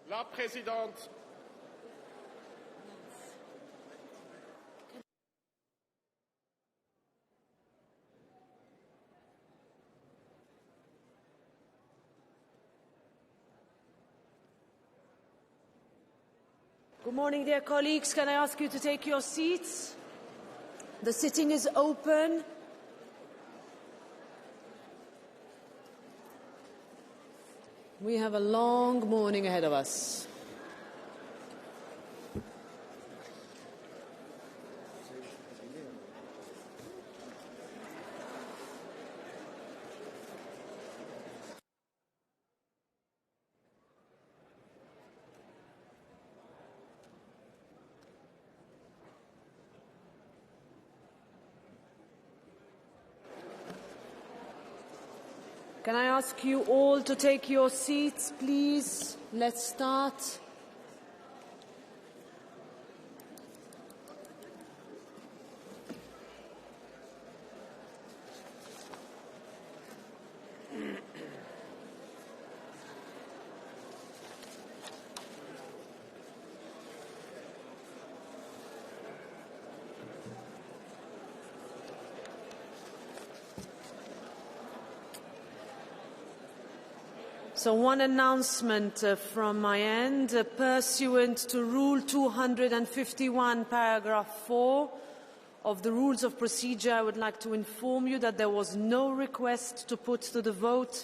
La Présidente. Good morning, dear colleagues. Can I ask you to take your seats? The sitting is open. We have a long morning ahead of us. Can I ask you all to take your seats, please? Let's start. So one announcement from my end. Pursuant to Rule 251, paragraph 4 of the Rules of Procedure, I would like to inform you that there was no request to put to the vote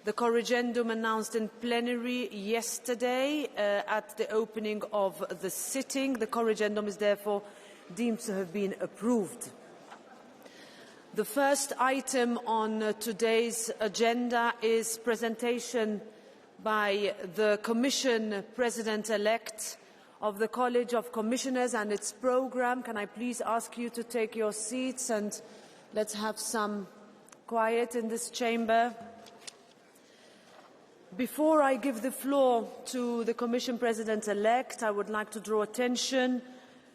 the corrigendum announced in plenary yesterday at the opening of the sitting. The corrigendum is therefore deemed to have been approved. The first item on today's agenda is presentation by the Commission President-elect of the College of Commissioners and its programme. Can I please ask you to take your seats and let's have some quiet in this chamber. Before I give the floor to the Commission President-elect, I would like to draw attention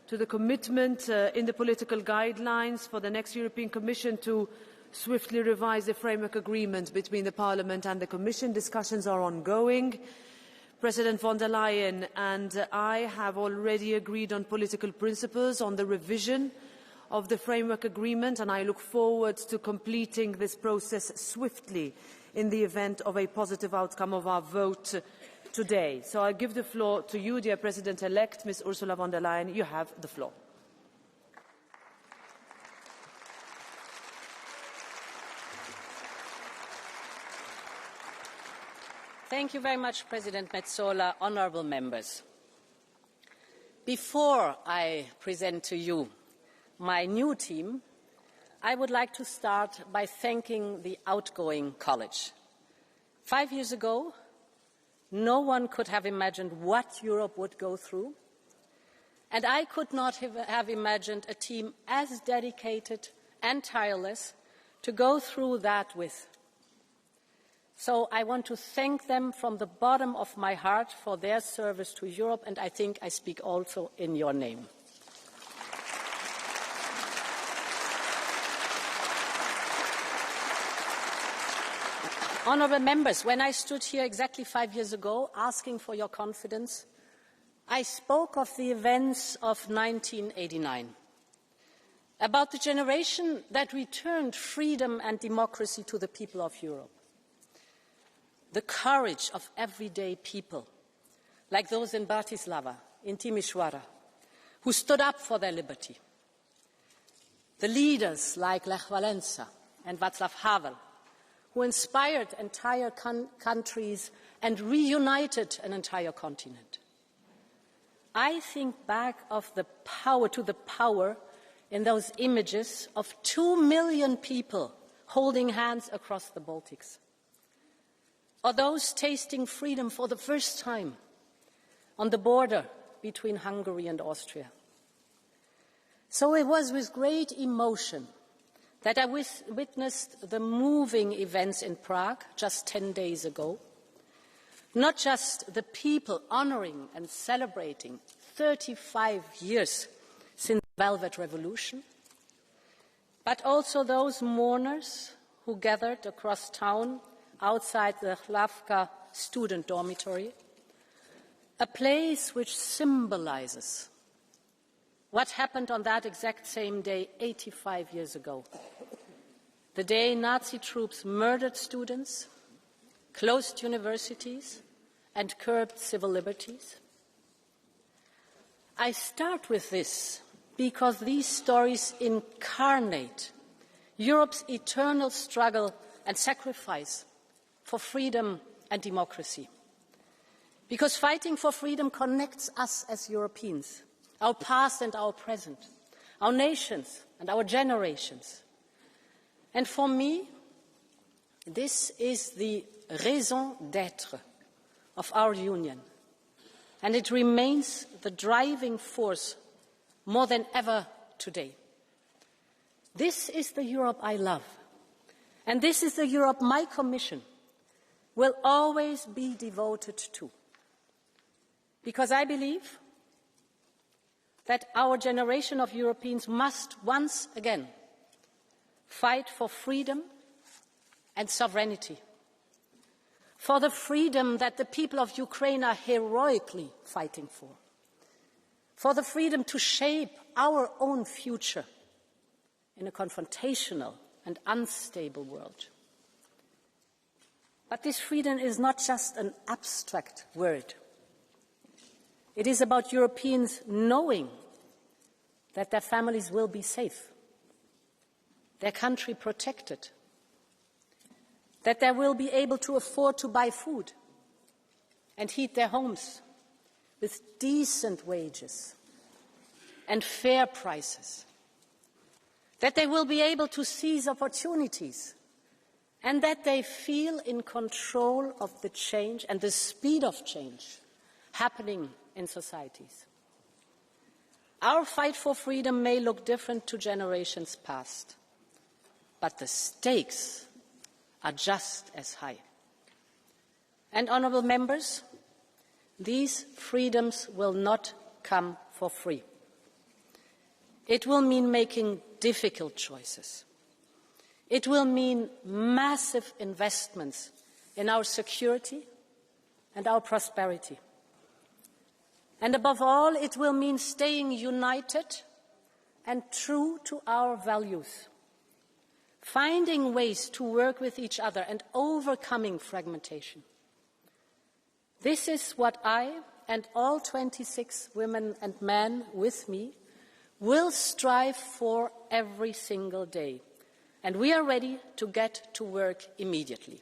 to the commitment in the political guidelines for the next European Commission to swiftly revise the framework agreement between the Parliament and the Commission. Discussions are ongoing. President von der Leyen and I have already agreed on political principles on the revision of the framework agreement, and I look forward to completing this process swiftly in the event of a positive outcome of our vote today. So I give the floor to you, dear President-elect, Ms. Ursula von der Leyen. You have the floor. Thank you very much, President Metsola, honourable members. Before I present to you my new team, I would like to start by thanking the outgoing college. 5 years ago, no one could have imagined what Europe would go through, and I could not have imagined a team as dedicated and tireless to go through that with. So I want to thank them from the bottom of my heart for their service to Europe, and I think I speak also in your name. Honourable members, when I stood here exactly 5 years ago asking for your confidence, I spoke of the events of 1989, about the generation that returned freedom and democracy to the people of Europe, the courage of everyday people, like those in Bratislava, in Timișoara, who stood up for their liberty, the leaders like Lech Walesa and Václav Havel, who inspired entire countries and reunited an entire continent. I think back to the power in those images of 2 million people holding hands across the Baltics, or those tasting freedom for the first time on the border between Hungary and Austria. So it was with great emotion that I witnessed the moving events in Prague just 10 days ago, not just the people honouring and celebrating 35 years since the Velvet Revolution, but also those mourners who gathered across town outside the Hlavka student dormitory, a place which symbolizes what happened on that exact same day 85 years ago, the day Nazi troops murdered students, closed universities, and curbed civil liberties. I start with this because these stories incarnate Europe's eternal struggle and sacrifice for freedom and democracy. Because fighting for freedom connects us as Europeans, our past and our present, our nations and our generations. And for me, this is the raison d'être of our union, and it remains the driving force more than ever today. This is the Europe I love, and this is the Europe my Commission will always be devoted to. Because I believe that our generation of Europeans must once again fight for freedom and sovereignty, for the freedom that the people of Ukraine are heroically fighting for the freedom to shape our own future in a confrontational and unstable world. But this freedom is not just an abstract word. It is about Europeans knowing that their families will be safe, their country protected, that they will be able to afford to buy food and heat their homes with decent wages and fair prices, that they will be able to seize opportunities, and that they feel in control of the change and the speed of change happening in societies. Our fight for freedom may look different to generations past, but the stakes are just as high. And, honourable members, these freedoms will not come for free. It will mean making difficult choices. It will mean massive investments in our security and our prosperity. And above all, it will mean staying united and true to our values, finding ways to work with each other and overcoming fragmentation. This is what I and all 26 women and men with me will strive for every single day, and we are ready to get to work immediately.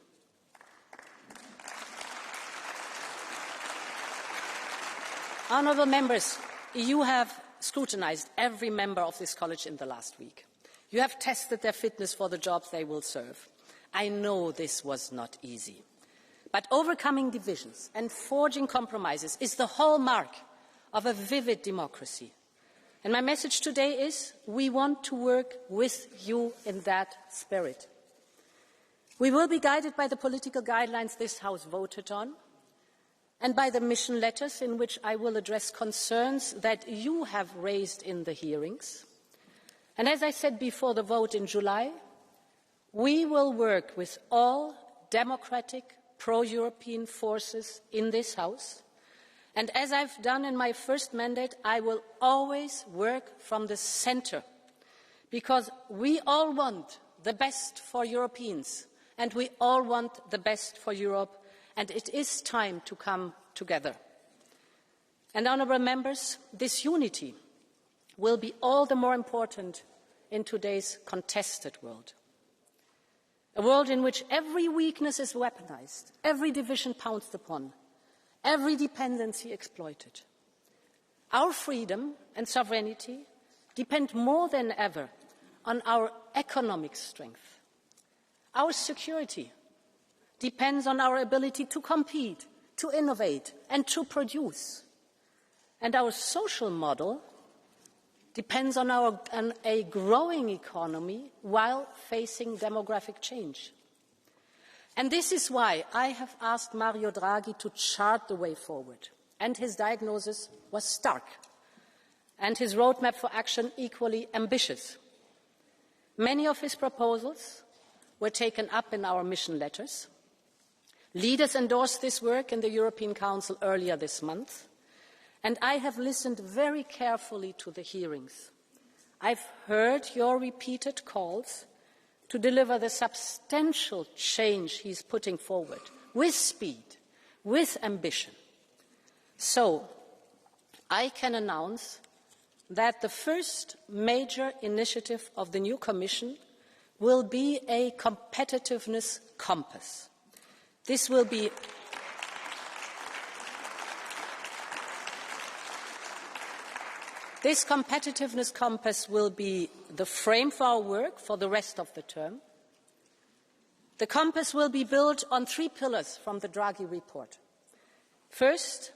Honourable members, you have scrutinised every member of this college in the last week. You have tested their fitness for the jobs they will serve. I know this was not easy. But overcoming divisions and forging compromises is the hallmark of a vivid democracy. And my message today is we want to work with you in that spirit. We will be guided by the political guidelines this House voted on, and by the mission letters in which I will address concerns that you have raised in the hearings. And as I said before the vote in July, we will work with all democratic, pro-European forces in this House. And as I've done in my first mandate, I will always work from the centre, because we all want the best for Europeans, and we all want the best for Europe, and it is time to come together. And, honourable members, this unity will be all the more important in today's contested world. A world in which every weakness is weaponised, every division pounced upon, every dependency exploited. Our freedom and sovereignty depend more than ever on our economic strength. Our security depends on our ability to compete, to innovate, and to produce. And our social model depends on a growing economy while facing demographic change. And this is why I have asked Mario Draghi to chart the way forward. And his diagnosis was stark, and his roadmap for action equally ambitious. Many of his proposals were taken up in our mission letters. Leaders endorsed this work in the European Council earlier this month, and I have listened very carefully to the hearings. I've heard your repeated calls to deliver the substantial change he's putting forward, with speed, with ambition. So, I can announce that the first major initiative of the new Commission will be a competitiveness compass. This competitiveness compass will be the frame for our work for the rest of the term. The compass will be built on 3 pillars from the Draghi report. First,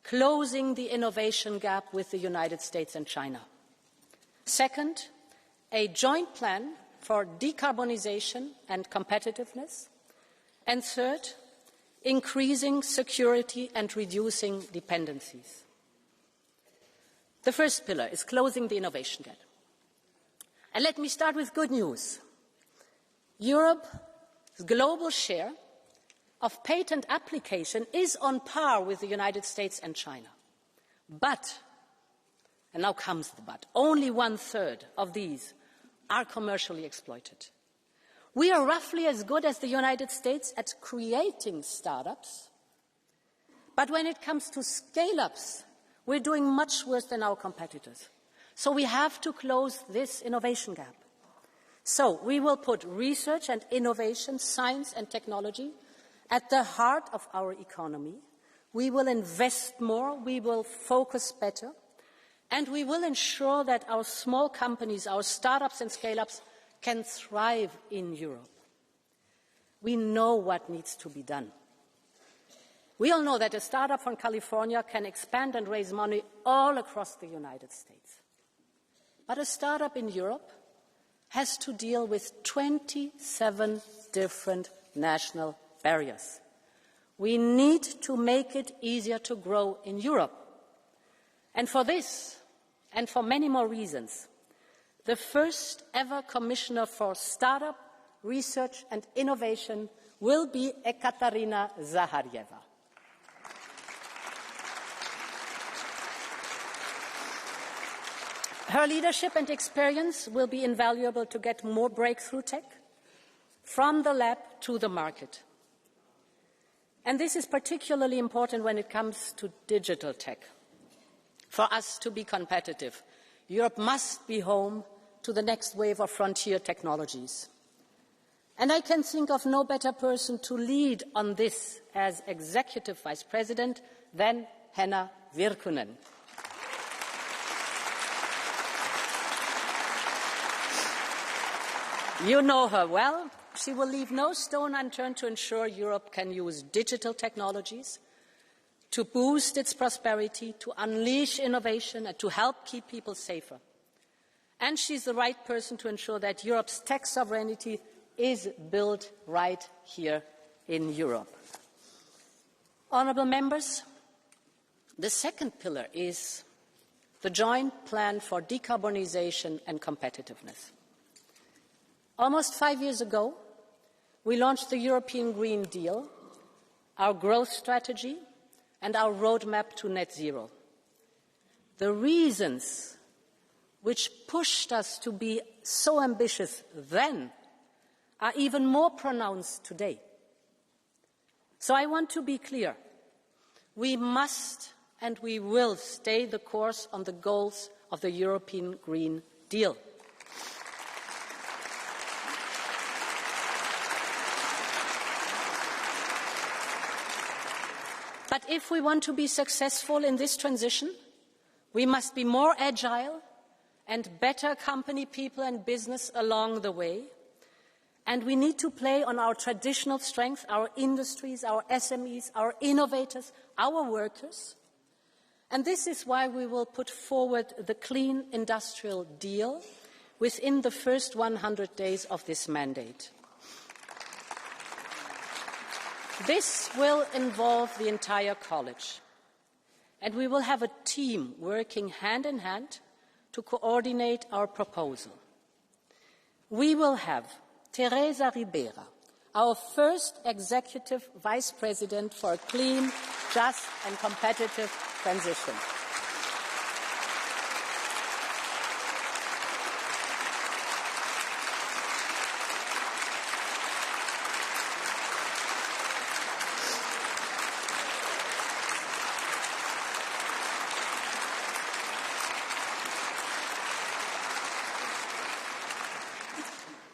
closing the innovation gap with the United States and China. Second, a joint plan for decarbonization and competitiveness. And third, increasing security and reducing dependencies. The first pillar is closing the innovation gap. And let me start with good news. Europe's global share of patent application is on par with the United States and China. But, and now comes the but, only 1/3 of these are commercially exploited. We are roughly as good as the United States at creating startups, but when it comes to scale-ups, we're doing much worse than our competitors. So we have to close this innovation gap. So we will put research and innovation, science and technology at the heart of our economy. We will invest more, we will focus better, and we will ensure that our small companies, our startups and scale-ups can thrive in Europe. We know what needs to be done. We all know that a startup from California can expand and raise money all across the United States. But a startup in Europe has to deal with 27 different national barriers. We need to make it easier to grow in Europe. And for this, and for many more reasons, the first ever Commissioner for Startup, Research and Innovation will be Ekaterina Zaharyeva. Her leadership and experience will be invaluable to get more breakthrough tech from the lab to the market. And this is particularly important when it comes to digital tech. For us to be competitive, Europe must be home to the next wave of frontier technologies. And I can think of no better person to lead on this as Executive Vice President than Henna Virkkunen. You know her well. She will leave no stone unturned to ensure Europe can use digital technologies to boost its prosperity, to unleash innovation, and to help keep people safer. And she's the right person to ensure that Europe's tech sovereignty is built right here in Europe. Honourable members, the second pillar is the joint plan for decarbonisation and competitiveness. Almost 5 years ago, we launched the European Green Deal, our growth strategy, and our roadmap to net zero. The reasons which pushed us to be so ambitious then are even more pronounced today. So I want to be clear. We must and we will stay the course on the goals of the European Green Deal. But if we want to be successful in this transition, we must be more agile and better accompany people and business along the way. And we need to play on our traditional strength, our industries, our SMEs, our innovators, our workers. And this is why we will put forward the Clean Industrial Deal within the first 100 days of this mandate. This will involve the entire college, and we will have a team working hand in hand to coordinate our proposal. We will have Teresa Ribera, our first Executive Vice President for a clean, just and competitive transition.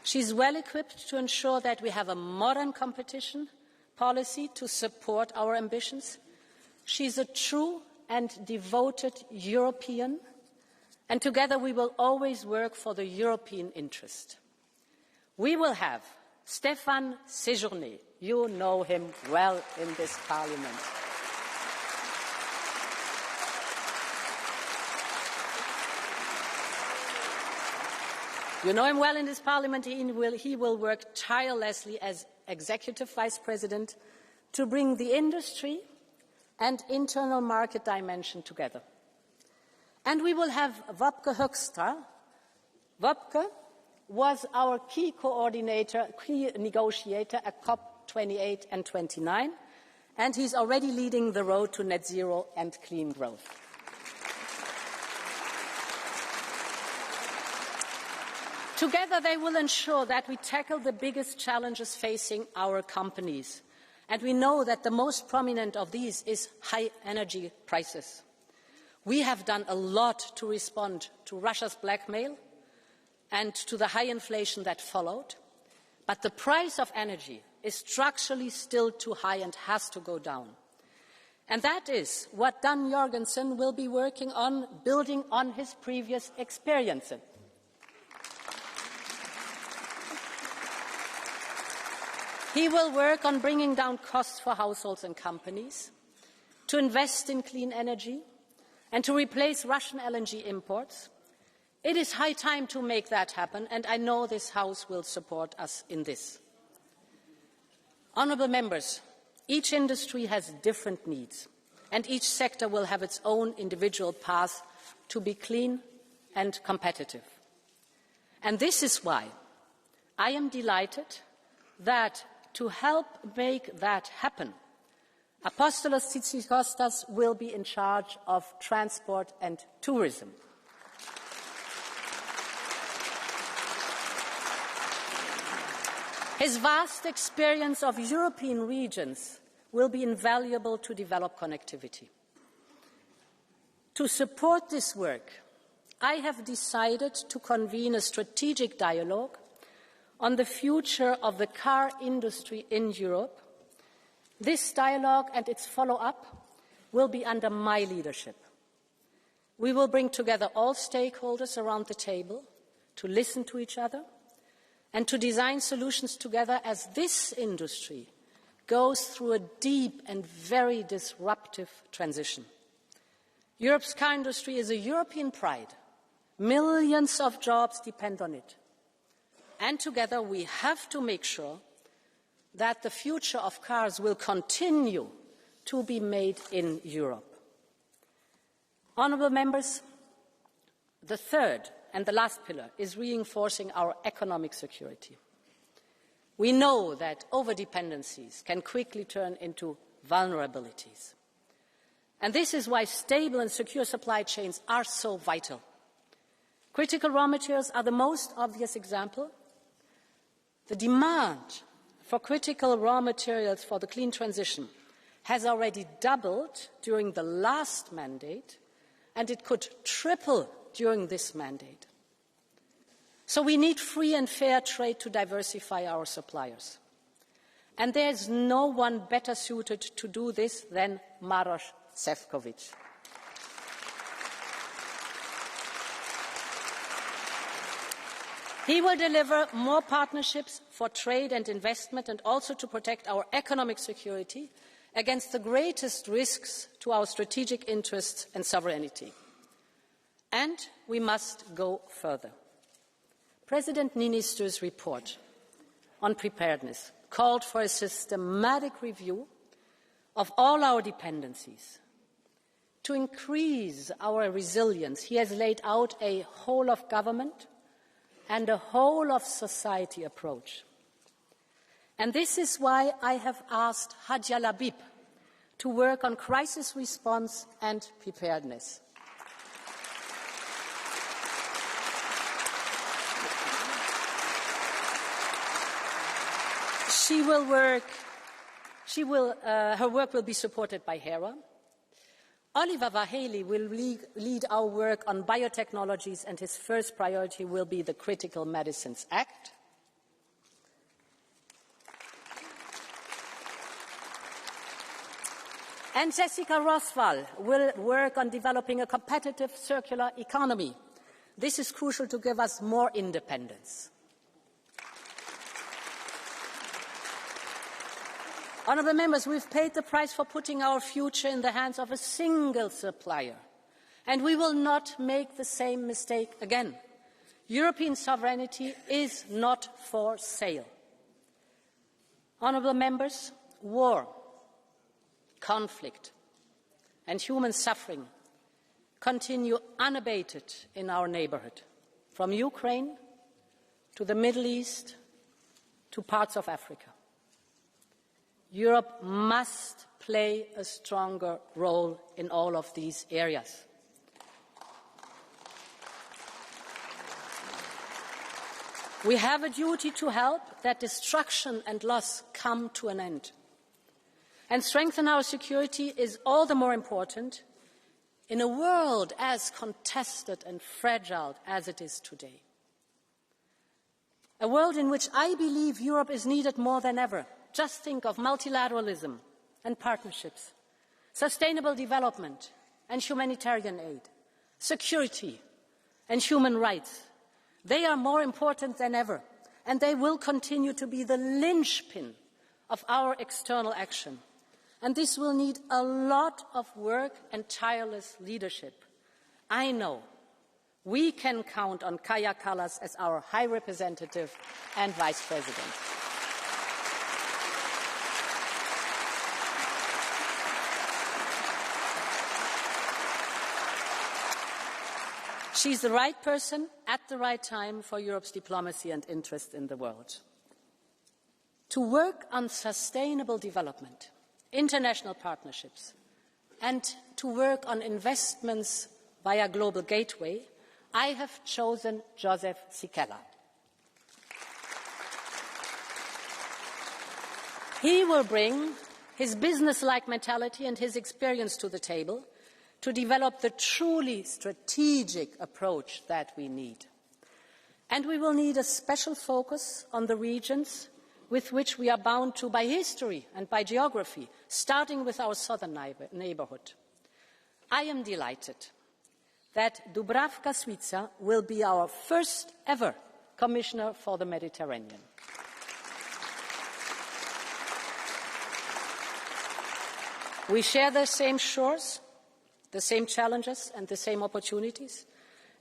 She is well equipped to ensure that we have a modern competition policy to support our ambitions. She is a true and devoted European, and together we will always work for the European interest. We will have Stéphane Séjourné. You know him well in this Parliament. You know him well in this Parliament. He will work tirelessly as Executive Vice President to bring the industry and internal market dimension together. And we will have Wopke Hoekstra. Wopke was our key coordinator, key negotiator at COP28 and 29, and he's already leading the road to net zero and clean growth. Together, they will ensure that we tackle the biggest challenges facing our companies. And we know that the most prominent of these is high energy prices. We have done a lot to respond to Russia's blackmail and to the high inflation that followed. But the price of energy is structurally still too high and has to go down. And that is what Dan Jorgensen will be working on, building on his previous experience in. He will work on bringing down costs for households and companies, to invest in clean energy, and to replace Russian LNG imports. It is high time to make that happen, and I know this House will support us in this. Honourable members, each industry has different needs, and each sector will have its own individual path to be clean and competitive. And this is why I am delighted that to help make that happen, Apostolos Tzitzikostas will be in charge of transport and tourism. His vast experience of European regions will be invaluable to develop connectivity. To support this work, I have decided to convene a strategic dialogue on the future of the car industry in Europe. This dialogue and its follow-up will be under my leadership. We will bring together all stakeholders around the table to listen to each other and to design solutions together as this industry goes through a deep and very disruptive transition. Europe's car industry is a European pride. Millions of jobs depend on it. And together we have to make sure that the future of cars will continue to be made in Europe. Honourable members, the third and the last pillar is reinforcing our economic security. We know that over-dependencies can quickly turn into vulnerabilities. And this is why stable and secure supply chains are so vital. Critical raw materials are the most obvious example. The demand for critical raw materials for the clean transition has already doubled during the last mandate, and it could triple during this mandate. So we need free and fair trade to diversify our suppliers. And there is no one better suited to do this than Maroš Šefčovič. He will deliver more partnerships for trade and investment and also to protect our economic security against the greatest risks to our strategic interests and sovereignty. And we must go further. President Niinistö's report on preparedness called for a systematic review of all our dependencies. To increase our resilience, he has laid out a whole-of-government and a whole-of-society approach. And this is why I have asked Hadja Labib to work on crisis response and preparedness. Her work will be supported by HERA. Oliver Vaheli will lead our work on biotechnologies, and his first priority will be the Critical Medicines Act. And Jessica Roswell will work on developing a competitive circular economy. This is crucial to give us more independence. Honourable members, we've paid the price for putting our future in the hands of a single supplier, and we will not make the same mistake again. European sovereignty is not for sale. Honourable members, war, conflict and human suffering continue unabated in our neighbourhood, from Ukraine to the Middle East to parts of Africa. Europe must play a stronger role in all of these areas. We have a duty to help that destruction and loss come to an end. And strengthen our security is all the more important in a world as contested and fragile as it is today. A world in which I believe Europe is needed more than ever. Just think of multilateralism and partnerships, sustainable development and humanitarian aid, security and human rights. They are more important than ever, and they will continue to be the linchpin of our external action. And this will need a lot of work and tireless leadership. I know we can count on Kaja Kallas as our High Representative and Vice President. She's the right person at the right time for Europe's diplomacy and interest in the world. To work on sustainable development, international partnerships, and to work on investments via Global Gateway, I have chosen Joseph Sikela. He will bring his business-like mentality and his experience to the table to develop the truly strategic approach that we need. And we will need a special focus on the regions with which we are bound to by history and by geography, starting with our southern neighbourhood. I am delighted that Dubravka Šuica will be our first ever Commissioner for the Mediterranean. We share the same shores, the same challenges and the same opportunities,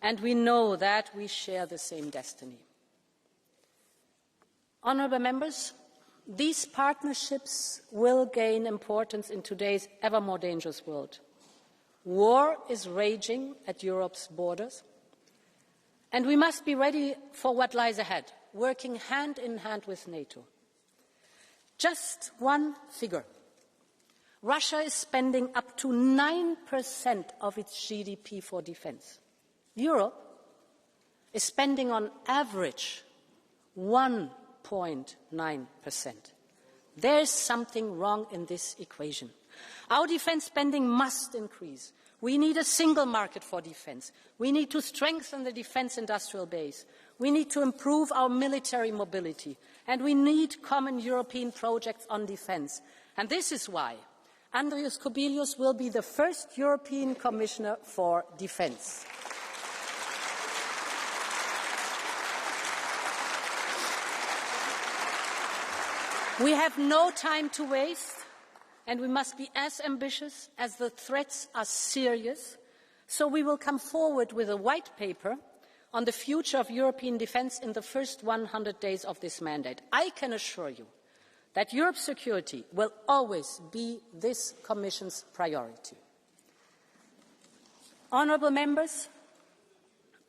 and we know that we share the same destiny. Honourable members, these partnerships will gain importance in today's ever more dangerous world. War is raging at Europe's borders, and we must be ready for what lies ahead, working hand in hand with NATO. Just one figure. Russia is spending up to 9% of its GDP for defence. Europe is spending on average 1.9%. There is something wrong in this equation. Our defence spending must increase. We need a single market for defence. We need to strengthen the defence industrial base. We need to improve our military mobility. And we need common European projects on defence. And this is why Andrius Kubilius will be the first European Commissioner for Defence. We have no time to waste, and we must be as ambitious as the threats are serious. So we will come forward with a white paper on the future of European defence in the first 100 days of this mandate. I can assure you that Europe's security will always be this Commission's priority. Honourable members,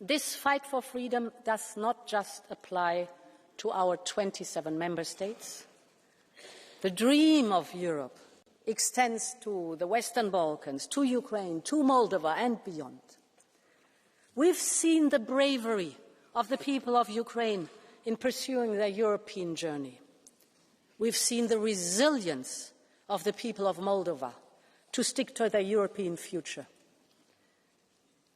this fight for freedom does not just apply to our 27 member states. The dream of Europe extends to the Western Balkans, to Ukraine, to Moldova and beyond. We've seen the bravery of the people of Ukraine in pursuing their European journey. We've seen the resilience of the people of Moldova to stick to their European future.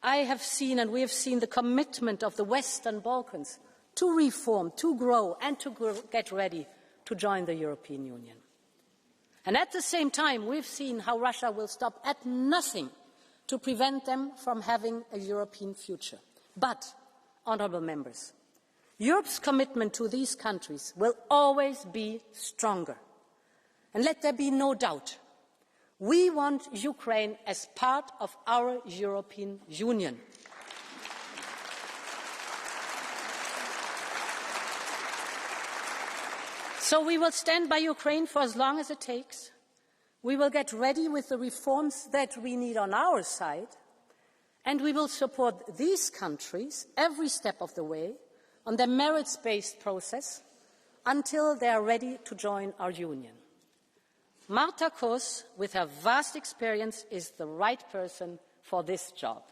I have seen and we have seen the commitment of the Western Balkans to reform, to grow and to get ready to join the European Union. And at the same time, we've seen how Russia will stop at nothing to prevent them from having a European future. But, honourable members, Europe's commitment to these countries will always be stronger. And let there be no doubt, we want Ukraine as part of our European Union. So we will stand by Ukraine for as long as it takes. We will get ready with the reforms that we need on our side, and we will support these countries every step of the way on their merits-based process until they are ready to join our union. Marta Kos, with her vast experience, is the right person for this job.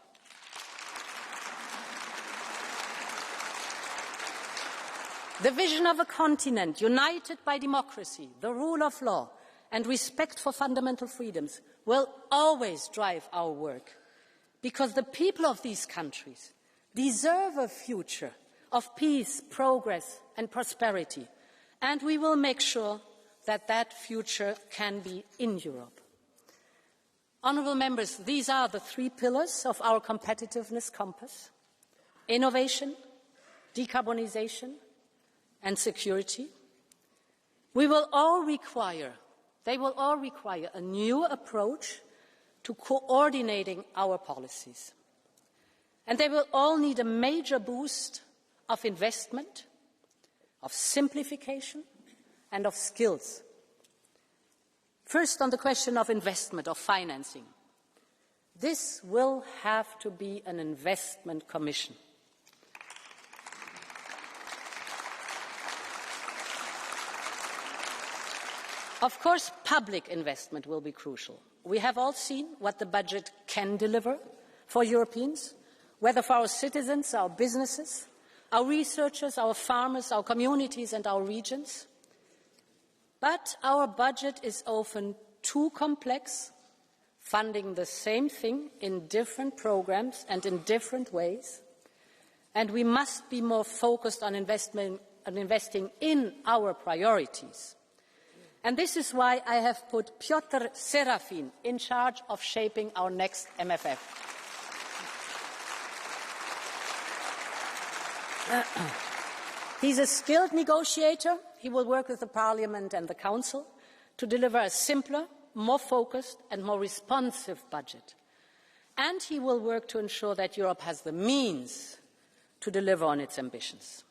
The vision of a continent united by democracy, the rule of law, and respect for fundamental freedoms will always drive our work, because the people of these countries deserve a future of peace, progress and prosperity, and we will make sure that that future can be in Europe. Honourable members, these are the three pillars of our competitiveness compass: innovation, decarbonisation and security. They will all require a new approach to coordinating our policies. And they will all need a major boost of investment, of simplification and of skills. First, on the question of investment, of financing. This will have to be an investment commission. Of course, public investment will be crucial. We have all seen what the budget can deliver for Europeans, whether for our citizens, our businesses, our researchers, our farmers, our communities and our regions. But our budget is often too complex, funding the same thing in different programmes and in different ways. And we must be more focused on investing in our priorities. And this is why I have put Piotr Serafin in charge of shaping our next MFF. He's a skilled negotiator. He will work with the Parliament and the Council to deliver a simpler, more focused and more responsive budget. And he will work to ensure that Europe has the means to deliver on its ambitions.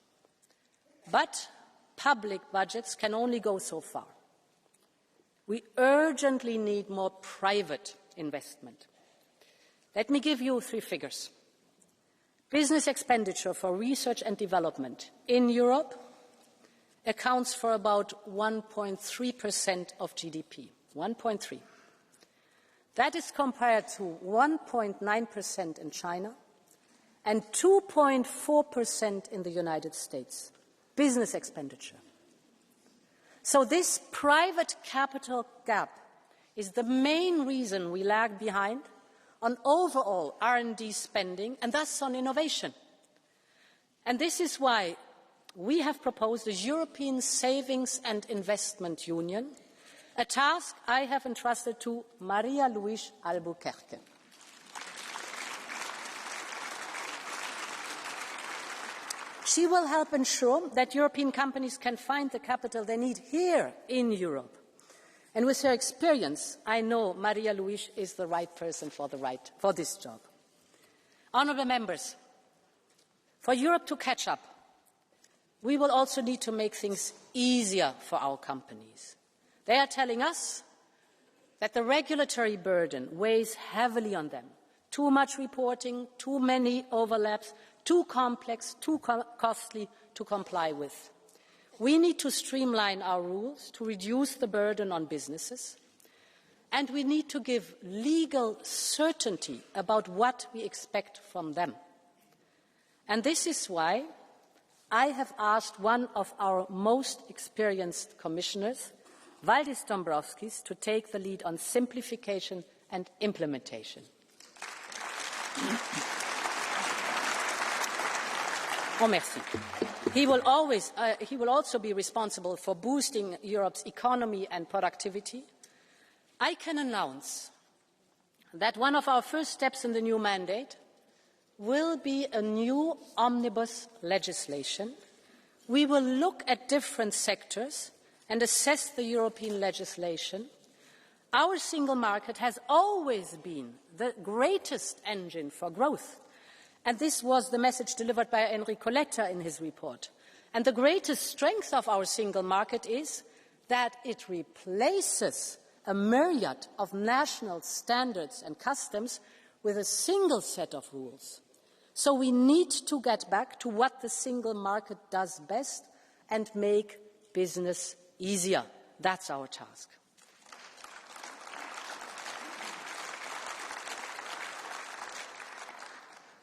But public budgets can only go so far. We urgently need more private investment. Let me give you three figures. Business expenditure for research and development in Europe accounts for about 1.3% of GDP. 1.3. That is compared to 1.9% in China and 2.4% in the United States. Business expenditure. So this private capital gap is the main reason we lag behind on overall R&D spending and thus on innovation. And this is why we have proposed a European Savings and Investment Union, a task I have entrusted to Maria Luís Albuquerque. She will help ensure that European companies can find the capital they need here in Europe. And with her experience, I know Maria Luís is the right person for this job. Honourable members, for Europe to catch up, we will also need to make things easier for our companies. They are telling us that the regulatory burden weighs heavily on them. Too much reporting, too many overlaps, too complex, too costly to comply with. We need to streamline our rules to reduce the burden on businesses, and we need to give legal certainty about what we expect from them. And this is why I have asked one of our most experienced commissioners, Valdis Dombrovskis, to take the lead on simplification and implementation. Oh, merci. He will also be responsible for boosting Europe's economy and productivity. I can announce that one of our first steps in the new mandate will be a new omnibus legislation. We will look at different sectors and assess the European legislation. Our single market has always been the greatest engine for growth. And this was the message delivered by Enrico Letta in his report. And the greatest strength of our single market is that it replaces a myriad of national standards and customs with a single set of rules. So we need to get back to what the single market does best and make business easier. That's our task.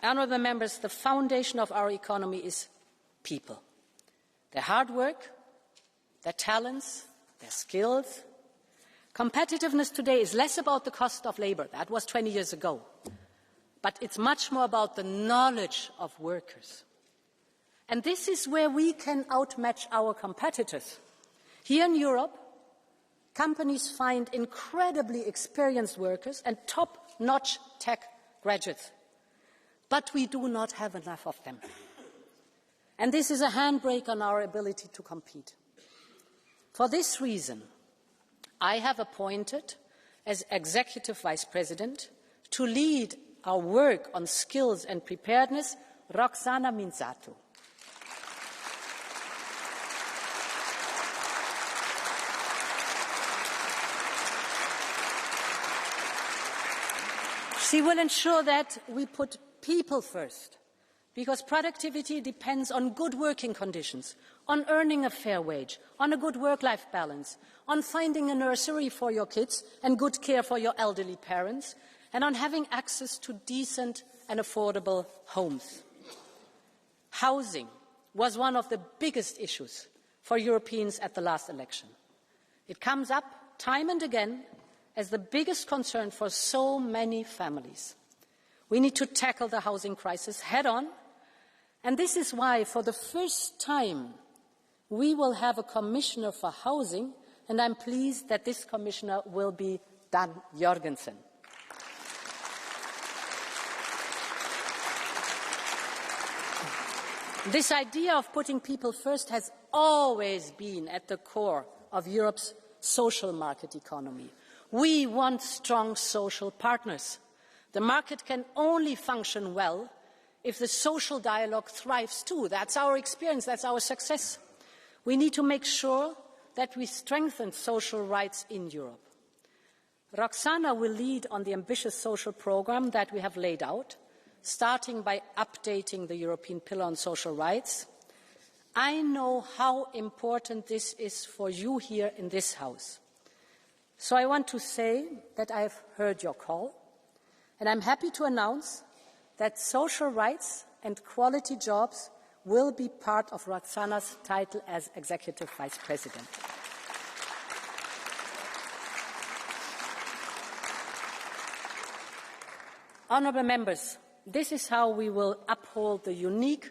Honourable members, the foundation of our economy is people. Their hard work, their talents, their skills. Competitiveness today is less about the cost of labour. That was 20 years ago. But it's much more about the knowledge of workers. And this is where we can outmatch our competitors. Here in Europe, companies find incredibly experienced workers and top-notch tech graduates. But we do not have enough of them. And this is a handbrake on our ability to compete. For this reason, I have appointed as Executive Vice President to lead our work on skills and preparedness, Roxana Minzato. She will ensure that we put people first, because productivity depends on good working conditions, on earning a fair wage, on a good work-life balance, on finding a nursery for your kids and good care for your elderly parents, and on having access to decent and affordable homes. Housing was one of the biggest issues for Europeans at the last election. It comes up time and again as the biggest concern for so many families. We need to tackle the housing crisis head-on, and this is why, for the first time, we will have a Commissioner for Housing, and I'm pleased that this Commissioner will be Dan Jorgensen. This idea of putting people first has always been at the core of Europe's social market economy. We want strong social partners. The market can only function well if the social dialogue thrives too. That's our experience, that's our success. We need to make sure that we strengthen social rights in Europe. Roxana will lead on the ambitious social programme that we have laid out, starting by updating the European Pillar on Social Rights. I know how important this is for you here in this House. So I want to say that I have heard your call, and I'm happy to announce that social rights and quality jobs will be part of Roxana's title as Executive Vice President. Honourable members, this is how we will uphold the unique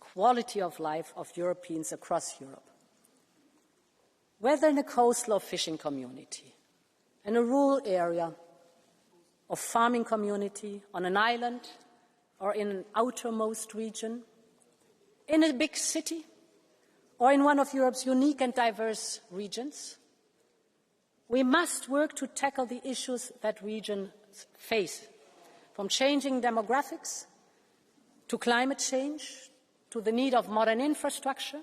quality of life of Europeans across Europe. Whether in a coastal or fishing community, in a rural area, or farming community, on an island, or in an outermost region, in a big city, or in one of Europe's unique and diverse regions, we must work to tackle the issues that regions face, from changing demographics to climate change, to the need of modern infrastructure.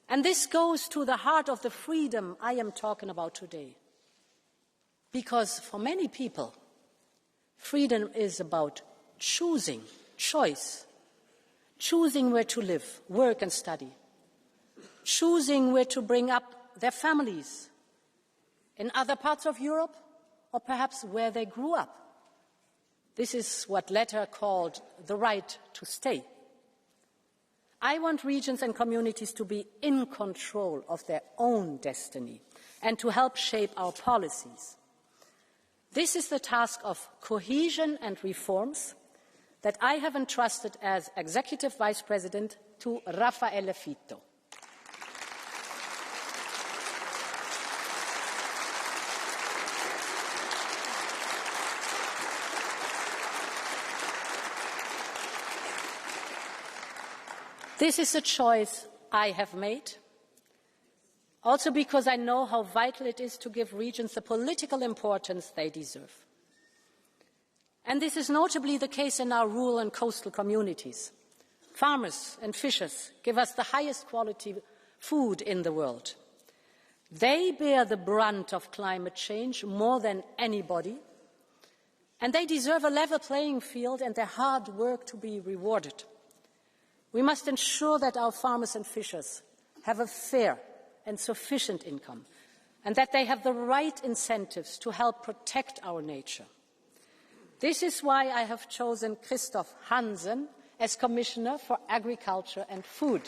And this goes to the heart of the freedom I am talking about today. Because for many people, freedom is about choosing, choice, choosing where to live, work and study. choosing where to bring up their families, in other parts of Europe, or perhaps where they grew up. This is what Letter called the right to stay. I want regions and communities to be in control of their own destiny and to help shape our policies. This is the task of cohesion and reforms that I have entrusted as Executive Vice President to Raffaele Fitto. This is a choice I have made, also because I know how vital it is to give regions the political importance they deserve. And this is notably the case in our rural and coastal communities. Farmers and fishers give us the highest quality food in the world. They bear the brunt of climate change more than anybody, and they deserve a level playing field and their hard work to be rewarded. We must ensure that our farmers and fishers have a fair and sufficient income, and that they have the right incentives to help protect our nature. This is why I have chosen Christoph Hansen as Commissioner for Agriculture and Food.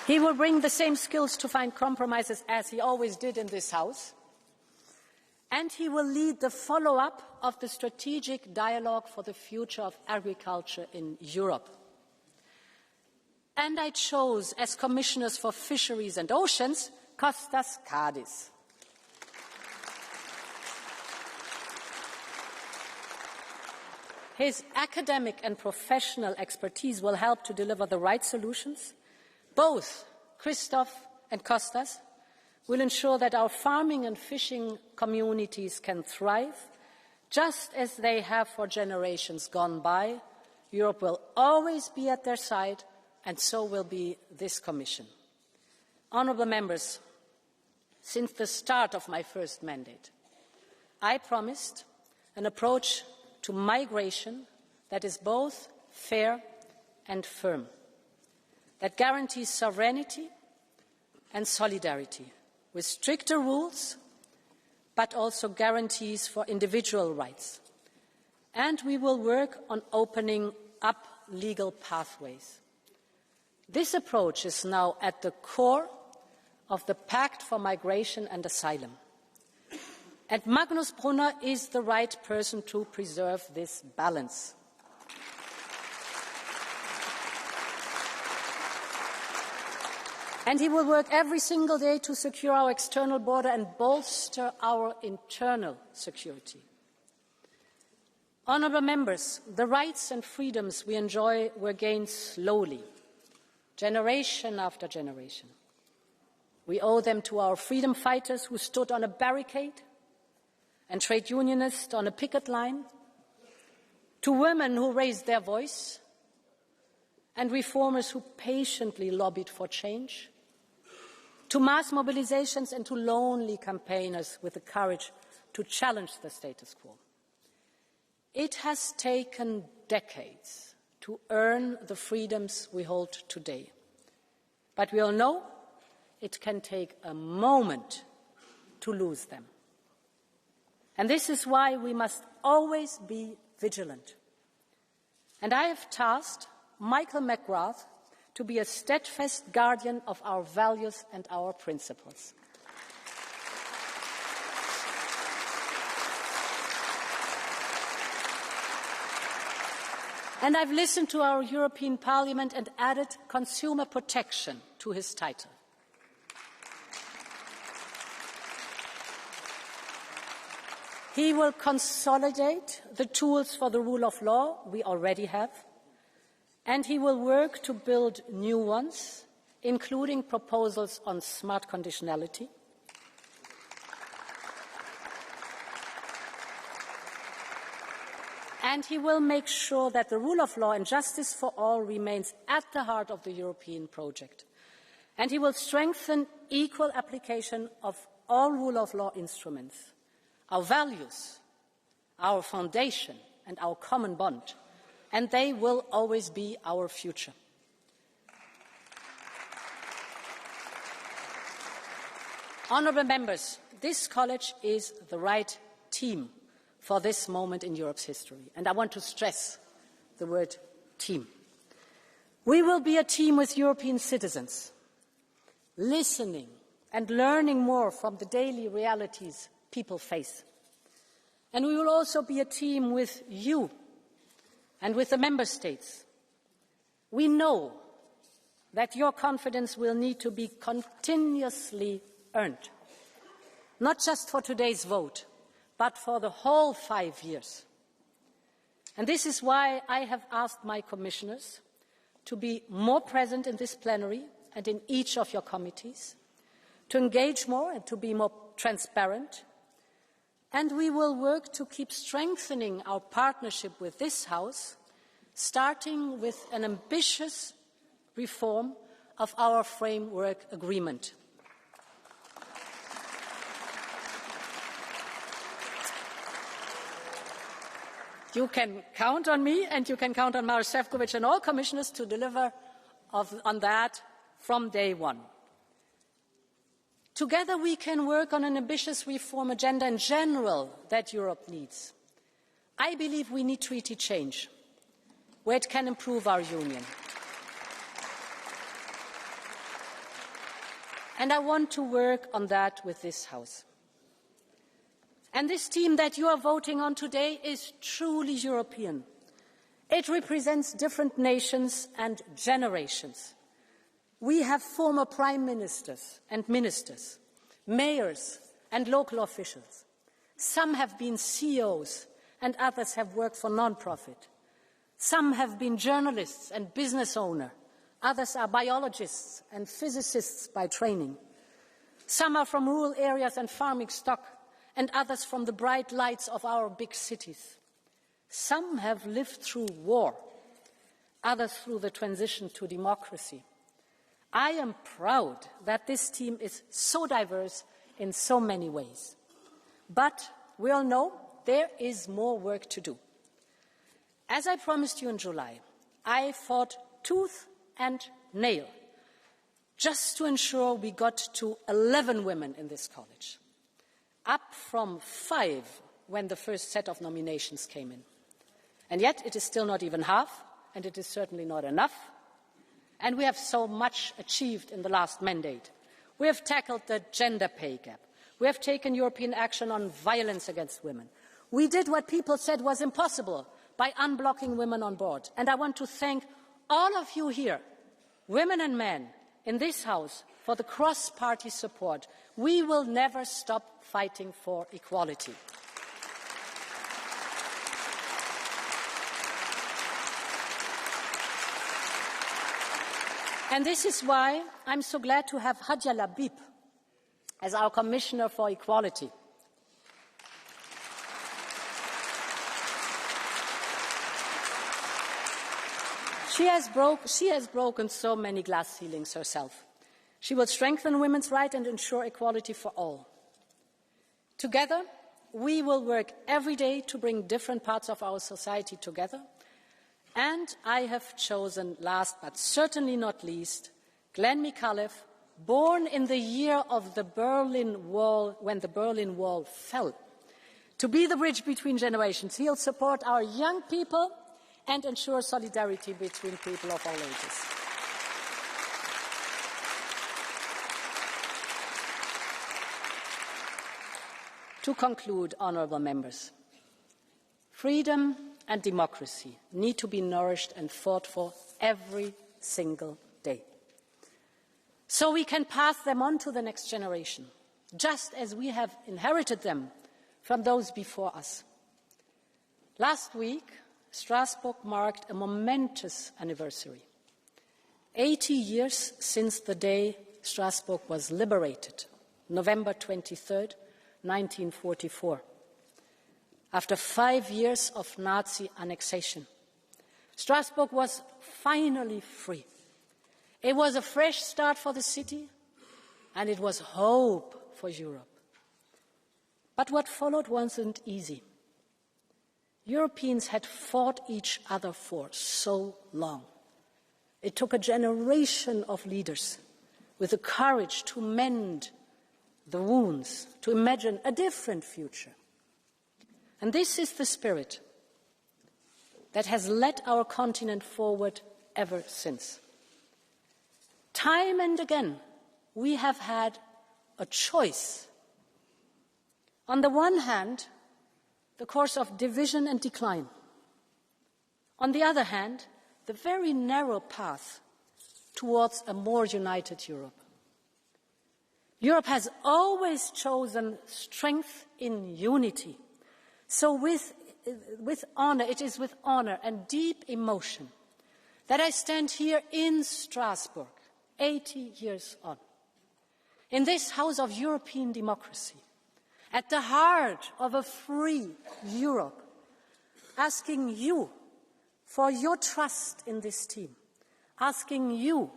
He will bring the same skills to find compromises as he always did in this House, and he will lead the follow-up of the strategic dialogue for the future of agriculture in Europe. And I chose as Commissioners for Fisheries and Oceans, Kostas Kadis. His academic and professional expertise will help to deliver the right solutions. Both Christoph and Kostas will ensure that our farming and fishing communities can thrive, just as they have for generations gone by. Europe will always be at their side, and so will be this Commission. Honourable members, since the start of my first mandate, I promised an approach to migration that is both fair and firm, that guarantees sovereignty and solidarity, with stricter rules, but also guarantees for individual rights. And we will work on opening up legal pathways. This approach is now at the core of the Pact for Migration and Asylum. And Magnus Brunner is the right person to preserve this balance. And he will work every single day to secure our external border and bolster our internal security. Honourable members, the rights and freedoms we enjoy were gained slowly, generation after generation. We owe them to our freedom fighters who stood on a barricade and trade unionists on a picket line, to women who raised their voice, and reformers who patiently lobbied for change, to mass mobilizations and to lonely campaigners with the courage to challenge the status quo. It has taken decades to earn the freedoms we hold today. But we all know it can take a moment to lose them. And this is why we must always be vigilant. And I have tasked Michael McGrath to be a steadfast guardian of our values and our principles. And I've listened to our European Parliament and added consumer protection to his title. He will consolidate the tools for the rule of law we already have, and he will work to build new ones, including proposals on smart conditionality. And he will make sure that the rule of law and justice for all remains at the heart of the European project. And he will strengthen equal application of all rule of law instruments. Our values, our foundation, and our common bond, and they will always be our future. Honourable members, this college is the right team for this moment in Europe's history, and I want to stress the word team. We will be a team with European citizens, listening and learning more from the daily realities people face. And we will also be a team with you and with the member states. We know that your confidence will need to be continuously earned, not just for today's vote, but for the whole 5 years. And this is why I have asked my commissioners to be more present in this plenary and in each of your committees, to engage more and to be more transparent. And we will work to keep strengthening our partnership with this House, starting with an ambitious reform of our framework agreement. You can count on me, and you can count on Maroš Šefčovič and all commissioners to deliver on that from day one. Together we can work on an ambitious reform agenda in general that Europe needs. I believe we need treaty change, where it can improve our union. And I want to work on that with this House. And this team that you are voting on today is truly European. It represents different nations and generations. We have former prime ministers and ministers, mayors and local officials. Some have been CEOs and others have worked for non-profit. Some have been journalists and business owners. Others are biologists and physicists by training. Some are from rural areas and farming stock, and others from the bright lights of our big cities. Some have lived through war, others through the transition to democracy. I am proud that this team is so diverse in so many ways. But we all know there is more work to do. As I promised you in July, I fought tooth and nail just to ensure we got to 11 women in this college, up from 5 when the first set of nominations came in. And yet it is still not even half, and it is certainly not enough. And we have so much achieved in the last mandate. We have tackled the gender pay gap. We have taken European action on violence against women. We did what people said was impossible by unblocking women on board. And I want to thank all of you here, women and men in this House, for the cross-party support. We will never stop fighting for equality. And this is why I'm so glad to have Hadja Labib as our Commissioner for Equality. She has broken so many glass ceilings herself. She will strengthen women's rights and ensure equality for all. Together, we will work every day to bring different parts of our society together. And I have chosen, last but certainly not least, Glenn Micallef, born in the year of the Berlin Wall, when the Berlin Wall fell, to be the bridge between generations. He'll support our young people and ensure solidarity between people of all ages. To conclude, honourable members, freedom and democracy need to be nourished and fought for every single day, so we can pass them on to the next generation, just as we have inherited them from those before us. Last week, Strasbourg marked a momentous anniversary. 80 years since the day Strasbourg was liberated, November 23rd, 1944. After 5 years of Nazi annexation, Strasbourg was finally free. It was a fresh start for the city, and it was hope for Europe. But what followed wasn't easy. Europeans had fought each other for so long. It took a generation of leaders with the courage to mend the wounds, to imagine a different future. And this is the spirit that has led our continent forward ever since. Time and again, we have had a choice. On the one hand, the course of division and decline. On the other hand, the very narrow path towards a more united Europe. Europe has always chosen strength in unity. So with honor, it is with honor and deep emotion that I stand here in Strasbourg, 80 years on, in this house of European democracy, at the heart of a free Europe, asking you for your trust in this team, asking you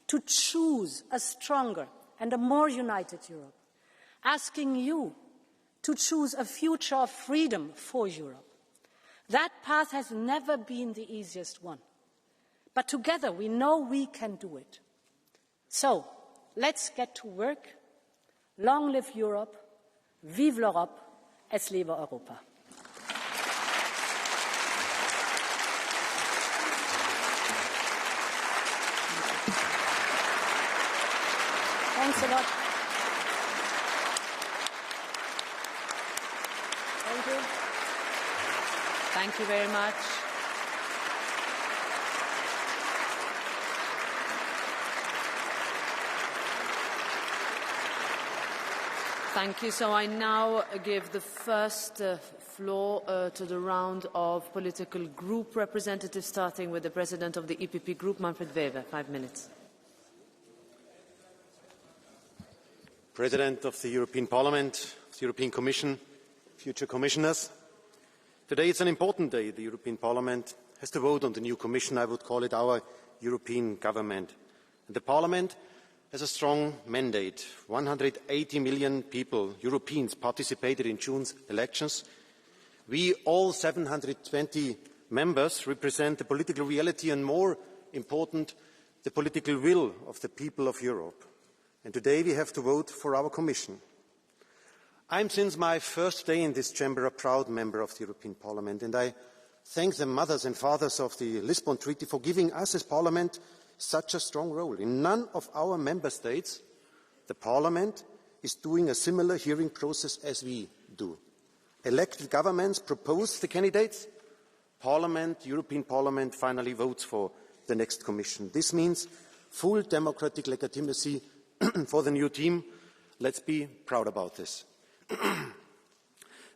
to choose a stronger and a more united Europe, asking you to choose a future of freedom for Europe. That path has never been the easiest one, but together we know we can do it. So, let's get to work. Long live Europe. Vive l'Europe. Es lebe Europa. Thanks a lot. Thank you. Thank you very much. Thank you. So I now give the first floor to the round of political group representatives, starting with the President of the EPP Group, Manfred Weber. 5 minutes. President of the European Parliament, the European Commission, future commissioners. Today is an important day. The European Parliament has to vote on the new Commission. I would call it our European government. And the Parliament has a strong mandate. 180 million people, Europeans, participated in June's elections. We, all 720 members, represent the political reality and, more important, the political will of the people of Europe. And today we have to vote for our Commission. I'm, since my first day in this chamber, a proud member of the European Parliament, and I thank the mothers and fathers of the Lisbon Treaty for giving us as Parliament such a strong role. In none of our member states, the Parliament is doing a similar hearing process as we do. Elected governments propose the candidates. Parliament, European Parliament, finally votes for the next Commission. This means full democratic legitimacy for the new team. Let's be proud about this.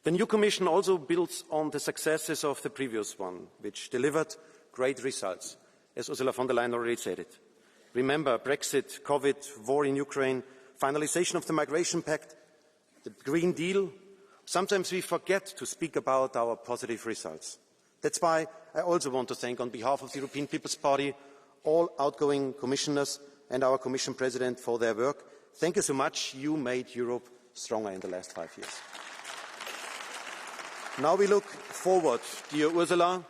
The new Commission also builds on the successes of the previous one, which delivered great results, as Ursula von der Leyen already said it. Remember Brexit, COVID, war in Ukraine, finalization of the Migration Pact, the Green Deal. Sometimes we forget to speak about our positive results. That's why I also want to thank, on behalf of the European People's Party, all outgoing commissioners and our Commission President for their work. Thank you so much. You made Europe stronger in the last 5 years. Now we look forward. Dear Ursula,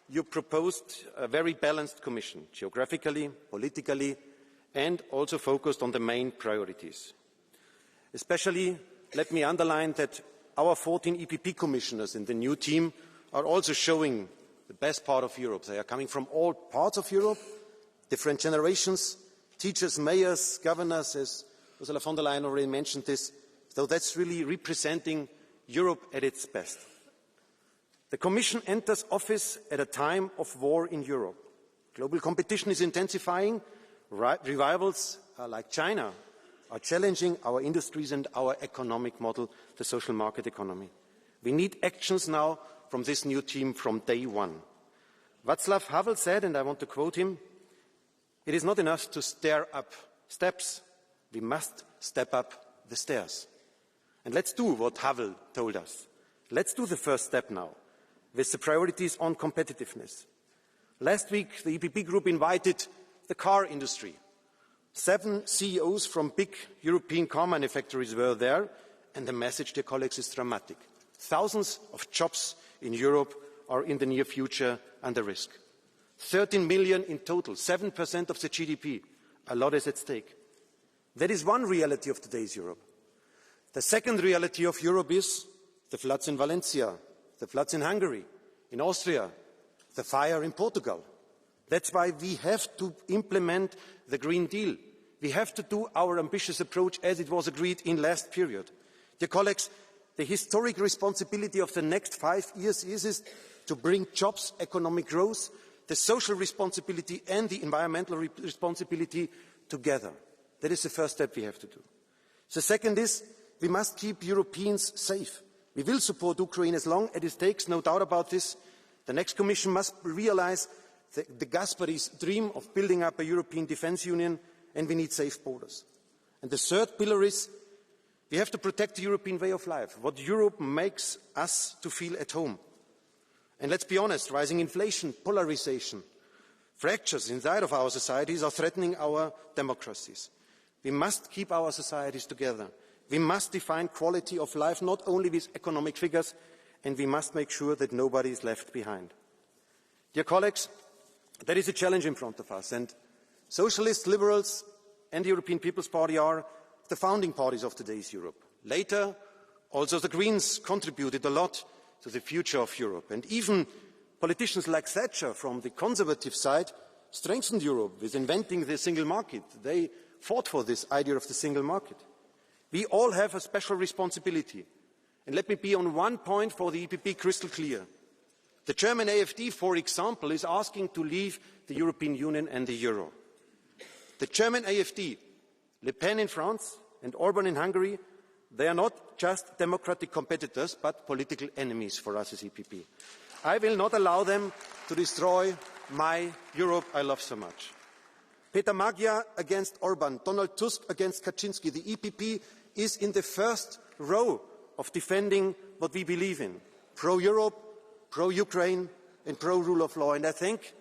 you proposed a very balanced Commission, geographically, politically, and also focused on the main priorities. Especially, let me underline that our 14 EPP commissioners in the new team are also showing the best part of Europe. They are coming from all parts of Europe, different generations, teachers, mayors, governors, as Ursula von der Leyen already mentioned this. So that's really representing Europe at its best. The Commission enters office at a time of war in Europe. Global competition is intensifying. Rivals like China are challenging our industries and our economic model, the social market economy. We need actions now from this new team from day one. Václav Havel said, and I want to quote him, "It is not enough to stair up steps. We must step up the stairs." And let's do what Havel told us. Let's do the first step now, with the priorities on competitiveness. Last week, the EPP Group invited the car industry. 7 CEOs from big European car manufacturers were there, and the message, dear colleagues, is dramatic. Thousands of jobs in Europe are in the near future under risk. 13 million in total, 7% of the GDP. A lot is at stake. That is one reality of today's Europe. The second reality of Europe is the floods in Valencia, the floods in Hungary, in Austria, the fire in Portugal. That's why we have to implement the Green Deal. We have to do our ambitious approach as it was agreed in last period. Dear colleagues, the historic responsibility of the next 5 years is to bring jobs, economic growth, the social responsibility and the environmental responsibility together. That is the first step we have to do. The second is we must keep Europeans safe. We will support Ukraine as long as it takes, no doubt about this. The next Commission must realise the Gaspari's dream of building up a European defence union, and we need safe borders. And the third pillar is we have to protect the European way of life, what Europe makes us to feel at home. And let's be honest, rising inflation, polarisation, fractures inside of our societies are threatening our democracies. We must keep our societies together. We must define quality of life not only with economic figures, and we must make sure that nobody is left behind. Dear colleagues, there is a challenge in front of us, and Socialists, Liberals and the European People's Party are the founding parties of today's Europe. Later, also the Greens contributed a lot to the future of Europe, and even politicians like Thatcher from the Conservative side strengthened Europe with inventing the single market. They fought for this idea of the single market. We all have a special responsibility, and let me be on one point for the EPP crystal clear. The German AfD, for example, is asking to leave the European Union and the euro. The German AfD, Le Pen in France and Orban in Hungary, they are not just democratic competitors, but political enemies for us as EPP. I will not allow them to destroy my Europe I love so much. Peter Magyar against Orban, Donald Tusk against Kaczynski. The EPP is in the first row of defending what we believe in. Pro-Europe, pro-Ukraine and pro-rule of law. And I thank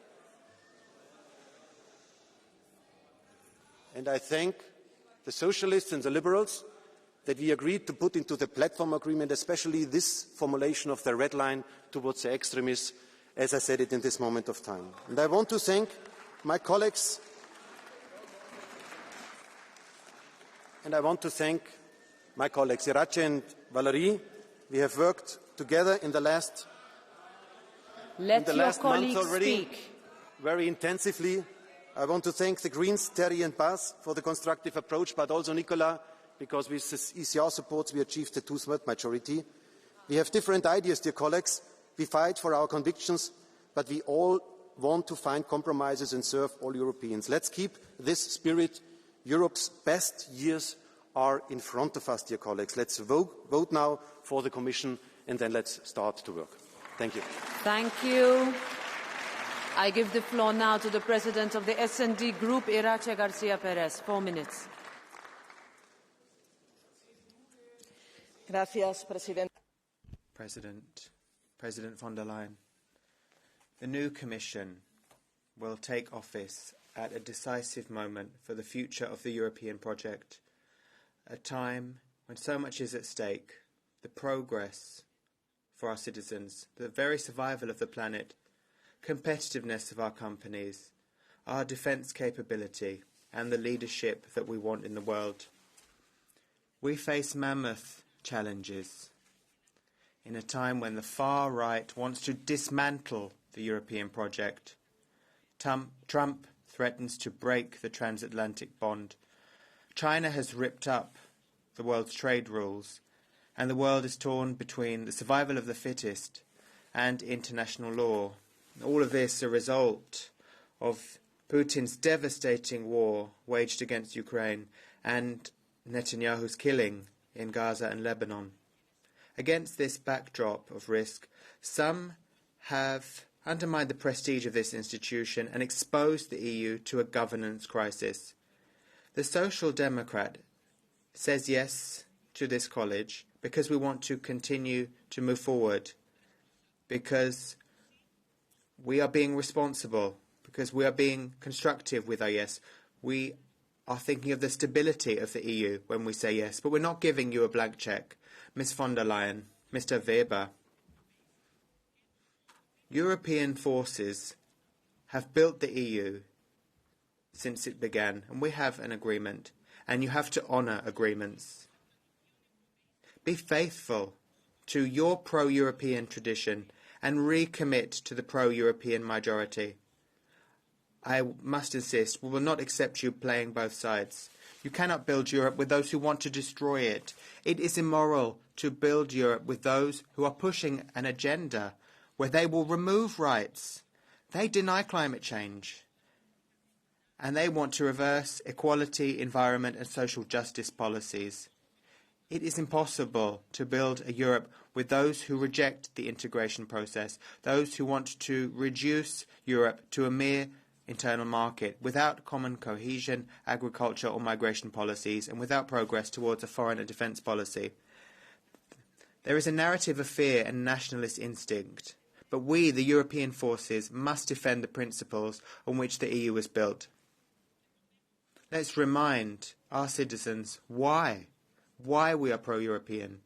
the Socialists and the Liberals that we agreed to put into the platform agreement, especially this formulation of the red line towards the extremists, as I said it in this moment of time. And I want to thank my colleagues, Irache and Valerie. We have worked together in the last month already, very intensively. I want to thank the Greens, Terry and Bas, for the constructive approach, but also Nicola, because with the ECR support we achieved the two-thirds majority. We have different ideas, dear colleagues. We fight for our convictions, but we all want to find compromises and serve all Europeans. Let's keep this spirit. Europe's best years are in front of us, dear colleagues. Let's vote now for the Commission, and then let's start to work. Thank you. Thank you. I give the floor now to the President of the S&D Group, Irache Garcia Perez. 4 minutes. Gracias, President von der Leyen. The new Commission will take office at a decisive moment for the future of the European project, a time when so much is at stake, the progress for our citizens, the very survival of the planet, competitiveness of our companies, our defence capability and the leadership that we want in the world. We face mammoth challenges in a time when the far right wants to dismantle the European project. Trump threatens to break the transatlantic bond. China has ripped up the world's trade rules, and the world is torn between the survival of the fittest and international law. All of this a result of Putin's devastating war waged against Ukraine and Netanyahu's killing in Gaza and Lebanon. Against this backdrop of risk, some have undermined the prestige of this institution and exposed the EU to a governance crisis. The Social Democrat says yes to this college because we want to continue to move forward, because we are being responsible, because we are being constructive with our yes. We are thinking of the stability of the EU when we say yes, but we're not giving you a blank cheque. Ms von der Leyen, Mr. Weber, European forces have built the EU since it began, and we have an agreement, and you have to honour agreements. Be faithful to your pro-European tradition and recommit to the pro-European majority. I must insist, we will not accept you playing both sides. You cannot build Europe with those who want to destroy it. It is immoral to build Europe with those who are pushing an agenda where they will remove rights. They deny climate change. And they want to reverse equality, environment and social justice policies. It is impossible to build a Europe with those who reject the integration process, those who want to reduce Europe to a mere internal market, without common cohesion, agriculture or migration policies, and without progress towards a foreign and defence policy. There is a narrative of fear and nationalist instinct, but we, the European forces, must defend the principles on which the EU was built. Let's remind our citizens why we are pro-European.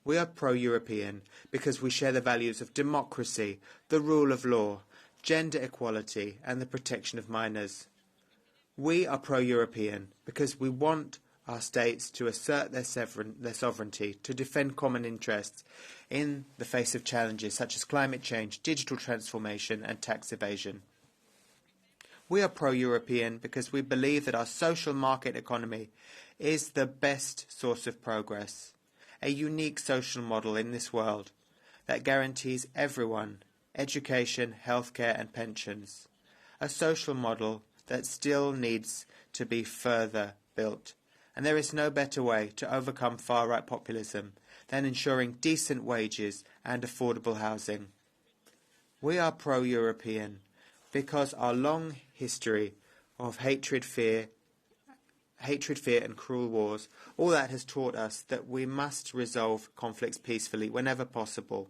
We are pro-European because we share the values of democracy, the rule of law, gender equality and the protection of minors. We are pro-European because we want our states to assert their sovereignty, to defend common interests in the face of challenges such as climate change, digital transformation and tax evasion. We are pro-European because we believe that our social market economy is the best source of progress, a unique social model in this world that guarantees everyone education, healthcare and pensions, a social model that still needs to be further built. And there is no better way to overcome far-right populism than ensuring decent wages and affordable housing. We are pro-European because our long history of hatred, fear and cruel wars, all that has taught us that we must resolve conflicts peacefully whenever possible.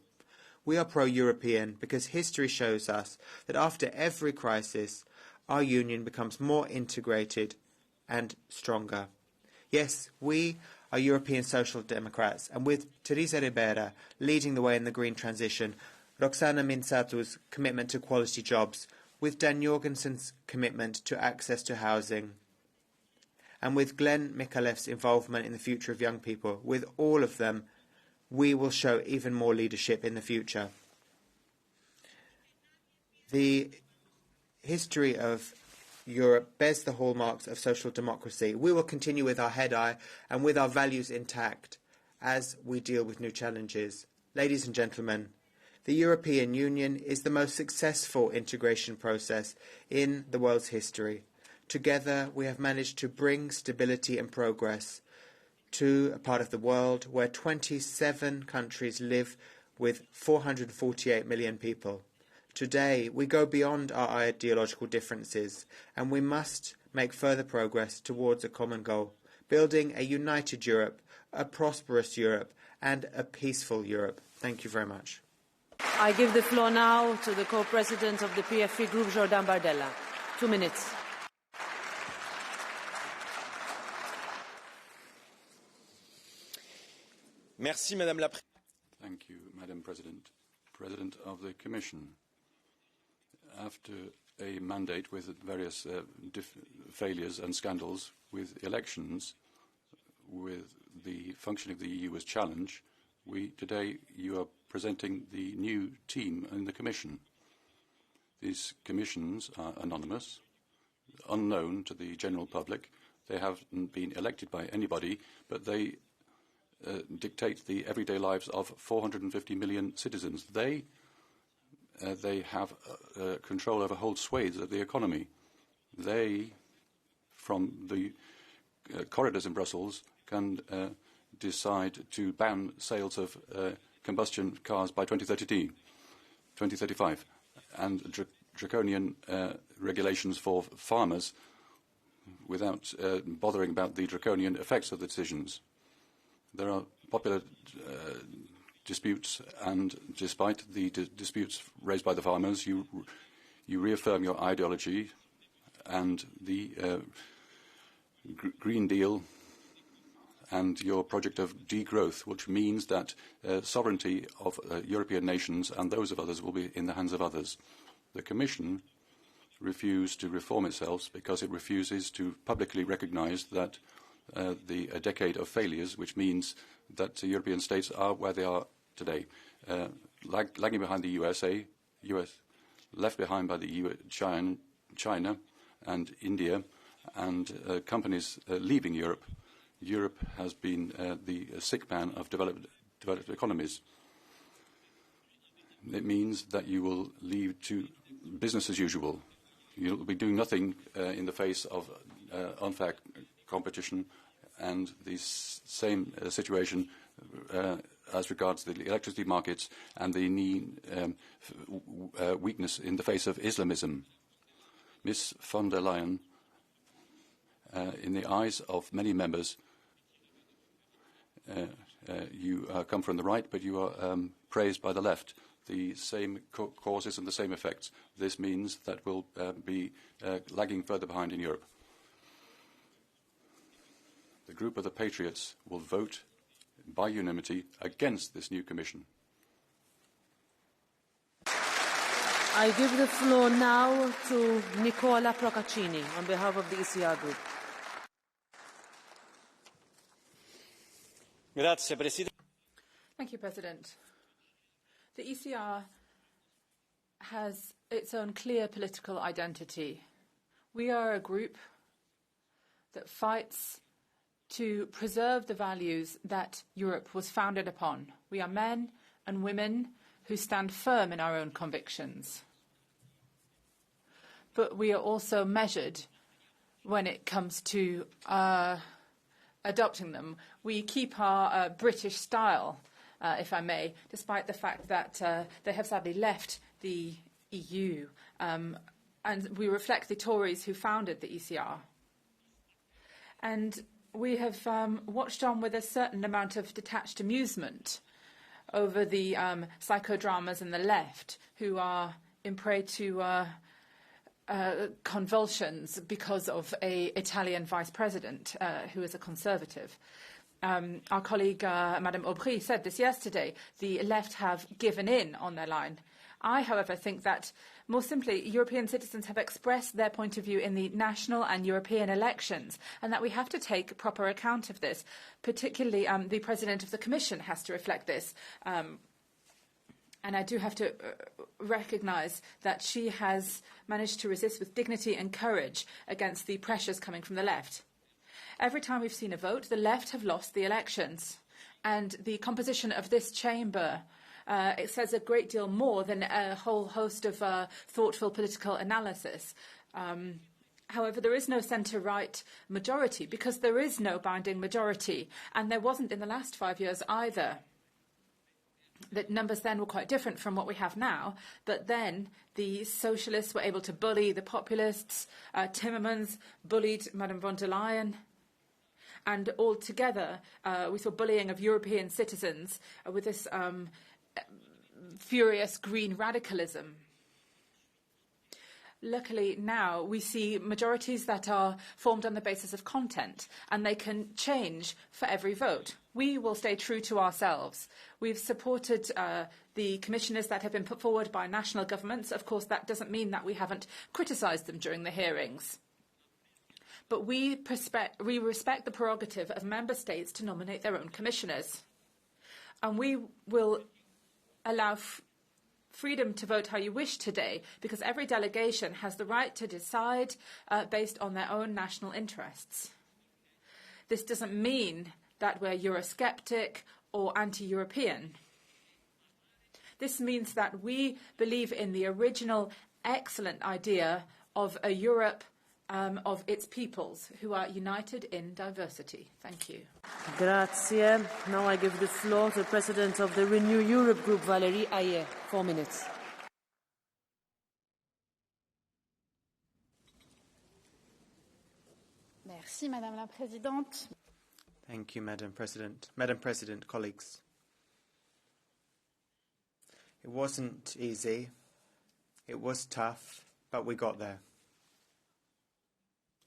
We are pro-European because history shows us that after every crisis, our union becomes more integrated and stronger. Yes, we are European Social Democrats, and with Teresa Ribera leading the way in the green transition, Roxana Minsatu's commitment to quality jobs, with Dan Jorgensen's commitment to access to housing, and with Glenn Mikalev's involvement in the future of young people, with all of them, we will show even more leadership in the future. The history of Europe bears the hallmarks of social democracy. We will continue with our head high and with our values intact as we deal with new challenges. Ladies and gentlemen, the European Union is the most successful integration process in the world's history. Together, we have managed to bring stability and progress to a part of the world where 27 countries live with 448 million people. Today, we go beyond our ideological differences, and we must make further progress towards a common goal, building a united Europe, a prosperous Europe, and a peaceful Europe. Thank you very much. I give the floor now to the co-president of the PFE Group, Jordan Bardella. 2 minutes. Merci, Madame la Présidente. Thank you, Madam President. President of the Commission. After a mandate with various failures and scandals with elections, with the functioning of the EU as challenge, today you are presenting the new team in the Commission. These commissions are anonymous, unknown to the general public. They haven't been elected by anybody, but they dictate the everyday lives of 450 million citizens. They have control over whole swathes of the economy. They, from the corridors in Brussels, can decide to ban sales of combustion cars by 2035, and draconian regulations for farmers without bothering about the draconian effects of the decisions. There are popular disputes, and despite the disputes raised by the farmers, you reaffirm your ideology, and the Green Deal and your project of degrowth, which means that sovereignty of European nations and those of others will be in the hands of others. The Commission refused to reform itself because it refuses to publicly recognise that a decade of failures, which means that European states are where they are today, lagging behind the US, left behind by the China and India, and companies leaving Europe. Europe has been the sick man of developed economies. It means that you will leave to business as usual. You will be doing nothing in the face of unfair competition and the same situation as regards the electricity markets and the weakness in the face of Islamism. Ms. von der Leyen, in the eyes of many members, you come from the right, but you are praised by the left. The same causes and the same effects. This means that we'll be lagging further behind in Europe. The group of the Patriots will vote by unanimity against this new Commission. I give the floor now to Nicola Procaccini on behalf of the ECR Group. Thank you, President. The ECR has its own clear political identity. We are a group that fights to preserve the values that Europe was founded upon. We are men and women who stand firm in our own convictions. But we are also measured when it comes to adopting them. We keep our British style, if I may, despite the fact that they have sadly left the EU. And we reflect the Tories who founded the ECR. And we have watched on with a certain amount of detached amusement over the psychodramas in the left, who are in prey to convulsions because of an Italian vice president who is a conservative. Our colleague, Madame Aubry, said this yesterday. The left have given in on their line. I, however, think that, more simply, European citizens have expressed their point of view in the national and European elections, and that we have to take proper account of this. Particularly, the President of the Commission has to reflect this. And I do have to recognise that she has managed to resist with dignity and courage against the pressures coming from the left. Every time we've seen a vote, the left have lost the elections. And the composition of this chamber it says a great deal more than a whole host of thoughtful political analysis. However, there is no centre-right majority because there is no binding majority, and there wasn't in the last 5 years either. The numbers then were quite different from what we have now, but then the socialists were able to bully the populists. Timmermans bullied Madame von der Leyen. And altogether, we saw bullying of European citizens with this furious green radicalism. Luckily now we see majorities that are formed on the basis of content, and they can change for every vote. We will stay true to ourselves. We've supported the commissioners that have been put forward by national governments. Of course, that doesn't mean that we haven't criticised them during the hearings. But we respect the prerogative of member states to nominate their own commissioners. And we will allow freedom to vote how you wish today, because every delegation has the right to decide based on their own national interests. This doesn't mean that we're Eurosceptic or anti-European. This means that we believe in the original excellent idea of a Europe of its peoples who are united in diversity. Thank you. Grazie. Now I give the floor to the President of the Renew Europe Group, Valérie Hayer. 4 minutes. Merci, Madame la Présidente. Thank you, Madam President. Madam President, colleagues. It wasn't easy. It was tough, but we got there.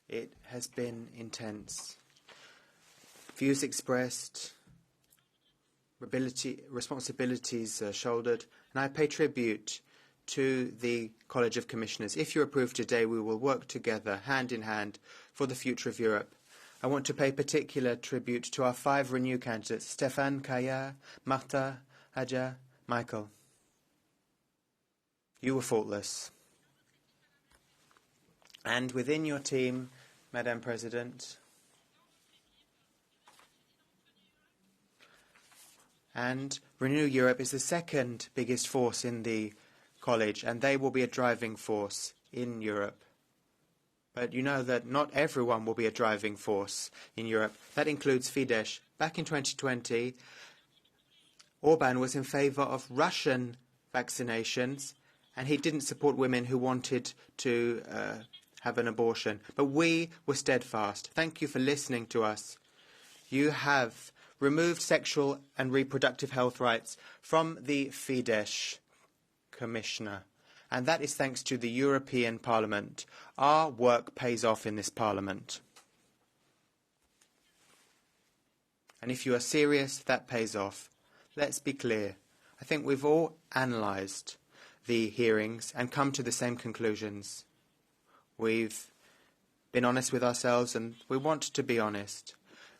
It has been intense. views expressed, responsibilities shouldered, and I pay tribute to the College of Commissioners. If you're approved today, we will work together, hand in hand, for the future of Europe. I want to pay particular tribute to our 5 Renew candidates, Stéphane, Kaya, Marta, Hadja, Michael. You were faultless. And within your team, Madam President, and Renew Europe is the second biggest force in the college, and they will be a driving force in Europe. But you know that not everyone will be a driving force in Europe. That includes Fidesz. Back in 2020, Orban was in favour of Russian vaccinations, and he didn't support women who wanted to have an abortion. But we were steadfast. Thank you for listening to us. You have removed sexual and reproductive health rights from the Fidesz Commissioner. And that is thanks to the European Parliament. Our work pays off in this Parliament. And if you are serious, that pays off. Let's be clear. I think we've all analysed the hearings and come to the same conclusions. We've been honest with ourselves, and we want to be honest.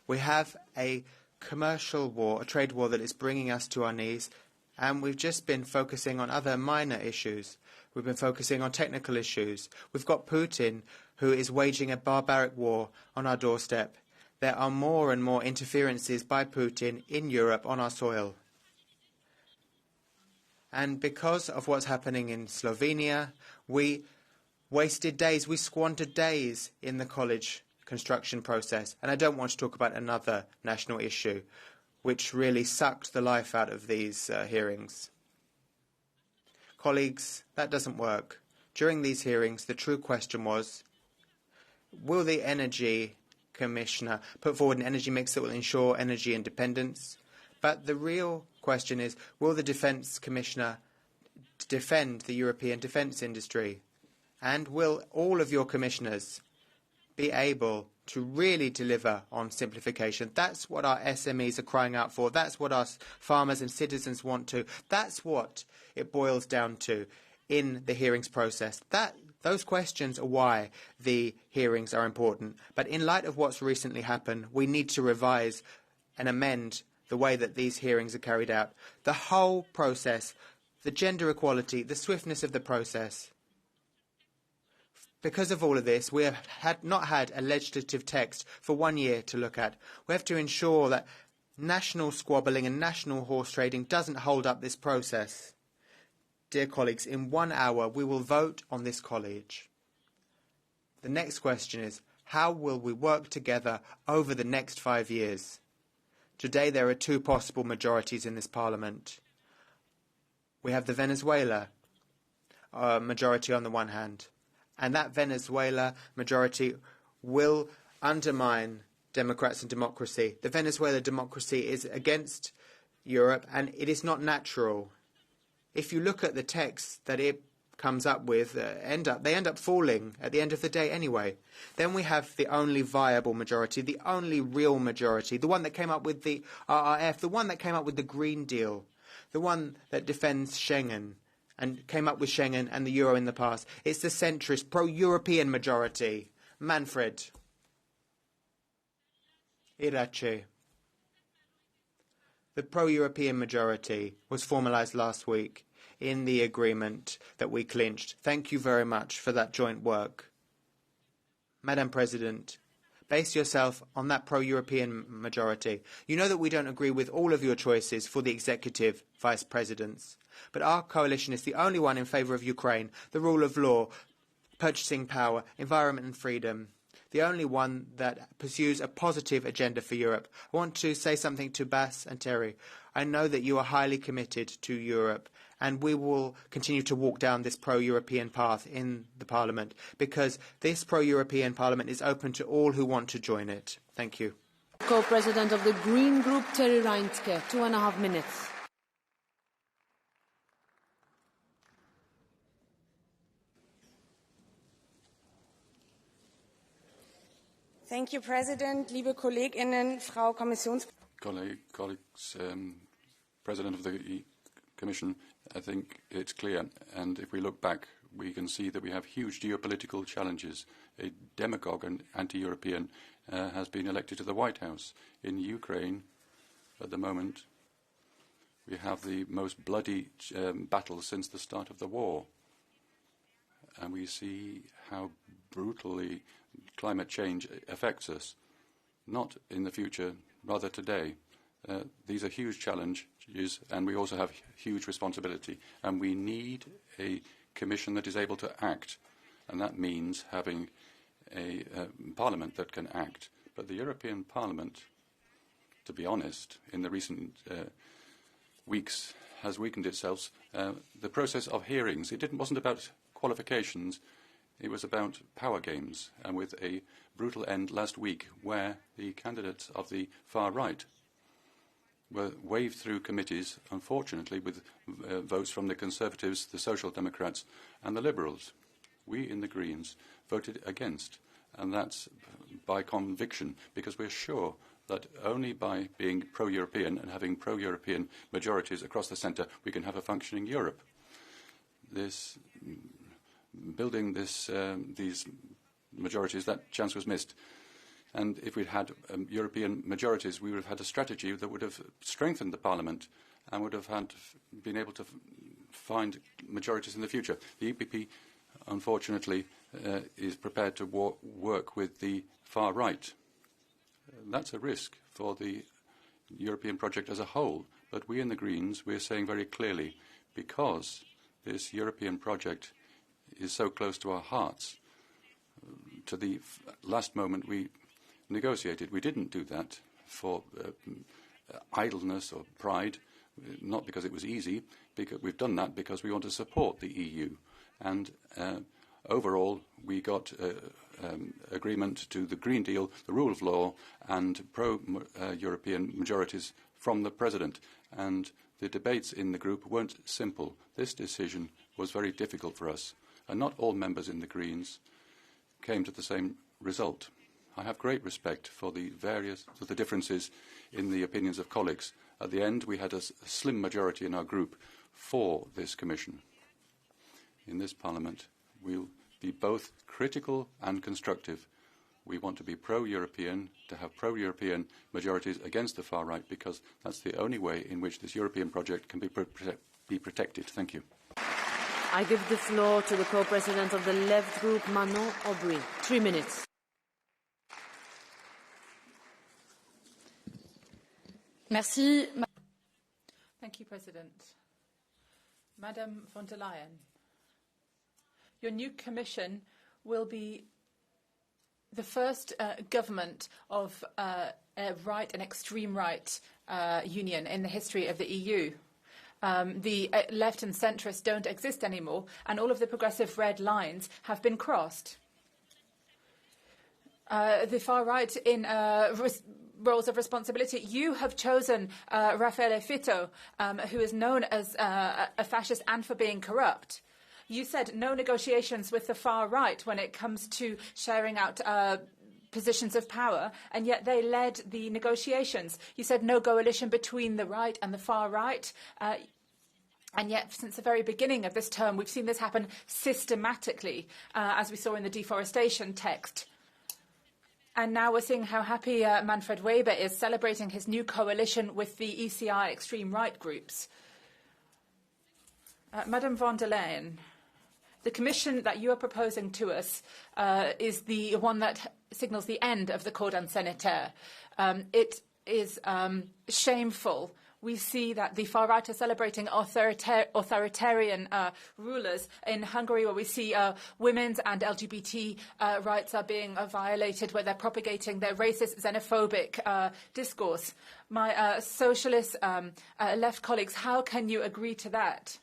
We have a commercial war, a trade war that is bringing us to our knees, and we've just been focusing on other minor issues. We've been focusing on technical issues. We've got Putin, who is waging a barbaric war on our doorstep. There are more and more interferences by Putin in Europe on our soil. And because of what's happening in Slovenia, we wasted days, we squandered days in the college construction process. And I don't want to talk about another national issue, which really sucked the life out of these hearings. Colleagues, that doesn't work. During these hearings, the true question was, will the Energy Commissioner put forward an energy mix that will ensure energy independence? But the real question is, will the Defence Commissioner defend the European defence industry? And will all of your commissioners be able to really deliver on simplification? That's what our SMEs are crying out for. That's what our farmers and citizens want to. That's what it boils down to in the hearings process. Those questions are why the hearings are important. But in light of what's recently happened, we need to revise and amend the way that these hearings are carried out. The whole process, the gender equality, the swiftness of the process. Because of all of this, we have not had a legislative text for 1 year to look at. We have to ensure that national squabbling and national horse trading doesn't hold up this process. Dear colleagues, in 1 hour we will vote on this college. The next question is, how will we work together over the next 5 years? Today there are 2 possible majorities in this Parliament. We have the Venezuela majority on the one hand, and that Venezuela majority will undermine democrats and democracy. The Venezuela democracy is against Europe, and it is not natural. If you look at the text that it comes up with, they end up falling at the end of the day anyway. Then we have the only viable majority, the only real majority, the one that came up with the RRF, the one that came up with the Green Deal, the one that defends Schengen and came up with Schengen and the euro in the past. It's the centrist, pro-European majority. Manfred. Irache. The pro-European majority was formalised last week in the agreement that we clinched. Thank you very much for that joint work. Madam President, base yourself on that pro-European majority. You know that we don't agree with all of your choices for the executive vice presidents, but our coalition is the only one in favour of Ukraine, the rule of law, purchasing power, environment and freedom, the only one that pursues a positive agenda for Europe. I want to say something to Bas and Terry. I know that you are highly committed to Europe, and we will continue to walk down this pro-European path in the Parliament, because this pro-European Parliament is open to all who want to join it. Thank you. Co-President of the Green Group, Terry Reintke, 2.5 minutes. Thank you, President. Liebe Kolleginnen, Frau Colleagues, President of the Commission, I think it's clear, and if we look back, we can see that we have huge geopolitical challenges. A demagogue and anti-European has been elected to the White House. In Ukraine, at the moment, we have the most bloody battle since the start of the war. And we see how brutally climate change affects us, not in the future, rather today. These are huge challenges, and we also have huge responsibility. And we need a Commission that is able to act, and that means having a Parliament that can act. But the European Parliament, to be honest, in the recent weeks has weakened itself. The process of hearings, wasn't about qualifications, it was about power games, and with a brutal end last week where the candidates of the far right were waved through committees, unfortunately, with votes from the Conservatives, the Social Democrats and the Liberals. We in the Greens voted against, and that's by conviction, because we're sure that only by being pro-European and having pro-European majorities across the centre, we can have a functioning Europe. Building these majorities, that chance was missed. And if we'd had European majorities, we would have had a strategy that would have strengthened the Parliament and would have been able to find majorities in the future. The EPP, unfortunately, is prepared to work with the far right. That's a risk for the European project as a whole. But we in the Greens, we're saying very clearly, because this European project is so close to our hearts, to the last moment we negotiated. We didn't do that for idleness or pride, not because it was easy. Because we've done that because we want to support the EU. And overall, we got agreement to the Green Deal, the rule of law, and pro-European majorities from the President. And the debates in the group weren't simple. This decision was very difficult for us. And not all members in the Greens came to the same result. I have great respect for the differences in the opinions of colleagues. At the end, we had a slim majority in our group for this Commission. In this Parliament, we'll be both critical and constructive. We want to be pro-European, to have pro-European majorities against the far right, because that's the only way in which this European project can be protected. Thank you. I give the floor to the co-president of the Left Group, Manon Aubry. 3 minutes. Merci. Thank you, President. Madam von der Leyen, your new Commission will be the first government of a right and extreme right union in the history of the EU. The left and centrists don't exist anymore, and all of the progressive red lines have been crossed. The far right in roles of responsibility. You have chosen Raffaele Fitto, who is known as a fascist and for being corrupt. You said no negotiations with the far right when it comes to sharing out positions of power, and yet they led the negotiations. You said no coalition between the right and the far right. And yet, since the very beginning of this term, we've seen this happen systematically, as we saw in the deforestation text. And now we're seeing how happy Manfred Weber is celebrating his new coalition with the ECI extreme right groups. Madam von der Leyen, the Commission that you are proposing to us is the one that signals the end of the cordon sanitaire. It is shameful. We see that the far right are celebrating authoritarian rulers in Hungary, where we see women's and LGBT rights are being violated, where they're propagating their racist, xenophobic discourse. My socialist left colleagues, how can you agree to that?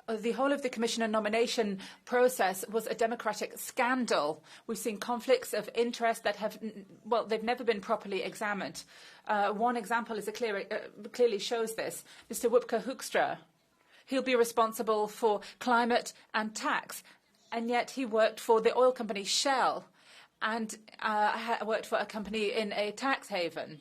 The whole of the Commissioner nomination process was a democratic scandal. We've seen conflicts of interest that they've never been properly examined. One example clearly shows this. Mr. Wopke Hoekstra, he'll be responsible for climate and tax, and yet he worked for the oil company Shell. and worked for a company in a tax haven.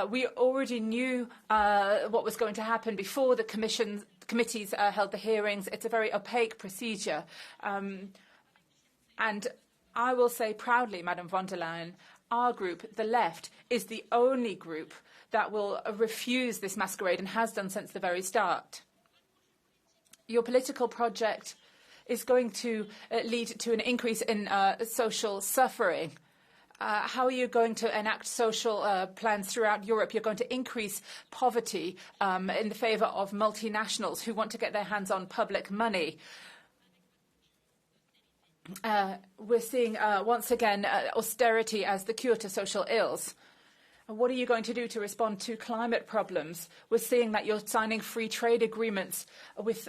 We already knew what was going to happen before the committees held the hearings. It's a very opaque procedure. And I will say proudly, Madam von der Leyen, our group, the left, is the only group that will refuse this masquerade and has done since the very start. Your political project is going to lead to an increase in social suffering. How are you going to enact social plans throughout Europe? You're going to increase poverty in the favour of multinationals who want to get their hands on public money. We're seeing, once again, austerity as the cure to social ills. What are you going to do to respond to climate problems? We're seeing that you're signing free trade agreements with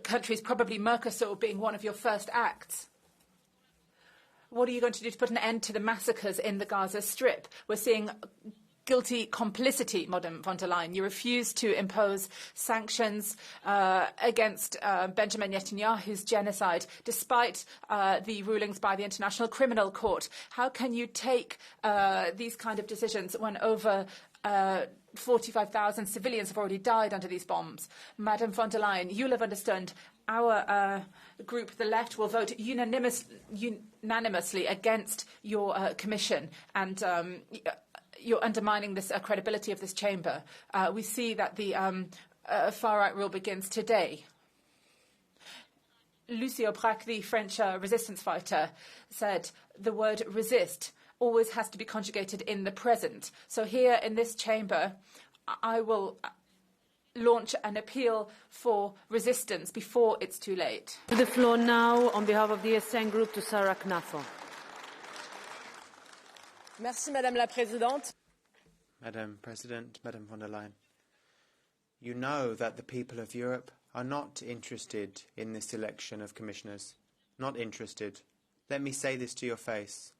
countries, probably Mercosur being one of your first acts. What are you going to do to put an end to the massacres in the Gaza Strip? We're seeing guilty complicity, Madam von der Leyen. You refuse to impose sanctions against Benjamin Netanyahu's genocide, despite the rulings by the International Criminal Court. How can you take these kind of decisions when over 45,000 civilians have already died under these bombs? Madam von der Leyen, you'll have understood our group, the left, will vote unanimously against your commission, and you're undermining this credibility of this chamber. We see that the far-right rule begins today. Lucie Aubrac, the French resistance fighter, said the word resist always has to be conjugated in the present. So here in this chamber, I will launch an appeal for resistance before it's too late. The floor now, on behalf of the SN Group, to Sarah Knafel. Merci, Madame la Présidente. Madam President, Madam von der Leyen, you know that the people of Europe are not interested in this election of commissioners. Not interested. Let me say this to your face.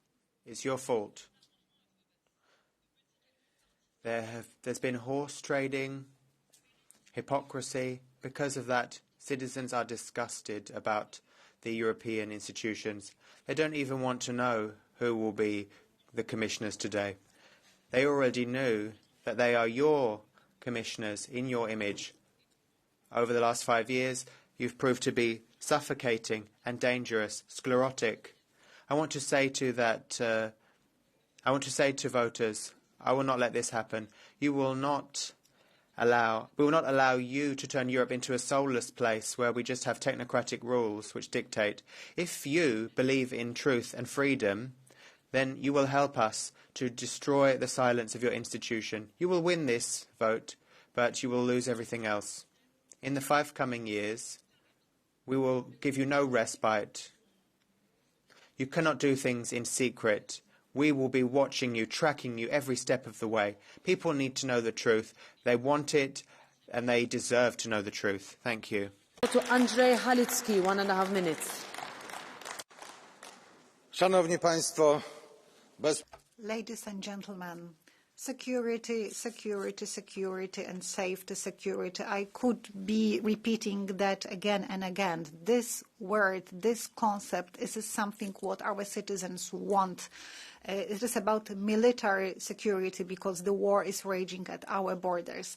It's your fault. There's been horse trading, hypocrisy. Because of that, citizens are disgusted about the European institutions. They don't even want to know who will be the commissioners today. They already knew that they are your commissioners in your image. Over the last 5 years, you've proved to be suffocating and dangerous, sclerotic. I want to say to voters, I will not let this happen. We will not allow you to turn Europe into a soulless place where we just have technocratic rules which dictate. If you believe in truth and freedom, then you will help us to destroy the silence of your institution. You will win this vote, but you will lose everything else. In the 5 coming years, we will give you no respite. You cannot do things in secret. We will be watching you, tracking you every step of the way. People need to know the truth. They want it, and they deserve to know the truth. Thank you. To Andrzej Halicki, 1.5 minutes. Szanowni Państwo, Ladies and gentlemen, security, security, security, and safety, security. I could be repeating that again and again. This word, this concept, is something what our citizens want. It is about military security because the war is raging at our borders.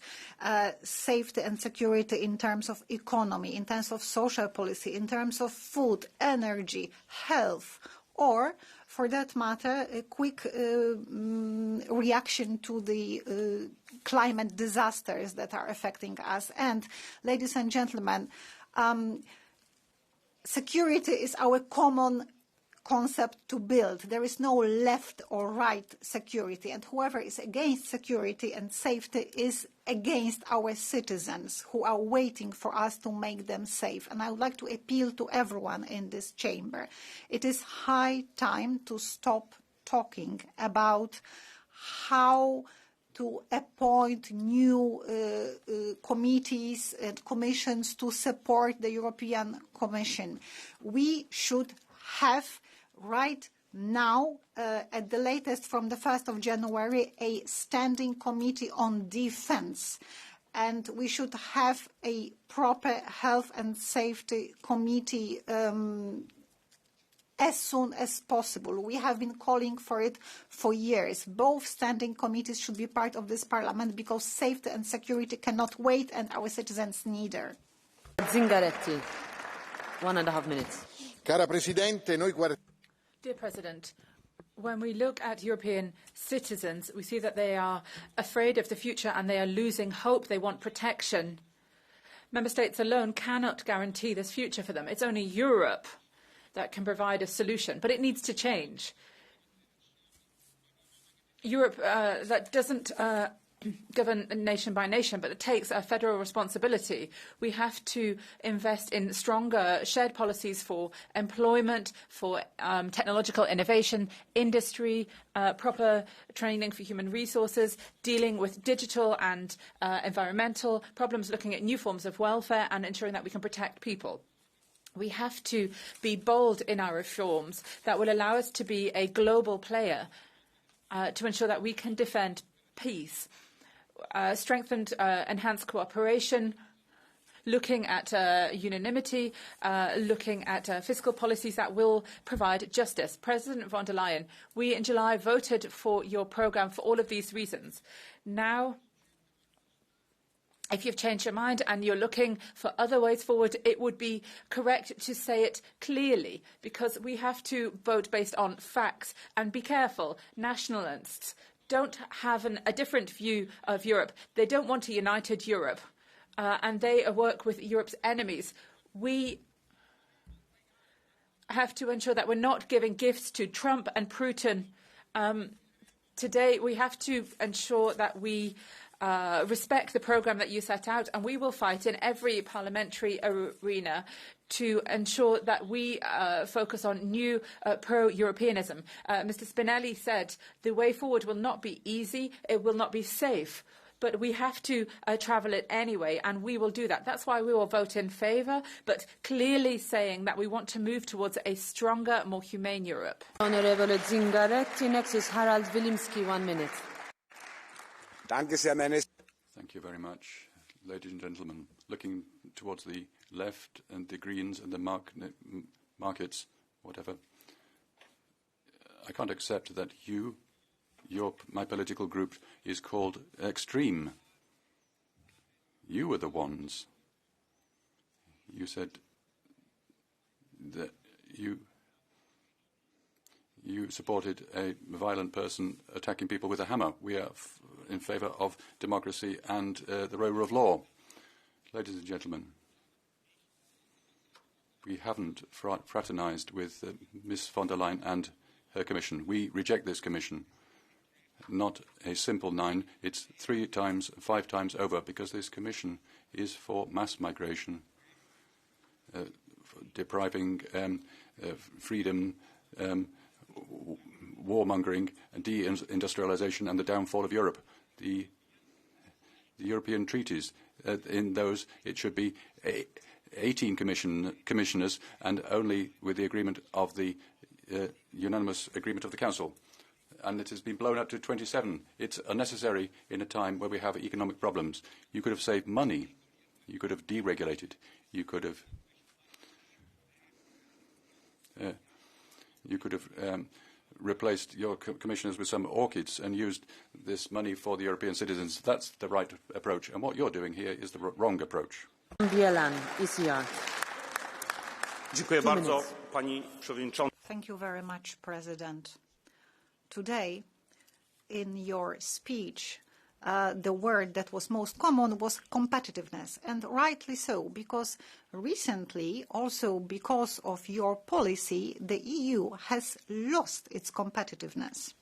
Safety and security in terms of economy, in terms of social policy, in terms of food, energy, health, or, for that matter, a quick reaction to the climate disasters that are affecting us. And, ladies and gentlemen, security is our common concept to build. There is no left or right security, and whoever is against security and safety is against our citizens who are waiting for us to make them safe. And I would like to appeal to everyone in this chamber. It is high time to stop talking about how to appoint new committees and commissions to support the European Commission. We should have right now, at the latest from the 1st of January, a standing committee on defense. and we should have a proper health and safety committee as soon as possible. We have been calling for it for years. Both standing committees should be part of this parliament because safety and security cannot wait and our citizens neither. Zingaretti, 1.5 minutes. Cara Presidente, noi Dear President, when we look at European citizens, we see that they are afraid of the future and they are losing hope. They want protection. Member States alone cannot guarantee this future for them. It's only Europe that can provide a solution, but it needs to change. Europe that doesn't govern nation by nation, but it takes a federal responsibility. We have to invest in stronger shared policies for employment, for technological innovation, industry, proper training for human resources, dealing with digital and environmental problems, looking at new forms of welfare and ensuring that we can protect people. We have to be bold in our reforms that will allow us to be a global player to ensure that we can defend peace. Strengthened, enhanced cooperation, looking at unanimity, looking at fiscal policies that will provide justice. President von der Leyen, we in July voted for your programme for all of these reasons. Now, if you've changed your mind and you're looking for other ways forward, it would be correct to say it clearly, because we have to vote based on facts. And be careful, nationalists don't have a different view of Europe. They don't want a united Europe, and they work with Europe's enemies. We have to ensure that we're not giving gifts to Trump and Putin. Today, we have to ensure that we respect the programme that you set out, and we will fight in every parliamentary arena to ensure that we focus on new pro-Europeanism. Mr. Spinelli said the way forward will not be easy, it will not be safe, but we have to travel it anyway, and we will do that. That's why we will vote in favour, but clearly saying that we want to move towards a stronger, more humane Europe. Honourable Zingaretti, next is Harald Wilimski, 1 minute. Thank you very much, ladies and gentlemen. Looking towards the left and the Greens and the markets, whatever, I can't accept that my political group is called extreme. You were the ones. You said that you supported a violent person attacking people with a hammer. We are in favour of democracy and the rule of law. Ladies and gentlemen, we haven't fraternised with Ms von der Leyen and her Commission. We reject this Commission. Not a simple 9, it's 3 times, 5 times over, because this Commission is for mass migration, depriving freedom, warmongering and deindustrialisation and the downfall of Europe. The European treaties, in those it should be 18 commissioners and only with the agreement of the unanimous agreement of the Council. And it has been blown up to 27. It's unnecessary in a time where we have economic problems. You could have saved money. You could have deregulated. You could have replaced your commissioners with some orchids and used this money for the European citizens. That's the right approach. And what you're doing here is the wrong approach. Bielan, ECR. Thank you very much, President. Today, in your speech, the word that was most common was competitiveness, and rightly so, because recently, also because of your policy, the EU has lost its competitiveness.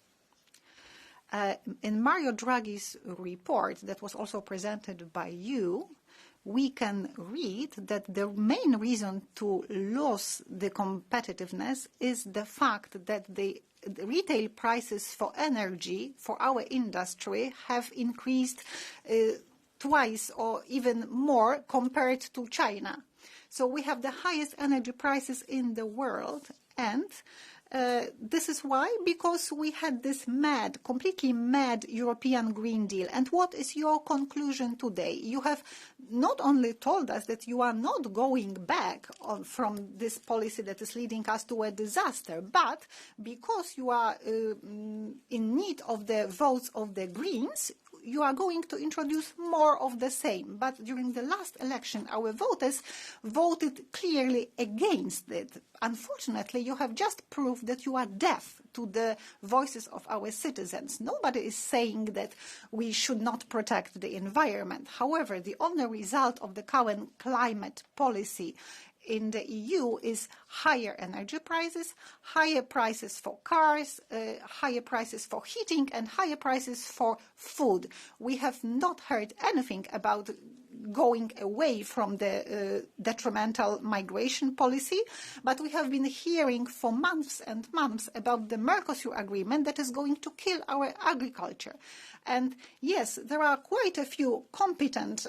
In Mario Draghi's report that was also presented by you, we can read that the main reason to lose the competitiveness is the fact that the retail prices for energy for our industry have increased twice or even more compared to China. So we have the highest energy prices in the world, and This is why, because we had this mad, completely mad European Green Deal. And what is your conclusion today? You have not only told us that you are not going back from this policy that is leading us to a disaster, but because you are in need of the votes of the Greens, you are going to introduce more of the same. But during the last election, our voters voted clearly against it. Unfortunately, you have just proved that you are deaf to the voices of our citizens. Nobody is saying that we should not protect the environment. However, the only result of the current climate policy in the EU is higher energy prices, higher prices for cars, higher prices for heating, and higher prices for food. We have not heard anything about going away from the detrimental migration policy, but we have been hearing for months and months about the Mercosur agreement that is going to kill our agriculture. And yes, there are quite a few competent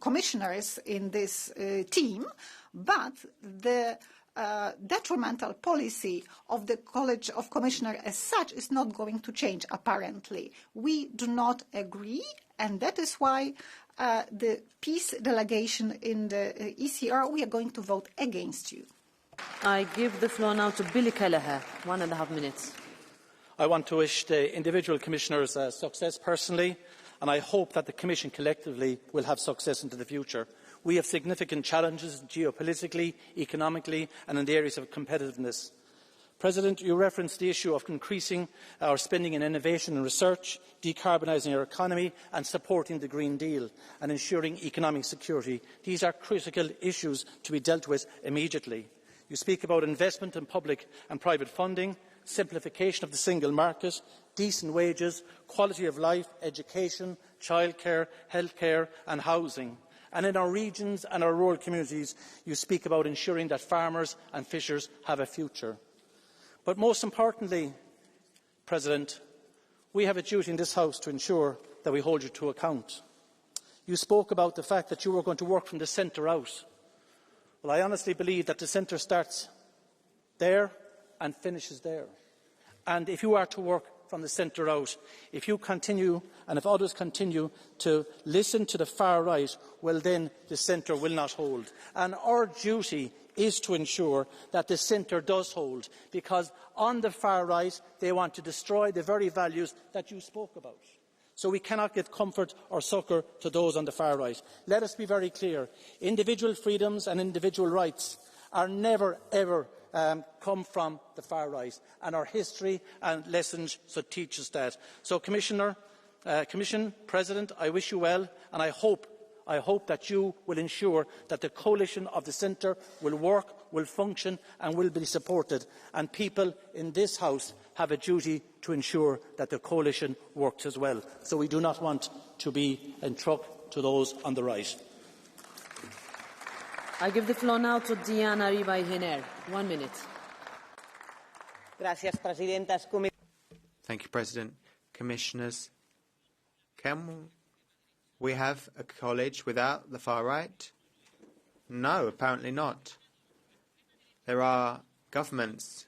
commissioners in this team, but the detrimental policy of the College of Commissioners as such is not going to change, apparently. We do not agree, and that is why the peace delegation in the ECR, we are going to vote against you. I give the floor now to Billy Kelleher, 1.5 minutes. I want to wish the individual commissioners success personally, and I hope that the Commission collectively will have success into the future. We have significant challenges geopolitically, economically and in the areas of competitiveness. President, you referenced the issue of increasing our spending in innovation and research, decarbonising our economy and supporting the Green Deal and ensuring economic security. These are critical issues to be dealt with immediately. You speak about investment in public and private funding, simplification of the single market, decent wages, quality of life, education, childcare, healthcare and housing. And in our regions and our rural communities, you speak about ensuring that farmers and fishers have a future. But most importantly, President, we have a duty in this House to ensure that we hold you to account. You spoke about the fact that you were going to work from the centre out. Well, I honestly believe that the centre starts there and finishes there. And if you are to work from the centre out, if you continue and if others continue to listen to the far right, well then the centre will not hold. And our duty is to ensure that the centre does hold, because on the far right they want to destroy the very values that you spoke about. So we cannot give comfort or succour to those on the far right. Let us be very clear. Individual freedoms and individual rights are never ever come from the far right, and our history and lessons should teach us that. So Commission President, I wish you well, and I hope that you will ensure that the coalition of the centre will work, will function and will be supported. And people in this House have a duty to ensure that the coalition works as well. So we do not want to be in truck to those on the right. I give the floor now to Diana Ribay-Hiner. 1 minute. Thank you, President. Commissioners, can we have a college without the far right? No, apparently not. There are governments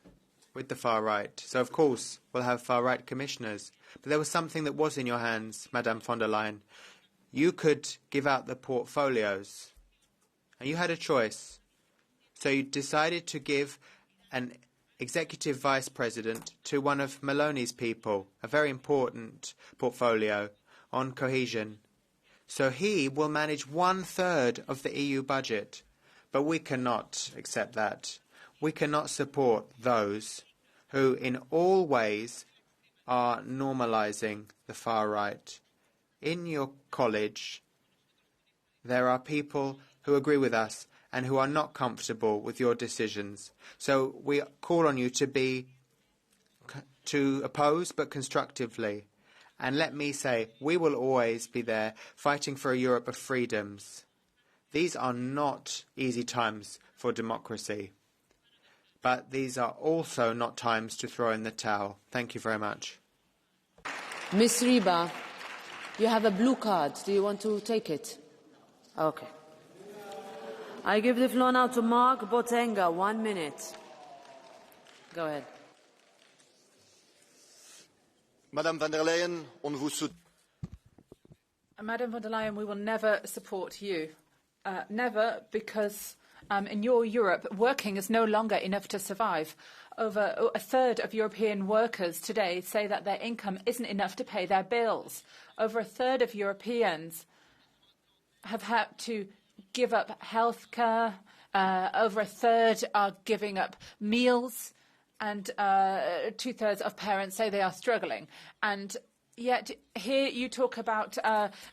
with the far right, so of course we'll have far right commissioners. But there was something that was in your hands, Madame von der Leyen. You could give out the portfolios, and you had a choice. So you decided to give an executive vice president to one of Maloney's people, a very important portfolio on cohesion. So he will manage 1/3 of the EU budget. But we cannot accept that. We cannot support those who in all ways are normalising the far right. In your college, there are people who agree with us and who are not comfortable with your decisions. So we call on you to oppose, but constructively. And let me say, we will always be there fighting for a Europe of freedoms. These are not easy times for democracy. But these are also not times to throw in the towel. Thank you very much. Ms. Riba, you have a blue card. Do you want to take it? Okay. I give the floor now to Mark Botenga. 1 minute. Go ahead. Madame von der Leyen, on vous soutient. Madam von der Leyen, we will never support you. Never, because in your Europe, working is no longer enough to survive. Over a third of European workers today say that their income isn't enough to pay their bills. Over a third of Europeans have had to give up healthcare. Over a third are giving up meals. And 2/3 of parents say they are struggling. And yet here you talk about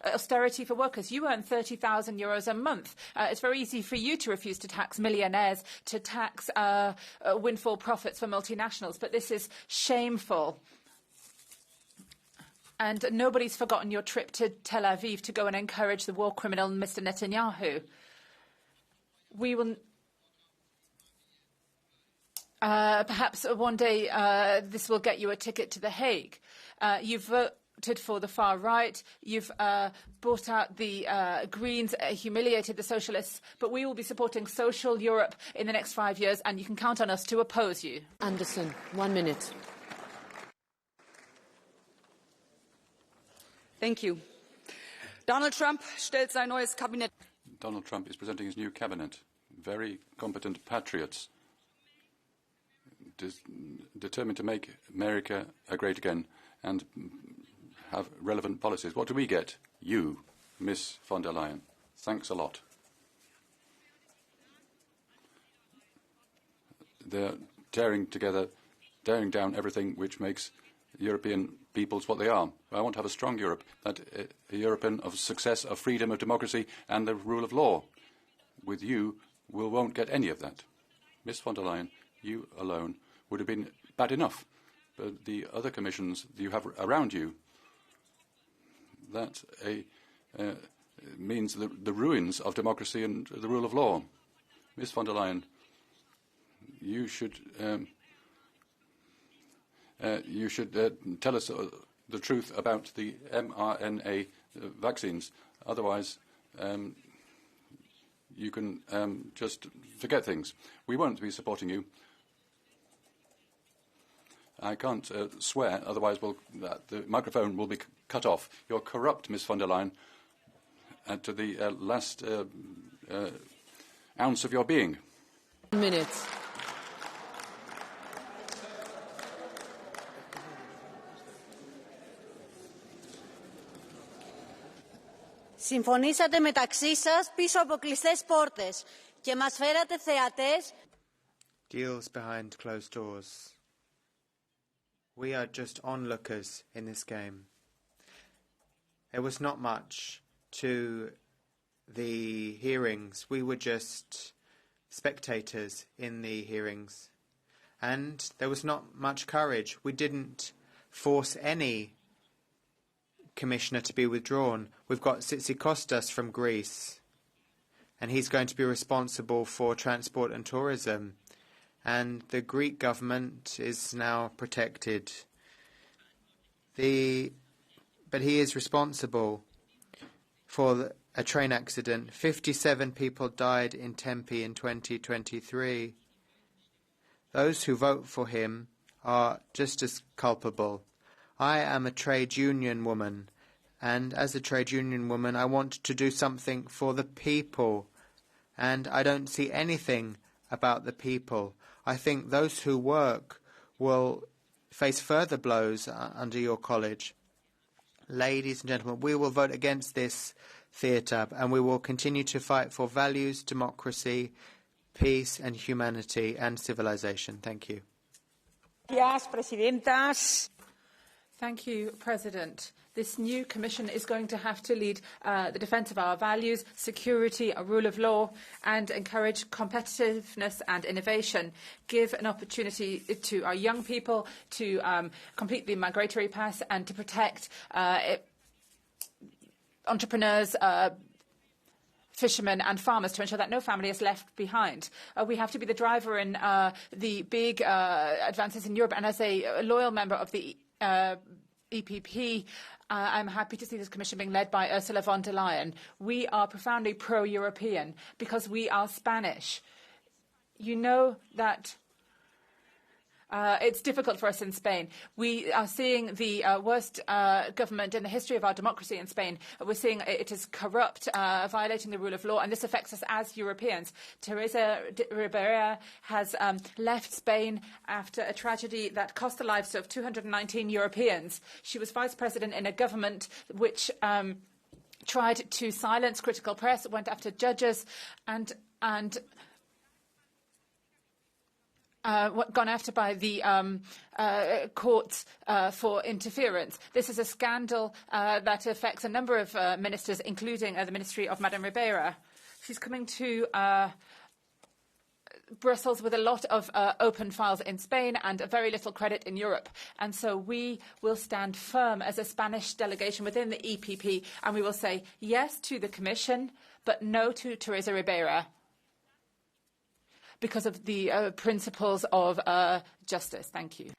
austerity for workers. You earn €30,000 a month. It's very easy for you to refuse to tax millionaires, to tax windfall profits for multinationals. But this is shameful. And nobody's forgotten your trip to Tel Aviv to go and encourage the war criminal, Mr. Netanyahu. We will... perhaps one day this will get you a ticket to The Hague. You've voted for the far right. You've bought out the Greens, humiliated the socialists. But we will be supporting social Europe in the next 5 years, and you can count on us to oppose you. Anderson, 1 minute. Thank you. Donald Trump stellt sein neues Kabinett. Donald Trump is presenting his new cabinet. Very competent patriots. Determined to make America great again and have relevant policies. What do we get? You, Miss von der Leyen. Thanks a lot. They're tearing down everything which makes European peoples what they are. I want to have a strong Europe, a European of success, of freedom, of democracy and the rule of law. With you, we won't get any of that. Miss von der Leyen, you alone would have been bad enough. But the other commissions that you have around you, that means the ruins of democracy and the rule of law. Ms von der Leyen, you should tell us the truth about the mRNA vaccines. Otherwise, you can just forget things. We won't be supporting you. I can't swear, otherwise the microphone will be cut off. You're corrupt, Ms von der Leyen, to the last ounce of your being. 1 minute. Συμφωνήσατε μεταξύ σας πίσω από κλειστές πόρτες και μας φέρατε θεατές. Deals behind closed doors. We are just onlookers in this game. There was not much to the hearings. We were just spectators in the hearings. And there was not much courage. We didn't force any commissioner to be withdrawn. We've got Tzitzikostas from Greece, and he's going to be responsible for transport and tourism. And the Greek government is now protected. But he is responsible for a train accident. 57 people died in Tempe in 2023. Those who vote for him are just as culpable. I am a trade union woman, and as a trade union woman, I want to do something for the people, and I don't see anything about the people. I think those who work will face further blows under your college. Ladies and gentlemen, we will vote against this theatre, and we will continue to fight for values, democracy, peace and humanity and civilization. Thank you. Thank you, President. This new Commission is going to have to lead the defence of our values, security, a rule of law, and encourage competitiveness and innovation. Give an opportunity to our young people to complete the migratory pass and to protect entrepreneurs, fishermen and farmers to ensure that no family is left behind. We have to be the driver in the big advances in Europe. And as a loyal member of the EPP, I'm happy to see this Commission being led by Ursula von der Leyen. We are profoundly pro-European because we are Spanish. You know that It's difficult for us in Spain. We are seeing the worst government in the history of our democracy in Spain. We're seeing it is corrupt, violating the rule of law, and this affects us as Europeans. Teresa Ribera has left Spain after a tragedy that cost the lives of 219 Europeans. She was vice president in a government which tried to silence critical press, went after judges, and gone after by the courts for interference. This is a scandal that affects a number of ministers, including the ministry of Madame Ribeira. She's coming to Brussels with a lot of open files in Spain and very little credit in Europe. And so we will stand firm as a Spanish delegation within the EPP, and we will say yes to the Commission, but no to Teresa Ribeira, because of the principles of justice. Thank you.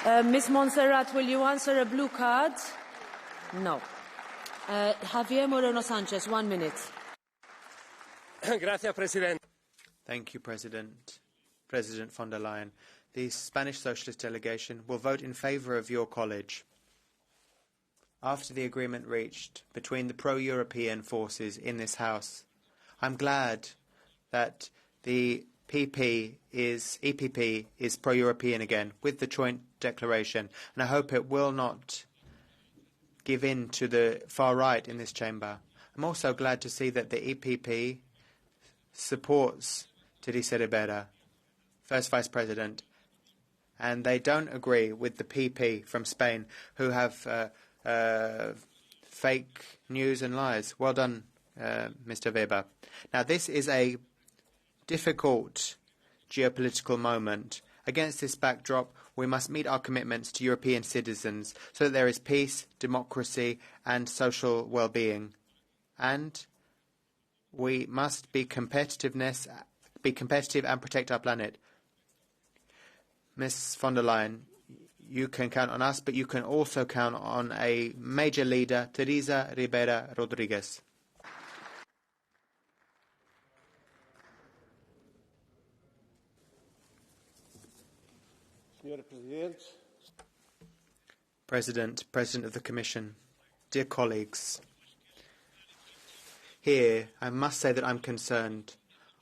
Ms. Montserrat, will you answer a blue card? No. Javier Moreno Sanchez, 1 minute. Gracias, President. Thank you, President. President von der Leyen. The Spanish Socialist delegation will vote in favour of your college. After the agreement reached between the pro-European forces in this House, I'm glad that the EPP is pro-European again with the joint declaration, and I hope it will not give in to the far right in this chamber. I'm also glad to see that the EPP supports Teresa Ribera, first Vice President, and they don't agree with the PP from Spain, who have fake news and lies. Well done, Mr. Weber. Now, this is a difficult geopolitical moment. Against this backdrop, we must meet our commitments to European citizens so that there is peace, democracy and social well-being. And we must be competitive and protect our planet. Ms. von der Leyen, you can count on us, but you can also count on a major leader, Teresa Ribera Rodriguez. President of the Commission, dear colleagues, here I must say that I'm concerned.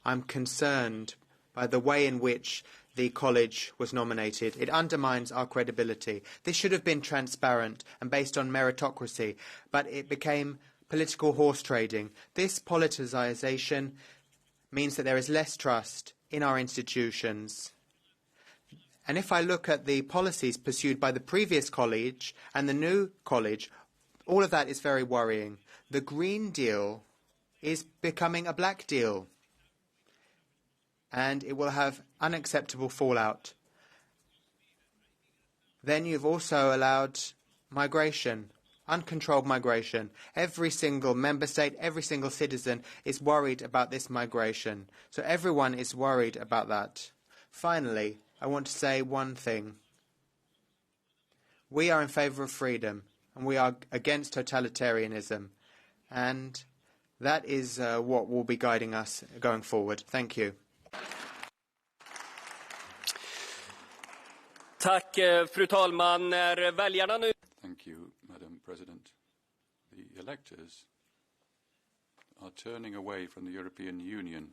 I'm concerned by the way in which the college was nominated. It undermines our credibility. This should have been transparent and based on meritocracy, but it became political horse trading. This politicisation means that there is less trust in our institutions. And if I look at the policies pursued by the previous college and the new college, all of that is very worrying. The Green Deal is becoming a black deal, and it will have unacceptable fallout. Then you've also allowed migration, uncontrolled migration. Every single member state, every single citizen is worried about this migration. So everyone is worried about that. Finally, I want to say one thing. We are in favour of freedom, and we are against totalitarianism. And that is what will be guiding us going forward. Thank you. Tack, fru talman. När väljarna nu... Thank you, Madam President. The electors are turning away from the European Union,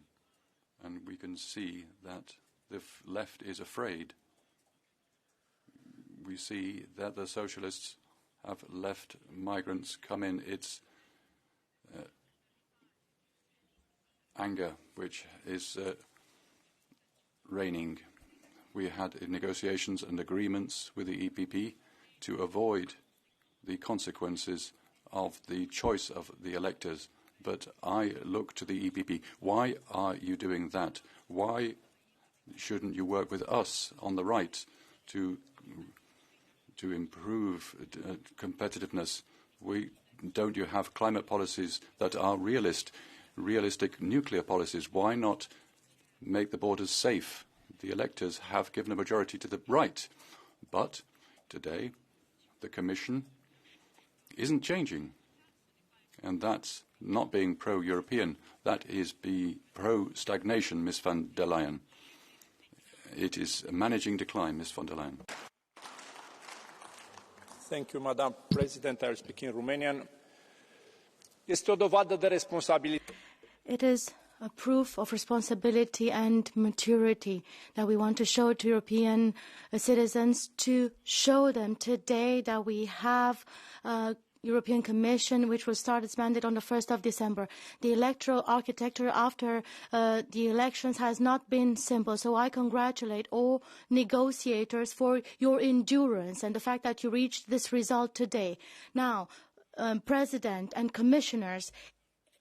and we can see that the left is afraid. We see that the socialists have left migrants come in. It's anger which is reigning. We had negotiations and agreements with the EPP to avoid the consequences of the choice of the electors. But I look to the EPP. Why are you doing that? Why shouldn't you work with us on the right to improve competitiveness? Don't you have climate policies that are realistic nuclear policies? Why not make the borders safe? The electors have given a majority to the right. But today, the Commission isn't changing. And that's not being pro-European. That is be pro-stagnation, Ms. van der Leyen. It is managing decline, Ms von der Leyen. Thank you, Madam President. I will speak in Romanian. Este o dovadă de responsabilitate. It is a proof of responsibility and maturity that we want to show to European citizens, to show them today that we have a European Commission which will start its mandate on the 1st of December. The electoral architecture after the elections has not been simple, so I congratulate all negotiators for your endurance and the fact that you reached this result today. Now, President and Commissioners,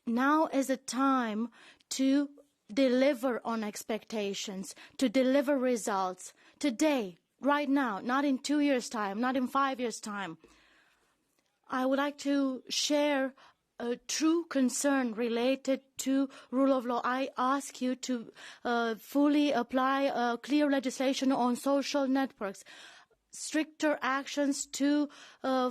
now is a time to deliver on expectations, to deliver results today, right now, not in 2 years' time, not in 5 years' time. I would like to share a true concern related to rule of law. I ask you to fully apply clear legislation on social networks, stricter actions to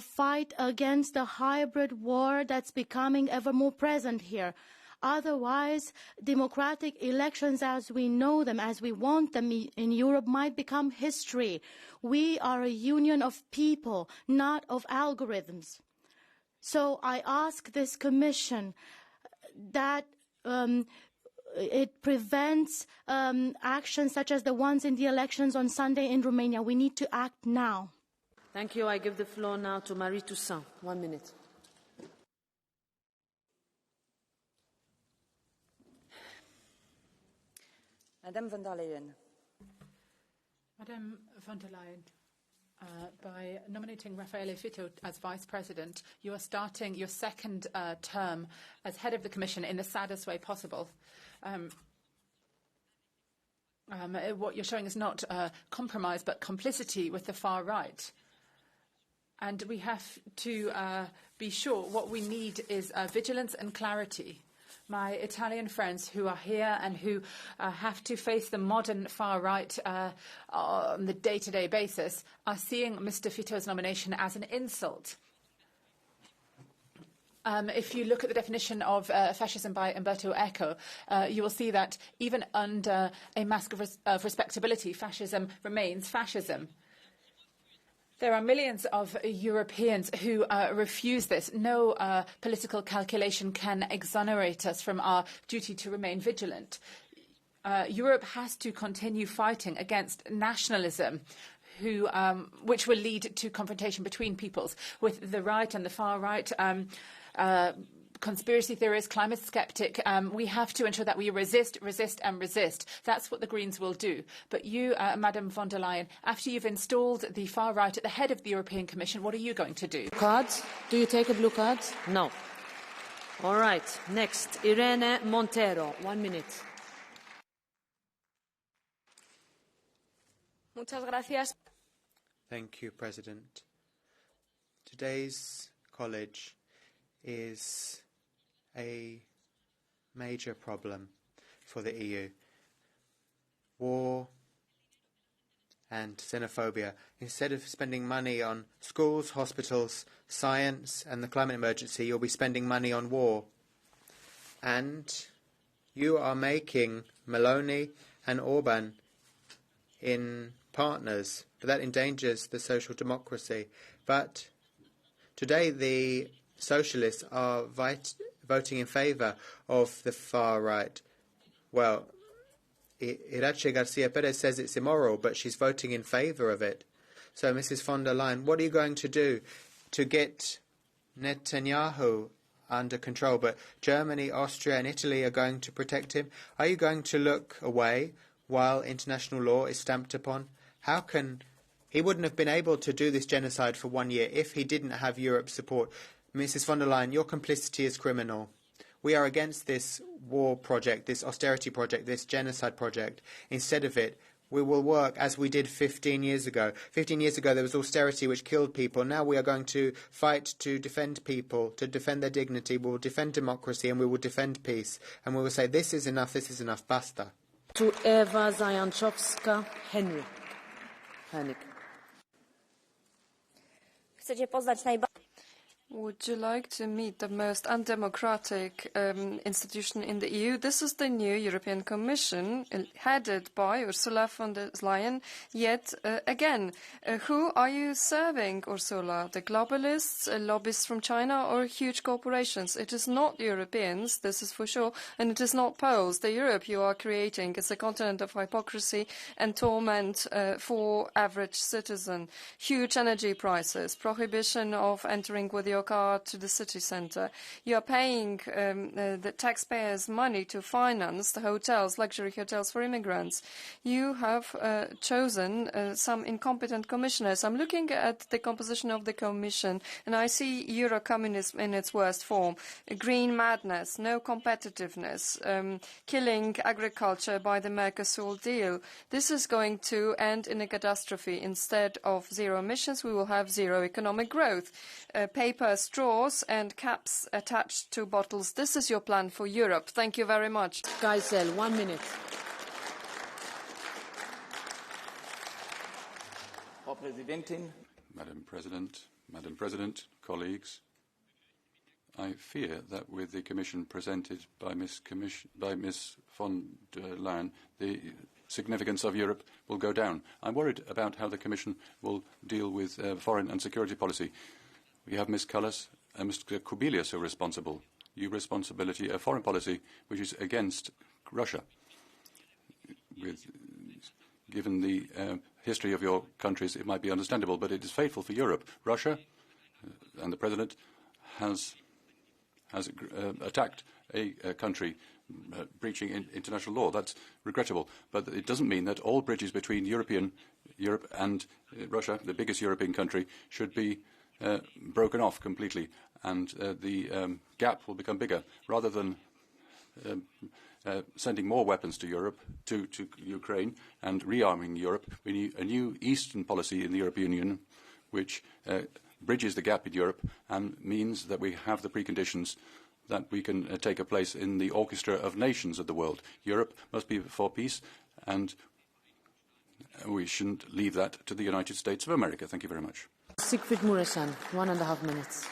fight against the hybrid war that's becoming ever more present here. Otherwise, democratic elections as we know them, as we want them in Europe, might become history. We are a union of people, not of algorithms. So I ask this Commission that it prevents actions such as the ones in the elections on Sunday in Romania. We need to act now. Thank you. I give the floor now to Marie Toussaint. 1 minute. Madame von der Leyen. Madame von der Leyen, by nominating Raffaele Fitto as Vice President, you are starting your second term as head of the Commission in the saddest way possible. What you're showing is not compromise, but complicity with the far right. And we have to be sure what we need is vigilance and clarity. My Italian friends who are here and who have to face the modern far right on the day-to-day basis are seeing Mr. Fitto's nomination as an insult. If you look at the definition of fascism by Umberto Eco, you will see that even under a mask of respectability, fascism remains fascism. There are millions of Europeans who refuse this. No political calculation can exonerate us from our duty to remain vigilant. Europe has to continue fighting against nationalism, which will lead to confrontation between peoples, with the right and the far right, conspiracy theorists, climate skeptic. We have to ensure that we resist, resist and resist. That's what the Greens will do. But you, Madam von der Leyen, after you've installed the far right at the head of the European Commission, what are you going to do? Cards? Do you take a blue card? No. All right. Next, Irene Montero. 1 minute. Muchas gracias. Thank you, President. Today's college is a major problem for the EU. War and xenophobia. Instead of spending money on schools, hospitals, science and the climate emergency, you'll be spending money on war. And you are making Meloni and Orban in partners, but that endangers the social democracy. But today the socialists are voting in favour of the far right. Well, Irache Garcia Perez says it's immoral, but she's voting in favour of it. So, Mrs von der Leyen, what are you going to do to get Netanyahu under control? But Germany, Austria and Italy are going to protect him. Are you going to look away while international law is stamped upon? How can... He wouldn't have been able to do this genocide for 1 year if he didn't have Europe's support. Mrs von der Leyen, your complicity is criminal. We are against this war project, this austerity project, this genocide project. Instead of it, we will work as we did 15 years ago. 15 years ago there was austerity which killed people. Now we are going to fight to defend people, to defend their dignity. We will defend democracy and we will defend peace. And we will say this is enough, basta. To Eva Zajanczowska, Henrik. Would you like to meet the most undemocratic institution in the EU? This is the new European Commission, headed by Ursula von der Leyen. Yet again, who are you serving, Ursula? The globalists, lobbyists from China, or huge corporations? It is not Europeans, this is for sure, and it is not Poles. The Europe you are creating is a continent of hypocrisy and torment for average citizen. Huge energy prices, prohibition of entering with your car to the city centre. You are paying the taxpayers' money to finance the hotels, luxury hotels for immigrants. You have chosen some incompetent commissioners. I'm looking at the composition of the Commission, and I see Eurocommunism in its worst form. Green madness, no competitiveness, killing agriculture by the Mercosur deal. This is going to end in a catastrophe. Instead of zero emissions, we will have zero economic growth. Paper straws and caps attached to bottles. This is your plan for Europe. Thank you very much. Geisel, 1 minute. Frau Präsidentin. Madam President, colleagues, I fear that with the Commission presented by Ms. von der Leyen, the significance of Europe will go down. I'm worried about how the Commission will deal with foreign and security policy. We have Ms. Callas and Mr. Kubilius who are responsible. You responsibility a foreign policy which is against Russia. Given the history of your countries, it might be understandable, but it is fateful for Europe. Russia and the President has attacked a country breaching international law. That's regrettable, but it doesn't mean that all bridges between Europe and Russia, the biggest European country, should be broken off completely, and the gap will become bigger. Rather than sending more weapons to Europe, to Ukraine, and rearming Europe, we need a new Eastern policy in the European Union, which bridges the gap in Europe and means that we have the preconditions that we can take a place in the orchestra of nations of the world. Europe must be for peace, and we shouldn't leave that to the United States of America. Thank you very much. Siegfried Muresan, 1.5 minutes.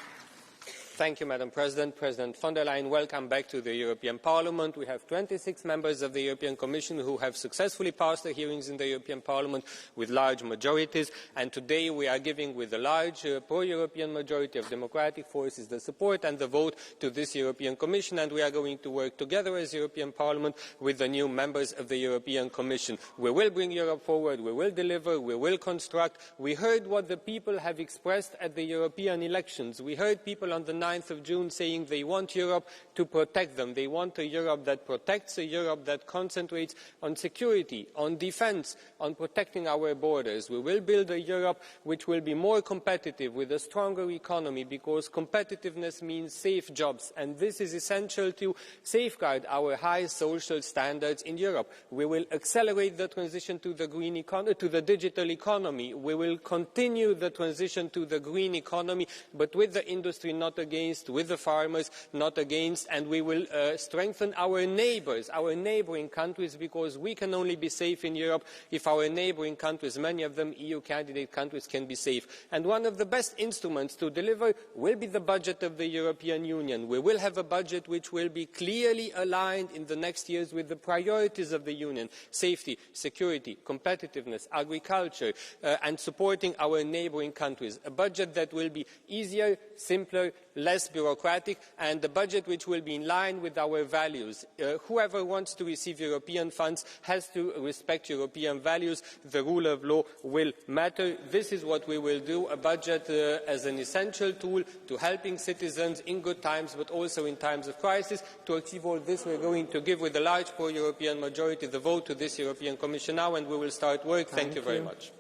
Thank you, Madam President. President von der Leyen, welcome back to the European Parliament. We have 26 members of the European Commission who have successfully passed the hearings in the European Parliament with large majorities, and today we are giving, with a large pro-European majority of democratic forces, the support and the vote to this European Commission, and we are going to work together as European Parliament with the new members of the European Commission. We will bring Europe forward, we will deliver, we will construct. We heard what the people have expressed at the European elections. We heard people on the 9th of June saying they want Europe to protect them. They want a Europe that protects, a Europe that concentrates on security, on defence, on protecting our borders. We will build a Europe which will be more competitive, with a stronger economy, because competitiveness means safe jobs, and this is essential to safeguard our high social standards in Europe. We will accelerate the transition to the green economy, to the digital economy. We will continue the transition to the green economy, but with the industry not against, with the farmers not against, and we will strengthen our neighbours, our neighbouring countries, because we can only be safe in Europe if our neighbouring countries, many of them EU candidate countries, can be safe. And one of the best instruments to deliver will be the budget of the European Union. We will have a budget which will be clearly aligned in the next years with the priorities of the Union: safety, security, competitiveness, agriculture, and supporting our neighbouring countries. A budget that will be easier, simpler, less bureaucratic, and a budget which will be in line with our values. Whoever wants to receive European funds has to respect European values. The rule of law will matter. This is what we will do, a budget as an essential tool to helping citizens in good times, but also in times of crisis. To achieve all this, we are going to give, with a large pro-European majority, the vote to this European Commission now, and we will start work. Thank you very much.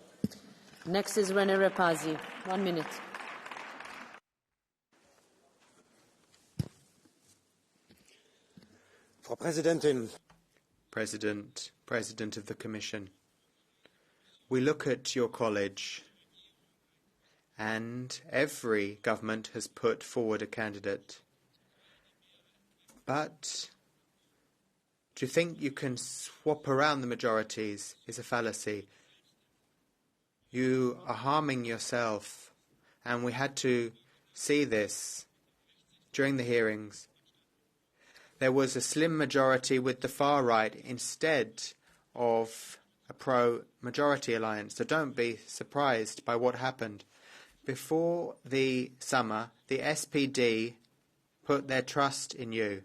Next is René Repazi. 1 minute. Frau Präsidentin. President of the Commission, we look at your college, and every government has put forward a candidate. But to think you can swap around the majorities is a fallacy. You are harming yourself, and we had to see this during the hearings. There was a slim majority with the far right instead of a pro-majority alliance. So don't be surprised by what happened. Before the summer, the SPD put their trust in you.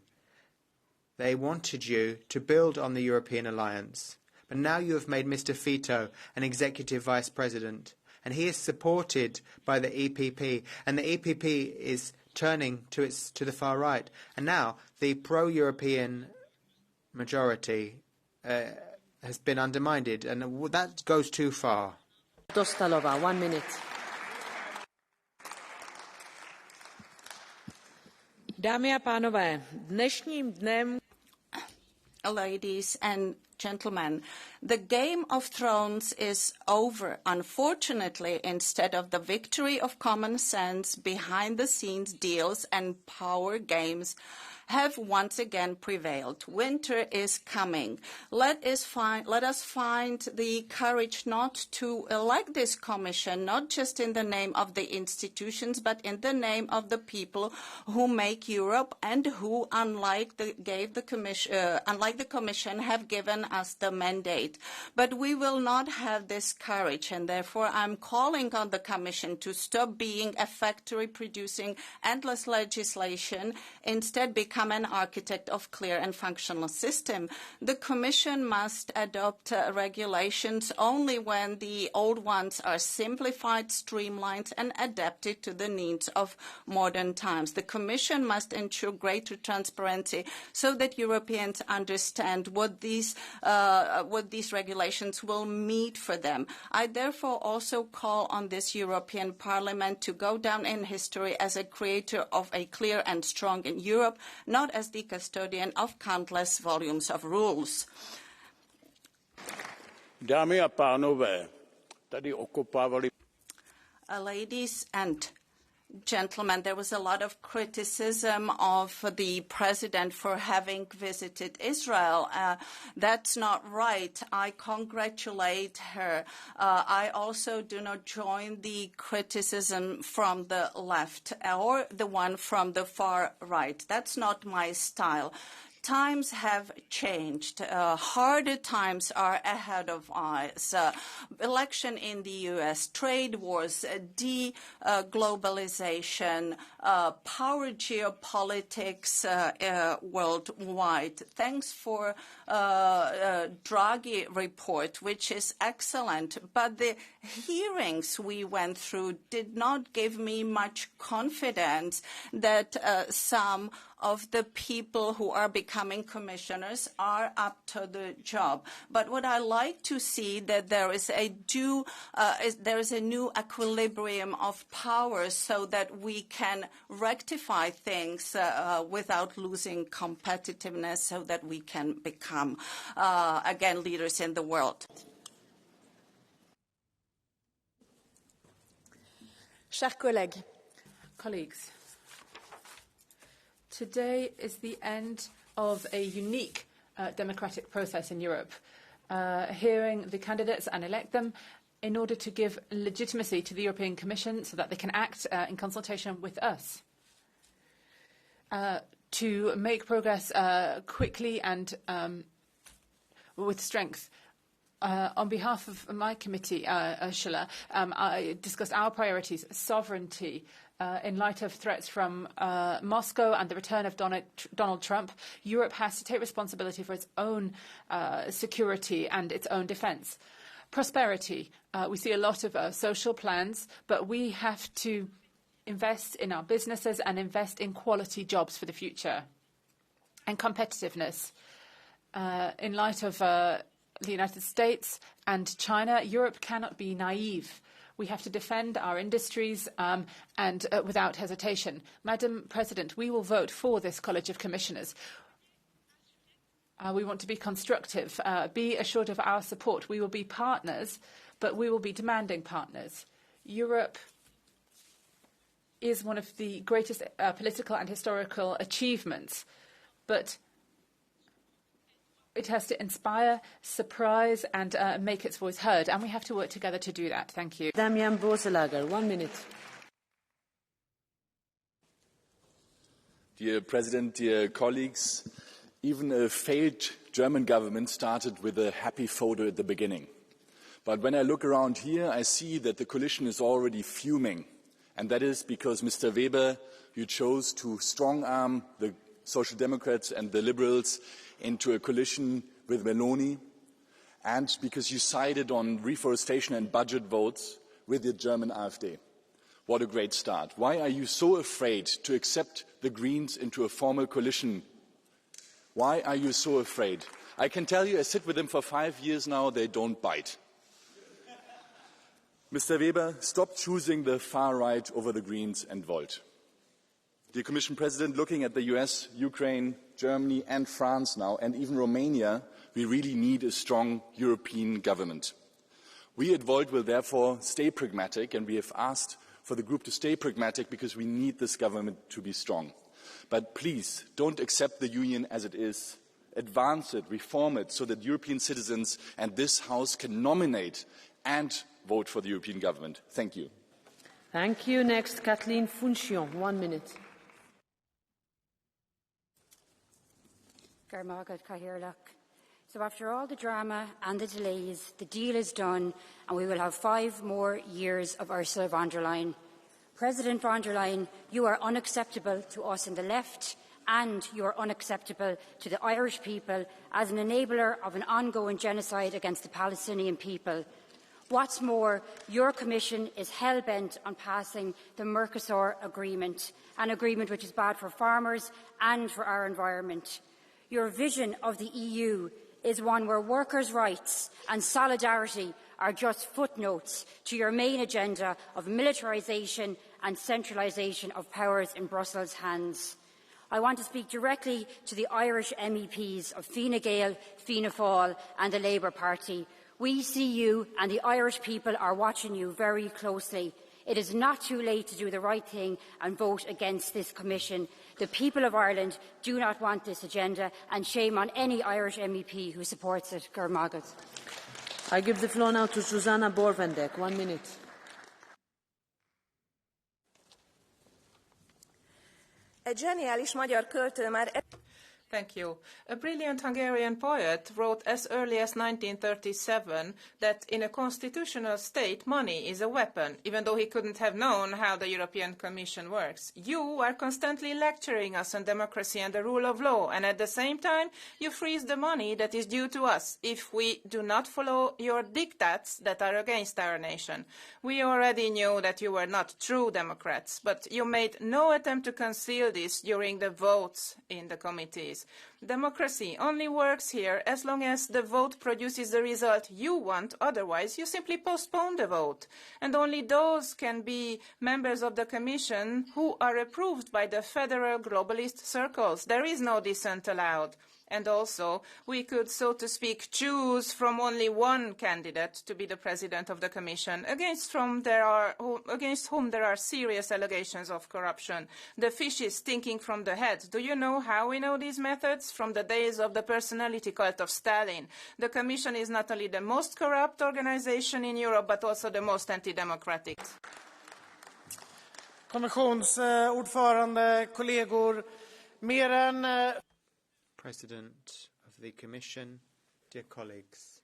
They wanted you to build on the European alliance. But now you have made Mr. Fito an executive vice president, and he is supported by the EPP, and the EPP is turning to the far right. And now the pro-European majority has been undermined, and that goes too far. Dostalova, 1 minute. Dámy a pánové, dnešním dnem... Ladies and gentlemen, the Game of Thrones is over, unfortunately, instead of the victory of common sense, behind-the-scenes deals and power games have once again prevailed. Winter is coming. Let us find the courage not to elect this commission, not just in the name of the institutions, but in the name of the people who make Europe and who, unlike the commission, have given us the mandate. But we will not have this courage, and therefore I'm calling on the commission to stop being a factory producing endless legislation, instead become an architect of clear and functional system. The Commission must adopt regulations only when the old ones are simplified, streamlined, and adapted to the needs of modern times. The Commission must ensure greater transparency so that Europeans understand what these regulations will mean for them. I therefore also call on this European Parliament to go down in history as a creator of a clear and strong in Europe, not as the custodian of countless volumes of rules. Dámy a pánové, tady okopávali... Ladies and gentlemen, there was a lot of criticism of the president for having visited Israel. That's not right. I congratulate her. I also do not join the criticism from the left or the one from the far right. That's not my style. Times have changed. Harder times are ahead of us. Election in the U.S., trade wars, deglobalization, power geopolitics worldwide. Thanks for Draghi report, which is excellent. But the hearings we went through did not give me much confidence that some of the people who are becoming commissioners are up to the job. But what I like to see that there is a new equilibrium of power so that we can rectify things without losing competitiveness, so that we can become again leaders in the world. Chers colleagues, today is the end of a unique democratic process in Europe, hearing the candidates and elect them in order to give legitimacy to the European Commission so that they can act in consultation with us, to make progress quickly and with strength. On behalf of my committee, Ursula, I discussed our priorities: sovereignty, in light of threats from Moscow and the return of Donald Trump. Europe has to take responsibility for its own security and its own defence. Prosperity. We see a lot of social plans, but we have to invest in our businesses and invest in quality jobs for the future. And competitiveness. In light of the United States and China, Europe cannot be naive. We have to defend our industries and without hesitation. Madam President, we will vote for this College of Commissioners. We want to be constructive. Be assured of our support. We will be partners, but we will be demanding partners. Europe is one of the greatest political and historical achievements, but it has to inspire, surprise, and make its voice heard. And we have to work together to do that. Thank you. Damian Boselager, 1 minute. Dear President, dear colleagues, even a failed German government started with a happy photo at the beginning. But when I look around here, I see that the coalition is already fuming. And that is because, Mr. Weber, you chose to strong-arm the Social Democrats and the Liberals into a coalition with Meloni, and because you sided on reforestation and budget votes with the German AfD. What a great start. Why are you so afraid to accept the Greens into a formal coalition? Why are you so afraid? I can tell you, I sit with them for 5 years now, they don't bite. Mr. Weber, stop choosing the far right over the Greens and Volt. Dear Commission President, looking at the US, Ukraine, Germany and France now, and even Romania, we really need a strong European government. We at Volt will therefore stay pragmatic, and we have asked for the group to stay pragmatic because we need this government to be strong. But please, don't accept the Union as it is. Advance it, reform it, so that European citizens and this House can nominate and vote for the European government. Thank you. Thank you. Next, Kathleen Funchion, 1 minute. So after all the drama and the delays, the deal is done and we will have 5 more years of Ursula von der Leyen. President von der Leyen, you are unacceptable to us in the left and you are unacceptable to the Irish people as an enabler of an ongoing genocide against the Palestinian people. What's more, your Commission is hell-bent on passing the Mercosur agreement, an agreement which is bad for farmers and for our environment. Your vision of the EU is one where workers' rights and solidarity are just footnotes to your main agenda of militarisation and centralisation of powers in Brussels' hands. I want to speak directly to the Irish MEPs of Fine Gael, Fianna Fáil and the Labour Party. We see you and the Irish people are watching you very closely. It is not too late to do the right thing and vote against this Commission. The people of Ireland do not want this agenda, and shame on any Irish MEP who supports it. I give the floor now to Susanna Borvendek. 1 minute. Egy zseniális magyar költő már... Thank you. A brilliant Hungarian poet wrote as early as 1937 that in a constitutional state, money is a weapon, even though he couldn't have known how the European Commission works. You are constantly lecturing us on democracy and the rule of law, and at the same time, you freeze the money that is due to us if we do not follow your diktats that are against our nation. We already knew that you were not true Democrats, but you made no attempt to conceal this during the votes in the committees. Democracy only works here as long as the vote produces the result you want, otherwise you simply postpone the vote. And only those can be members of the Commission who are approved by the federal globalist circles. There is no dissent allowed. And also, we could, so to speak, choose from only one candidate to be the President of the Commission, against whom there are serious allegations of corruption. The fish is stinking from the head. Do you know how we know these methods? From the days of the personality cult of Stalin. The Commission is not only the most corrupt organization in Europe, but also the most anti-democratic. Kommissionsordförande, kollegor, mer än President of the Commission, dear colleagues,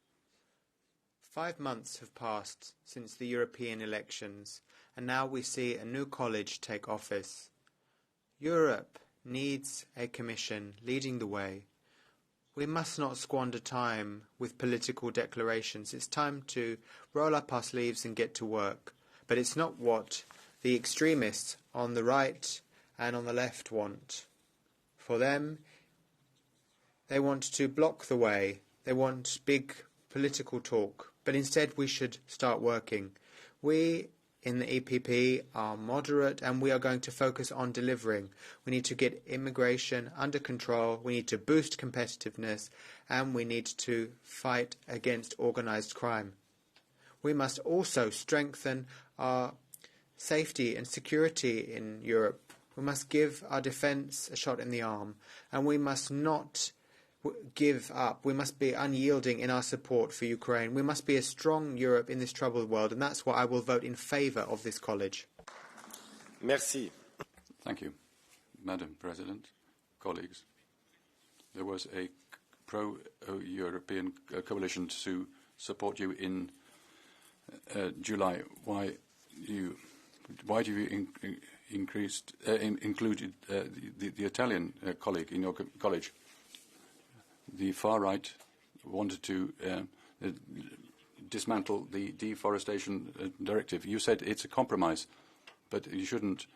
5 months have passed since the European elections, and now we see a new college take office. Europe needs a Commission leading the way. We must not squander time with political declarations. It's time to roll up our sleeves and get to work. But it's not what the extremists on the right and on the left want. For them, they want to block the way. They want big political talk. But instead we should start working. We in the EPP are moderate and we are going to focus on delivering. We need to get immigration under control. We need to boost competitiveness and we need to fight against organised crime. We must also strengthen our safety and security in Europe. We must give our defence a shot in the arm and we must not give up. We must be unyielding in our support for Ukraine. We must be a strong Europe in this troubled world, and that's why I will vote in favour of this college. Merci. Thank you. Madam President, colleagues, there was a pro-European coalition to support you in July. Why do you include the Italian colleague in your college? The far right wanted to dismantle the deforestation directive. You said it's a compromise, but you shouldn't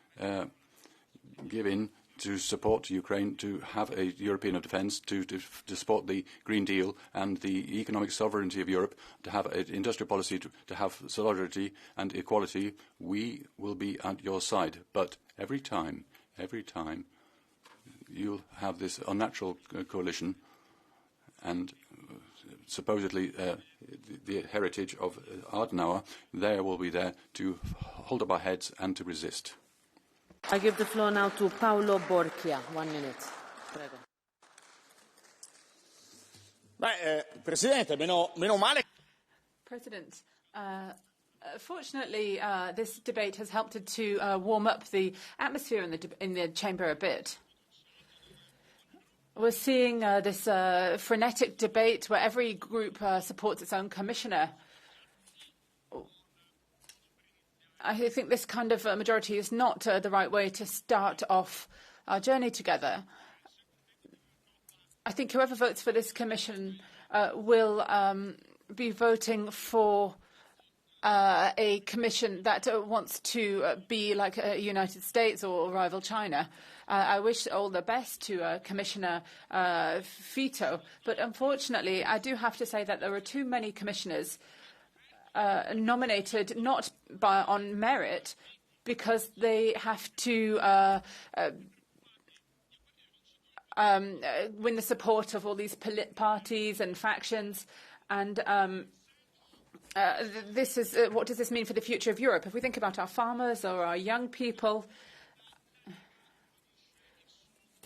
give in to support Ukraine to have a European defence, to support the Green Deal and the economic sovereignty of Europe, to have an industrial policy, to have solidarity and equality. We will be at your side. But every time you'll have this unnatural coalition and supposedly the heritage of Adenauer, there will be there to hold up our heads and to resist. I give the floor now to Paolo Borchia. 1 minute. Prego. Presidente, meno male. President, fortunately, this debate has helped to warm up the atmosphere in the chamber a bit. We're seeing this frenetic debate where every group supports its own commissioner. I think this kind of majority is not the right way to start off our journey together. I think whoever votes for this commission will be voting for a commission that wants to be like the United States or rival China. I wish all the best to Commissioner Fito, but unfortunately, I do have to say that there are too many commissioners nominated not on merit, because they have to win the support of all these parties and factions. And this is what does this mean for the future of Europe? If we think about our farmers or our young people,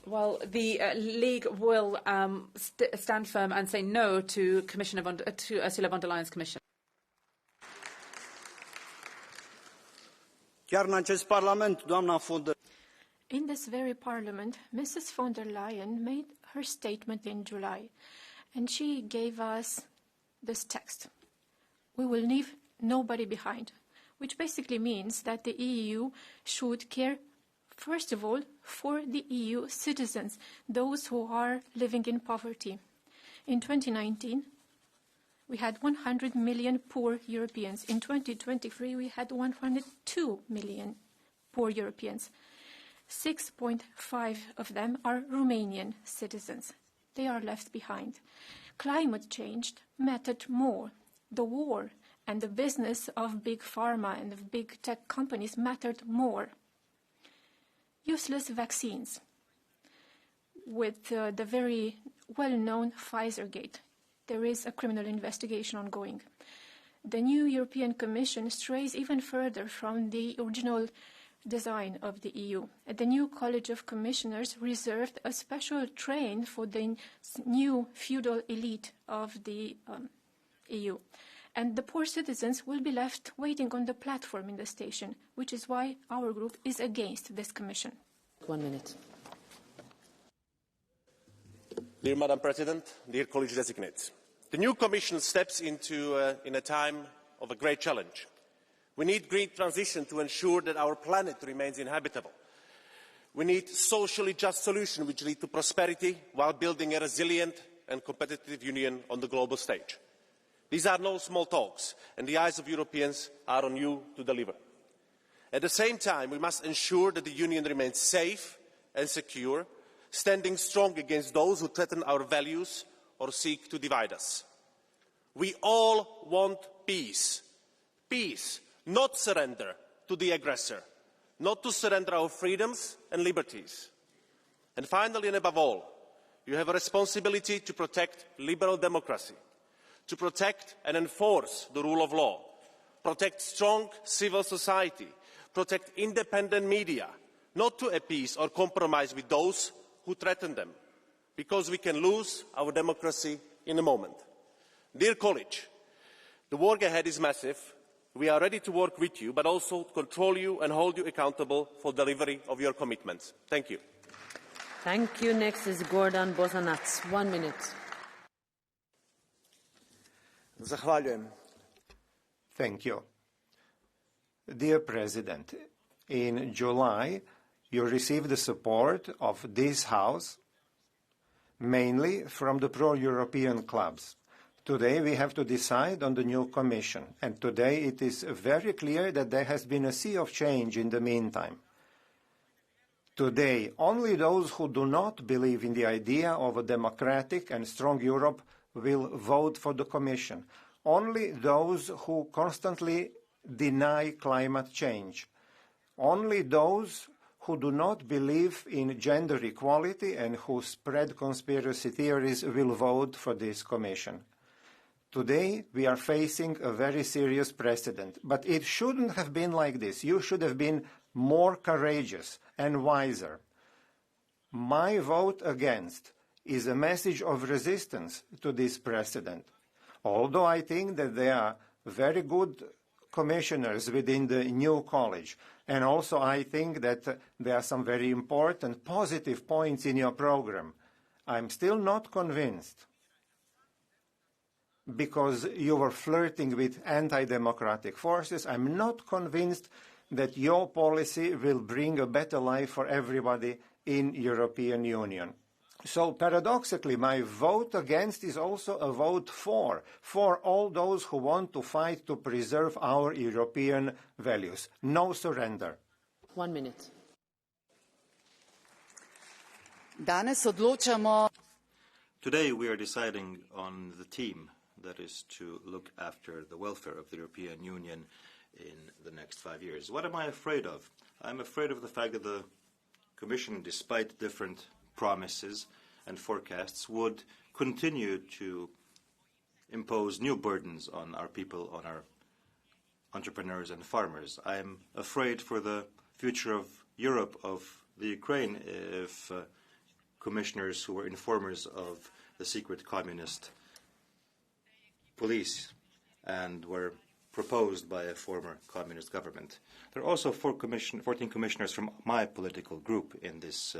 well, the League will stand firm and say no to Ursula von der Leyen's Commission. In this very parliament, Mrs. von der Leyen made her statement in July, and she gave us this text: "We will leave nobody behind," which basically means that the EU should care, first of all, for the EU citizens, those who are living in poverty. In 2019, we had 100 million poor Europeans. In 2023, we had 102 million poor Europeans. 6.5 of them are Romanian citizens. They are left behind. Climate change mattered more. The war and the business of big pharma and of big tech companies mattered more. Useless vaccines. With the very well-known Pfizer-gate, there is a criminal investigation ongoing. The new European Commission strays even further from the original design of the EU. The new College of Commissioners reserved a special train for the new feudal elite of the EU. And the poor citizens will be left waiting on the platform in the station, which is why our group is against this commission. 1 minute. Dear Madam President, dear college designates, the new Commission steps into in a time of a great challenge. We need green transition to ensure that our planet remains inhabitable. We need socially just solutions which lead to prosperity while building a resilient and competitive union on the global stage. These are no small talks, and the eyes of Europeans are on you to deliver. At the same time, we must ensure that the Union remains safe and secure, standing strong against those who threaten our values or seek to divide us. We all want peace. Peace, not surrender to the aggressor, not to surrender our freedoms and liberties. And finally, and above all, you have a responsibility to protect liberal democracy, to protect and enforce the rule of law, protect strong civil society, protect independent media, not to appease or compromise with those who threaten them, because we can lose our democracy in a moment. Dear college, the work ahead is massive. We are ready to work with you, but also to control you and hold you accountable for delivery of your commitments. Thank you. Thank you. Next is Gordon Bosanac. 1 minute. Zahvaljujem. Thank you. Dear President, in July, you received the support of this House, mainly from the pro-European clubs. Today we have to decide on the new Commission, and today it is very clear that there has been a sea of change in the meantime. Today, only those who do not believe in the idea of a democratic and strong Europe will vote for the Commission. Only those who constantly deny climate change. Only those who do not believe in gender equality and who spread conspiracy theories will vote for this Commission. Today, we are facing a very serious precedent, but it shouldn't have been like this. You should have been more courageous and wiser. My vote against is a message of resistance to this precedent. Although I think that there are very good commissioners within the new college, and also I think that there are some very important positive points in your program, I'm still not convinced, because you were flirting with anti-democratic forces. I'm not convinced that your policy will bring a better life for everybody in European Union. So paradoxically, my vote against is also a vote for all those who want to fight to preserve our European values. No surrender. 1 minute. Today we are deciding on the team that is to look after the welfare of the European Union in the next 5 years. What am I afraid of? I'm afraid of the fact that the Commission, despite different promises and forecasts, would continue to impose new burdens on our people, on our entrepreneurs and farmers. I'm afraid for the future of Europe, of the Ukraine, if commissioners who were informers of the secret communist police and were proposed by a former communist government. There are also 14 commissioners from my political group in this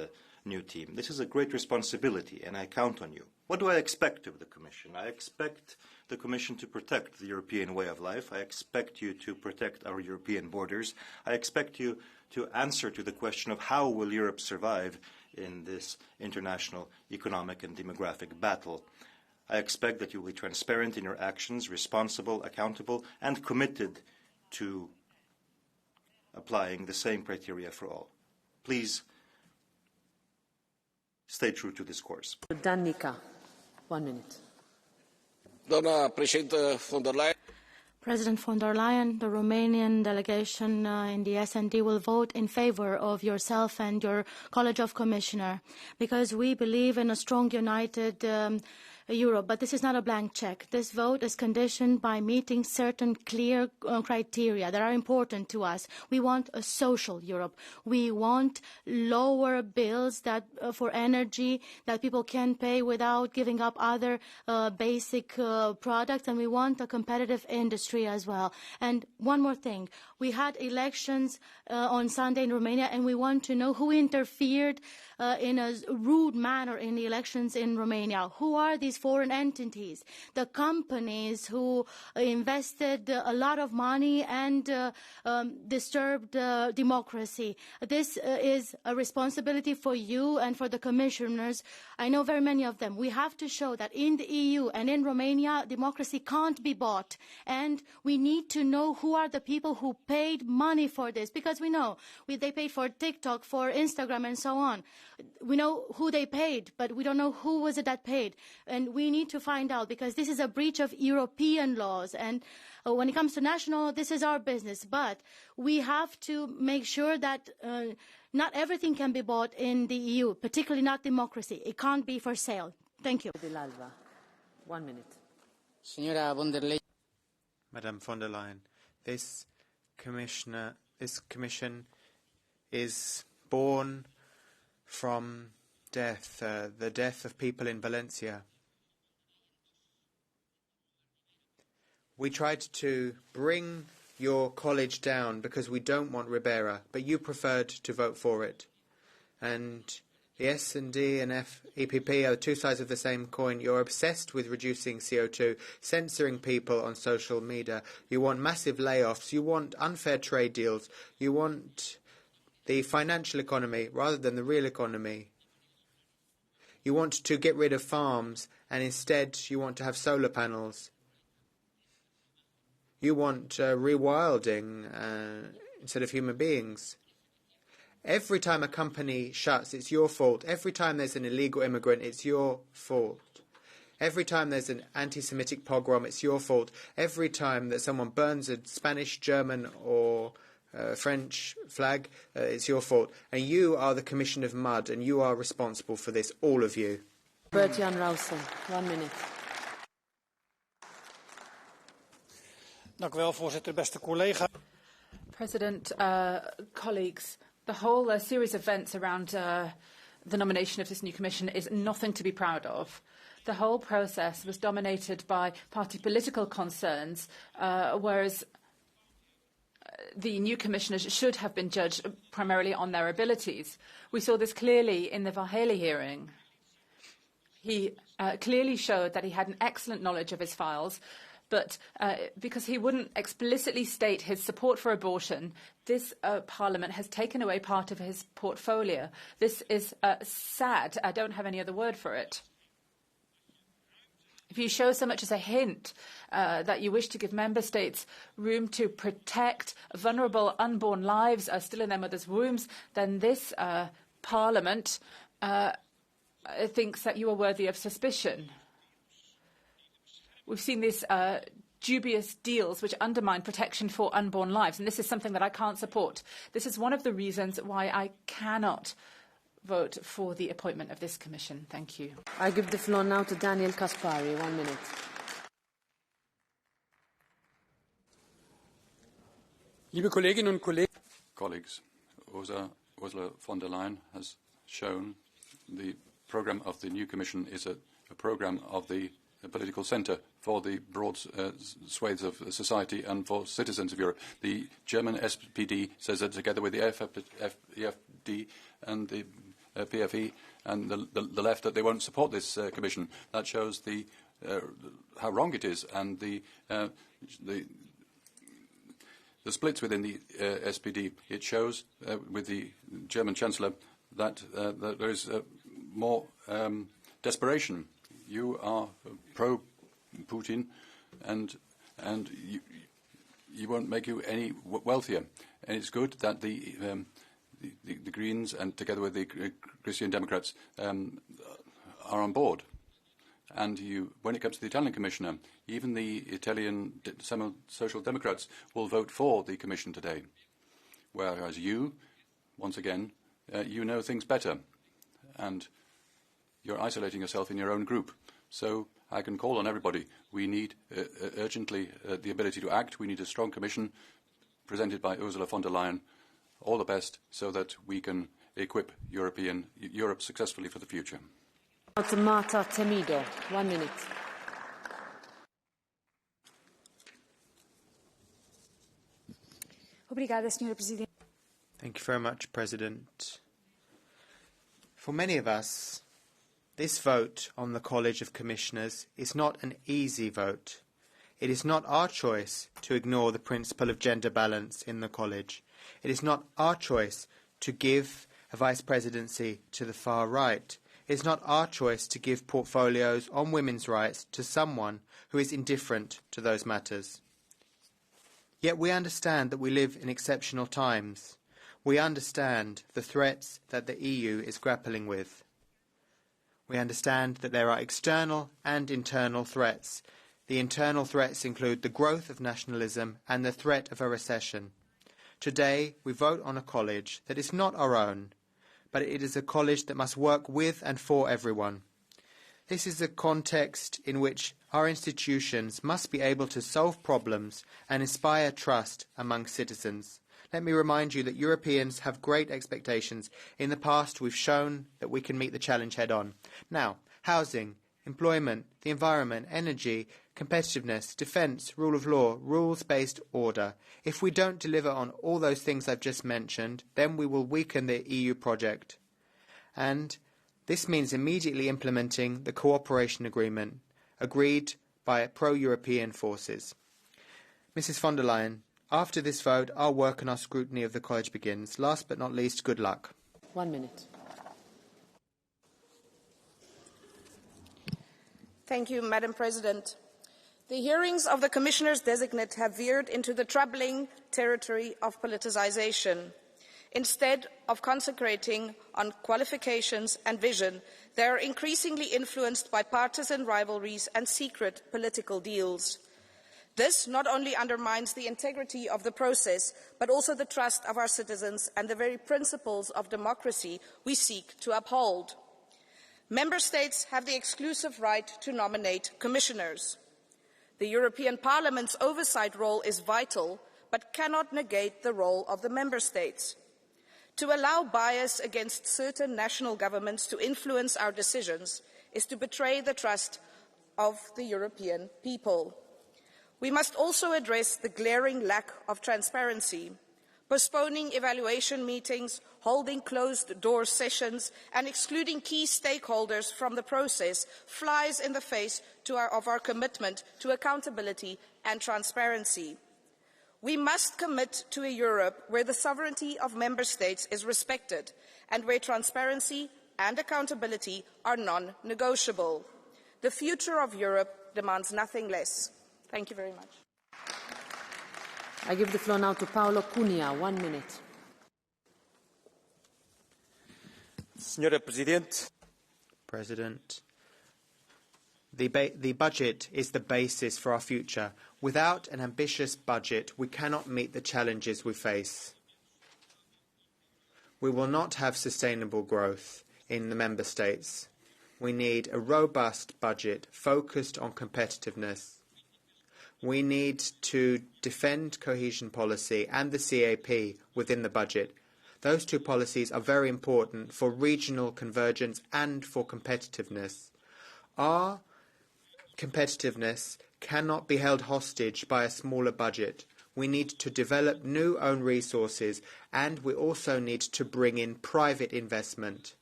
new team. This is a great responsibility, and I count on you. What do I expect of the Commission? I expect the Commission to protect the European way of life. I expect you to protect our European borders. I expect you to answer to the question of how will Europe survive in this international economic and demographic battle. I expect that you will be transparent in your actions, responsible, accountable, and committed to applying the same criteria for all. Please stay true to this course. Danica, 1 minute. President von der Leyen, the Romanian delegation in the S&D will vote in favor of yourself and your College of Commissioners, because we believe in a strong, united Europe. But this is not a blank check. This vote is conditioned by meeting certain clear criteria that are important to us. We want a social Europe. We want lower bills that for energy that people can pay without giving up other basic products, and we want a competitive industry as well. And one more thing. We had elections on Sunday in Romania, and we want to know who interfered in a rude manner in the elections in Romania. Who are these foreign entities? The companies who invested a lot of money and disturbed democracy. This is a responsibility for you and for the commissioners. I know very many of them. We have to show that in the EU and in Romania, democracy can't be bought. And we need to know who are the people who paid money for this, because we know they paid for TikTok, for Instagram, and so on. We know who they paid, but we don't know who was it that paid. And we need to find out, because this is a breach of European laws. And when it comes to national, this is our business. But we have to make sure that not everything can be bought in the EU, particularly not democracy. It can't be for sale. Thank you. 1 minute. Madam von der Leyen, this commission is born from death, the death of people in Valencia. We tried to bring your college down because we don't want Ribera, but you preferred to vote for it. And The S&D and EPP are two sides of the same coin. You're obsessed with reducing CO2, censoring people on social media. You want massive layoffs. You want unfair trade deals. You want the financial economy rather than the real economy. You want to get rid of farms, and instead you want to have solar panels. You want rewilding instead of human beings. Every time a company shuts, it's your fault. Every time there's an illegal immigrant, it's your fault. Every time there's an anti-Semitic pogrom, it's your fault. Every time that someone burns a Spanish, German or French flag, it's your fault. And you are the Commission of Mud, and you are responsible for this, all of you. Bert-Jan Rausen, 1 minute. Dank u wel, voorzitter. Beste collega. President, colleagues, the whole series of events around the nomination of this new commission is nothing to be proud of. The whole process was dominated by party political concerns, whereas the new commissioners should have been judged primarily on their abilities. We saw this clearly in the Vaheli hearing. He clearly showed that he had an excellent knowledge of his files, but because he wouldn't explicitly state his support for abortion, this Parliament has taken away part of his portfolio. This is sad. I don't have any other word for it. If you show so much as a hint that you wish to give member states room to protect vulnerable unborn lives still in their mother's wombs, then this Parliament thinks that you are worthy of suspicion. We've seen these dubious deals which undermine protection for unborn lives, and this is something that I can't support. This is one of the reasons why I cannot vote for the appointment of this commission. Thank you. I give the floor now to Daniel Caspary. 1 minute. Liebe Kolleginnen und Kollegen, colleagues, Ursula von der Leyen has shown the programme of the new Commission is a programme of the political centre for the broad swathes of society and for citizens of Europe. The German SPD says that together with the EFD and the PFE and the left that they won't support this Commission. That shows how wrong it is, and the splits within the SPD. It shows with the German Chancellor that there is more desperation. You are pro-Putin, and you won't make you any wealthier. And it's good that the Greens and together with the Christian Democrats are on board. And when it comes to the Italian Commissioner, even the Italian Social Democrats will vote for the Commission today. Whereas you, once again, you know things better. And you're isolating yourself in your own group. So I can call on everybody. We need urgently the ability to act. We need a strong Commission presented by Ursula von der Leyen. All the best so that we can equip Europe successfully for the future. Marta Temido, 1 minute. Thank you very much, President. For many of us, this vote on the College of Commissioners is not an easy vote. It is not our choice to ignore the principle of gender balance in the College. It is not our choice to give a vice presidency to the far right. It is not our choice to give portfolios on women's rights to someone who is indifferent to those matters. Yet we understand that we live in exceptional times. We understand the threats that the EU is grappling with. We understand that there are external and internal threats. The internal threats include the growth of nationalism and the threat of a recession. Today, we vote on a college that is not our own, but it is a college that must work with and for everyone. This is a context in which our institutions must be able to solve problems and inspire trust among citizens. Let me remind you that Europeans have great expectations. In the past, we've shown that we can meet the challenge head-on. Now, housing, employment, the environment, energy, competitiveness, defence, rule of law, rules-based order. If we don't deliver on all those things I've just mentioned, then we will weaken the EU project. And This means immediately implementing the cooperation agreement agreed by pro-European forces. Mrs von der Leyen, after this vote, our work and our scrutiny of the College begins. Last but not least, good luck. 1 minute. Thank you, Madam President. The hearings of the Commissioners-designate have veered into the troubling territory of politicisation. Instead of concentrating on qualifications and vision, they are increasingly influenced by partisan rivalries and secret political deals. This not only undermines the integrity of the process, but also the trust of our citizens and the very principles of democracy we seek to uphold. Member States have the exclusive right to nominate commissioners. The European Parliament's oversight role is vital, but cannot negate the role of the Member States. To allow bias against certain national governments to influence our decisions is to betray the trust of the European people. We must also address the glaring lack of transparency. Postponing evaluation meetings, holding closed-door sessions and excluding key stakeholders from the process flies in the face of our commitment to accountability and transparency. We must commit to a Europe where the sovereignty of Member States is respected and where transparency and accountability are non-negotiable. The future of Europe demands nothing less. Thank you very much. I give the floor now to Paolo Cunha. 1 minute. Signora Presidente. President. The budget is the basis for our future. Without an ambitious budget, we cannot meet the challenges we face. We will not have sustainable growth in the Member States. We need a robust budget focused on competitiveness. We need to defend cohesion policy and the CAP within the budget. Those two policies are very important for regional convergence and for competitiveness. Our competitiveness cannot be held hostage by a smaller budget. We need to develop new own resources, and we also need to bring in private investment.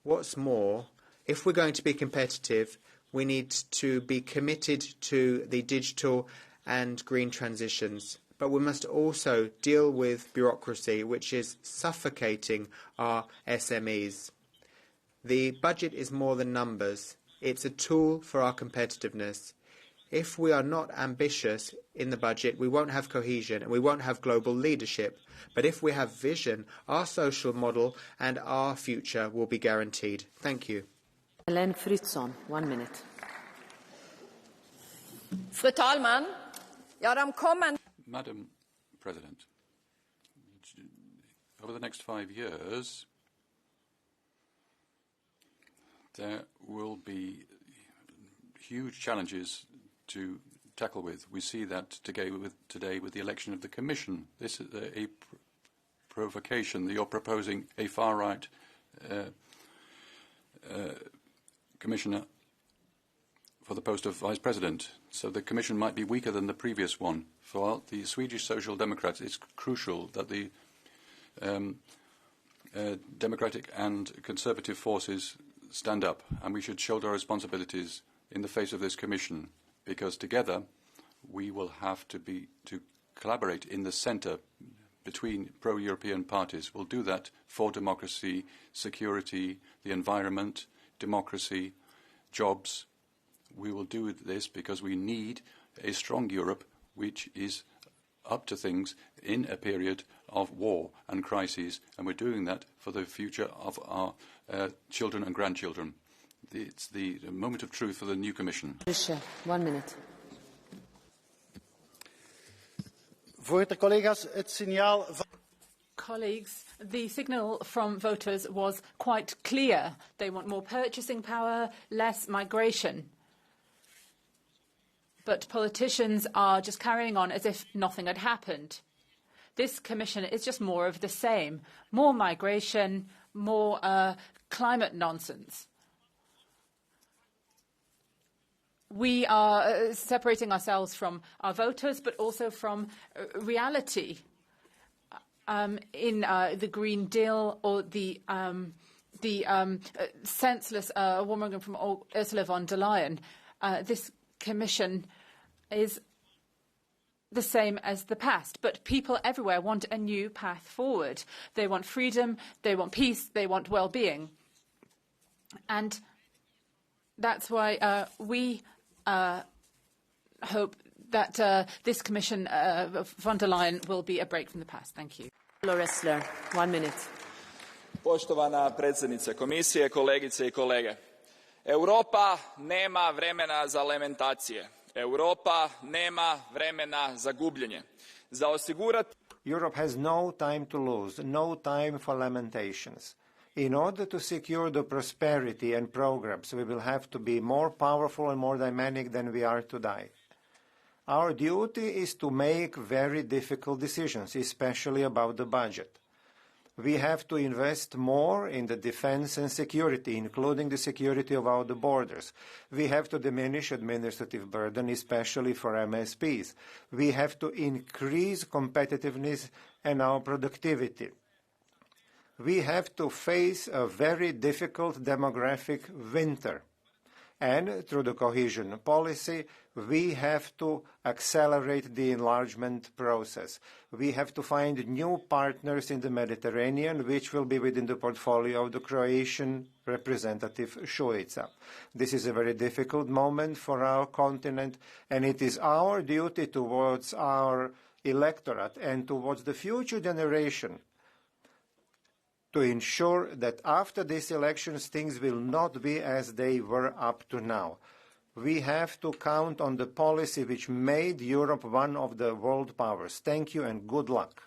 What's more, if we're going to be competitive, we need to be committed to the digital and green transitions. But we must also deal with bureaucracy, which is suffocating our SMEs. The budget is more than numbers. It's a tool for our competitiveness. If we are not ambitious in the budget, we won't have cohesion and we won't have global leadership. But if we have vision, our social model and our future will be guaranteed. Thank you. Hélène Fritzon, 1 minute. Fru talman, Madam President, over the next 5 years, there will be huge challenges to tackle with. We see that today with the election of the Commission. This is a provocation. You're proposing a far-right Commissioner for the post of Vice President. So the Commission might be weaker than the previous one. For the Swedish Social Democrats, it's crucial that the democratic and conservative forces stand up, and we should shoulder our responsibilities in the face of this Commission, because together we will have to collaborate in the centre between pro-European parties. We'll do that for democracy, security, the environment, democracy, jobs. We will do this because we need a strong Europe which is up to things in a period of war and crises, and we're doing that for the future of our children and grandchildren. It's the moment of truth for the new Commission. 1 minute. Voorzitter, collega's, het signaal van... Colleagues, the signal from voters was quite clear. They want more purchasing power, less migration. But politicians are just carrying on as if nothing had happened. This Commission is just more of the same. More migration, more climate nonsense. We are separating ourselves from our voters, but also from reality. In the Green Deal or the the senseless warmongering from Ursula von der Leyen. This Commission is the same as the past, but people everywhere want a new path forward. They want freedom, they want peace, they want well-being. And that's why we hope that this Commission von der Leyen will be a break from the past. Thank you. Ressler, 1 minute. Poštovana predsjednice komisije, kolegice I kolege. Europa nema vremena za lamentacije. Europa nema vremena za gubljenje. Za osigurati Europe has no time to lose, no time for lamentations. In order to secure the prosperity and progress, we will have to be more powerful and more dynamic than we are today. Our duty is to make very difficult decisions, especially about the budget. We have to invest more in the defense and security, including the security of our borders. We have to diminish administrative burden, especially for MSPs. We have to increase competitiveness and our productivity. We have to face a very difficult demographic winter. And through the cohesion policy, we have to accelerate the enlargement process. We have to find new partners in the Mediterranean, which will be within the portfolio of the Croatian representative Šuica. This is a very difficult moment for our continent, and it is our duty towards our electorate and towards the future generation to ensure that after these elections things will not be as they were up to now. We have to count on the policy which made Europe one of the world powers. Thank you and good luck.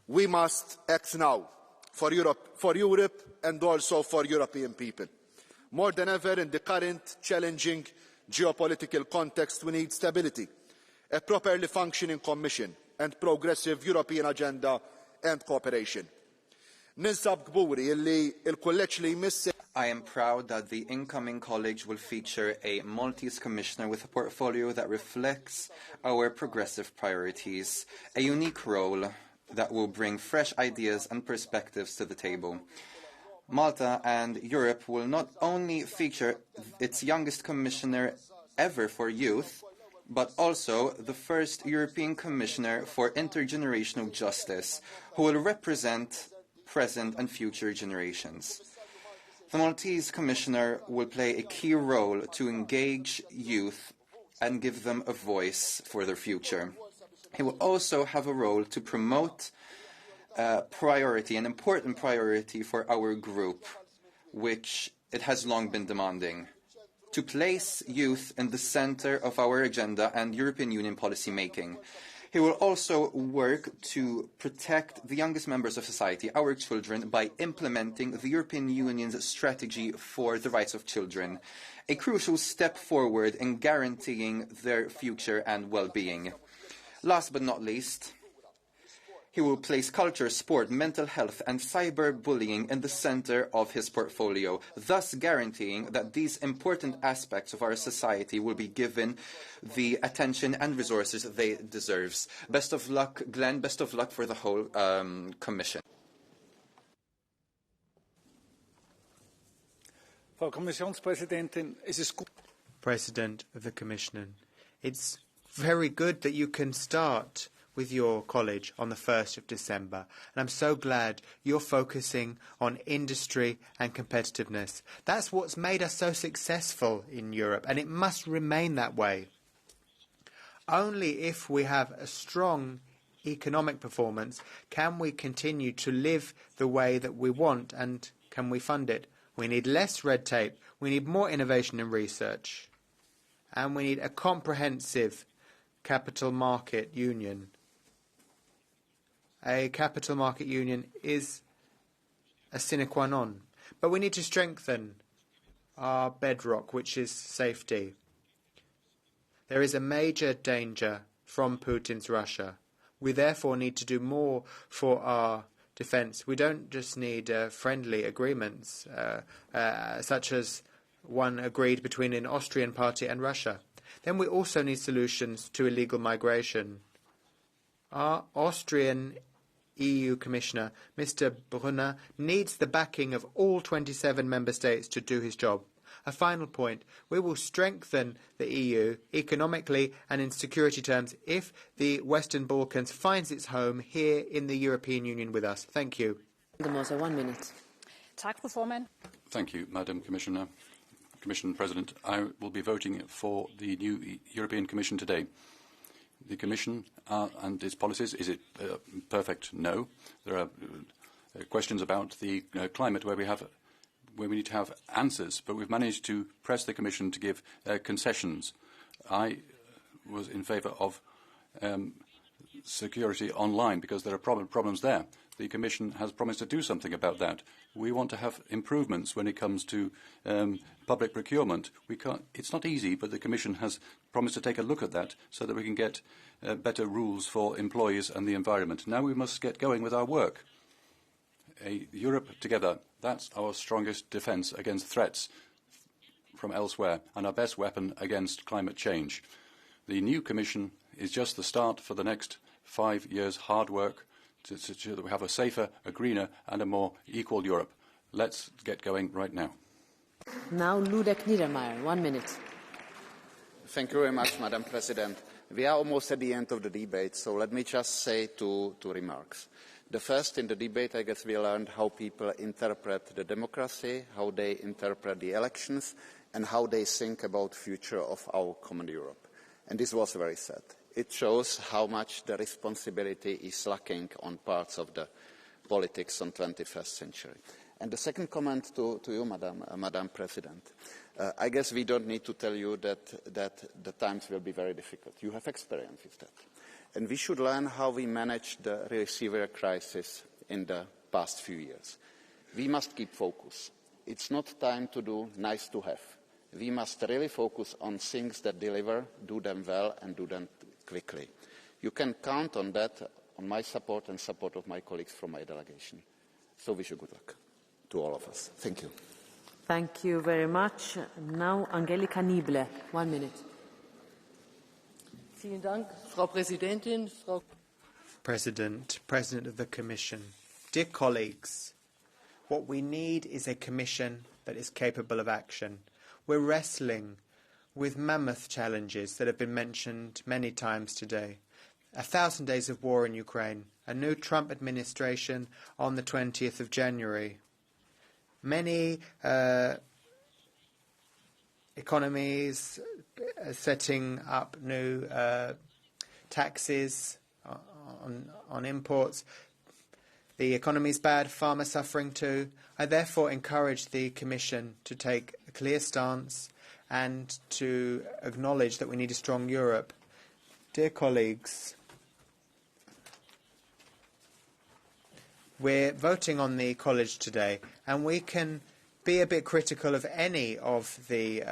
We must act now for Europe and also for European people. More than ever in the current challenging geopolitical context, we need stability, a properly functioning Commission and progressive European agenda and cooperation. I am proud that the incoming college will feature a Maltese commissioner with a portfolio that reflects our progressive priorities, a unique role that will bring fresh ideas and perspectives to the table. Malta and Europe will not only feature its youngest commissioner ever for youth, but also the first European Commissioner for Intergenerational Justice, who will represent present and future generations. The Maltese Commissioner will play a key role to engage youth and give them a voice for their future. He will also have a role to promote an important priority for our group, which it has long been demanding: to place youth in the center of our agenda and European Union policy making. He will also work to protect the youngest members of society, our children, by implementing the European Union's strategy for the rights of children, a crucial step forward in guaranteeing their future and well-being. Last but not least, he will place culture, sport, mental health and cyberbullying in the center of his portfolio, thus guaranteeing that these important aspects of our society will be given the attention and resources they deserve. Best of luck, Glenn. Best of luck for the whole Commission. Frau Kommissionspräsidentin, es ist gut. President of the Commission, it's very good that you can start with your college on the 1st of December. And I'm so glad you're focusing on industry and competitiveness. That's what's made us so successful in Europe, and it must remain that way. Only if we have a strong economic performance can we continue to live the way that we want, and can we fund it. We need less red tape, we need more innovation and research, and we need a comprehensive capital market union. A capital market union is a sine qua non. But we need to strengthen our bedrock, which is safety. There is a major danger from Putin's Russia. We therefore need to do more for our defence. We don't just need friendly agreements, such as one agreed between an Austrian party and Russia. Then we also need solutions to illegal migration. Our Austrian EU Commissioner, Mr. Brunner, needs the backing of all 27 member states to do his job. A final point. We will strengthen the EU economically and in security terms if the Western Balkans finds its home here in the European Union with us. Thank you. 1 minute. Thank you, Madam Commissioner. Commission President, I will be voting for the new European Commission today. The Commission and its policies, is it perfect? No. There are questions about the climate where we need to have answers, but we've managed to press the Commission to give concessions. I was in favour of security online because there are problems there. The Commission has promised to do something about that. We want to have improvements when it comes to public procurement. It's not easy, but the Commission has promised to take a look at that so that we can get better rules for employees and the environment. Now we must get going with our work. A Europe together, that's our strongest defence against threats from elsewhere and our best weapon against climate change. The new Commission is just the start for the next 5 years' hard work to ensure that we have a safer, a greener and a more equal Europe. Let's get going right now. Now Ludek Niedermayer, 1 minute. Thank you very much, Madam President. We are almost at the end of the debate, so let me just say two remarks. The first, in the debate, I guess we learned how people interpret the democracy, how they interpret the elections, and how they think about the future of our common Europe. And this was very sad. It shows how much the responsibility is lacking on parts of the politics on the 21st century. And the second comment to you, Madam President, I guess we don't need to tell you that the times will be very difficult. You have experience with that. And we should learn how we managed the really severe crisis in the past few years. We must keep focus. It's not time to do nice to have. We must really focus on things that deliver, do them well and do them quickly. You can count on that, on my support and support of my colleagues from my delegation. So wish you good luck to all of us. Thank you. Thank you very much. Now Angelika Niebler, 1 minute. Vielen Dank, Frau Präsidentin, Frau President of the Commission, dear colleagues, what we need is a Commission that is capable of action. We're wrestling with mammoth challenges that have been mentioned many times today. 1,000 days of war in Ukraine, a new Trump administration on the 20th of January. Many economies setting up new taxes on imports. The economy is bad, farmers suffering too. I therefore encourage the Commission to take a clear stance and to acknowledge that we need a strong Europe. Dear colleagues, we're voting on the college today, and we can be a bit critical of any of the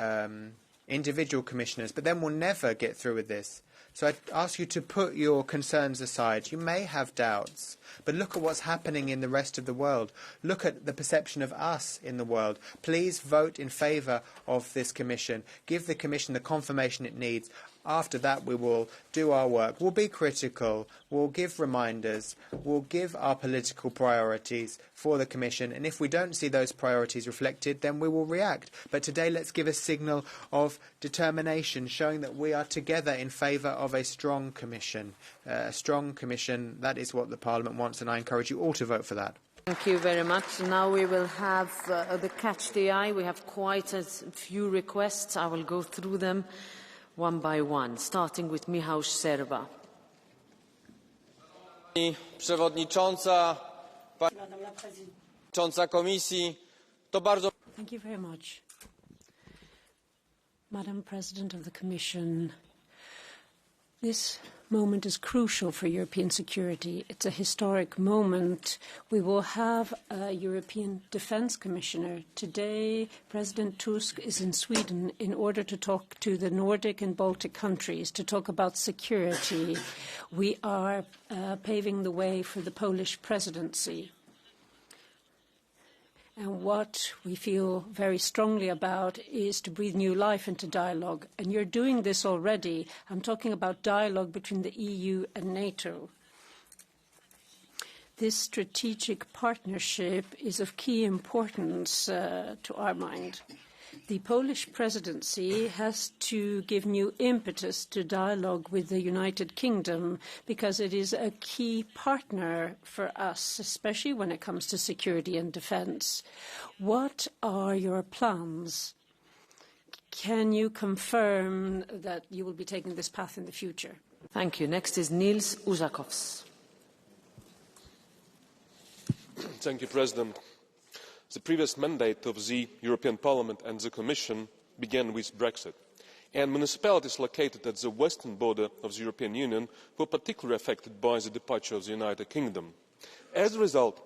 individual commissioners, but then we'll never get through with this. So I ask you to put your concerns aside. You may have doubts, but look at what's happening in the rest of the world. Look at the perception of us in the world. Please vote in favour of this Commission. Give the Commission the confirmation it needs. After that, we will do our work. We'll be critical. We'll give reminders. We'll give our political priorities for the Commission. And if we don't see those priorities reflected, then we will react. But today, let's give a signal of determination, showing that we are together in favour of a strong Commission. A strong Commission, that is what the Parliament wants, and I encourage you all to vote for that. Thank you very much. Now we will have the Catch the Eye. We have quite a few requests. I will go through them one by one, starting with Michał Serba. Pani Przewodnicząca, Pani Przewodnicząca Komisji, to bardzo... Thank you very much. Madam President of the Commission, this moment is crucial for European security. It's a historic moment. We will have a European Defence Commissioner. Today, President Tusk is in Sweden in order to talk to the Nordic and Baltic countries, to talk about security. We are paving the way for the Polish presidency. And what we feel very strongly about is to breathe new life into dialogue. And you're doing this already. I'm talking about dialogue between the EU and NATO. This strategic partnership is of key importance to our mind. The Polish presidency has to give new impetus to dialogue with the United Kingdom because it is a key partner for us, especially when it comes to security and defence. What are your plans? Can you confirm that you will be taking this path in the future? Thank you. Next is Niels Uzakovs. Thank you, President. The previous mandate of the European Parliament and the Commission began with Brexit, and municipalities located at the western border of the European Union were particularly affected by the departure of the United Kingdom. As a result,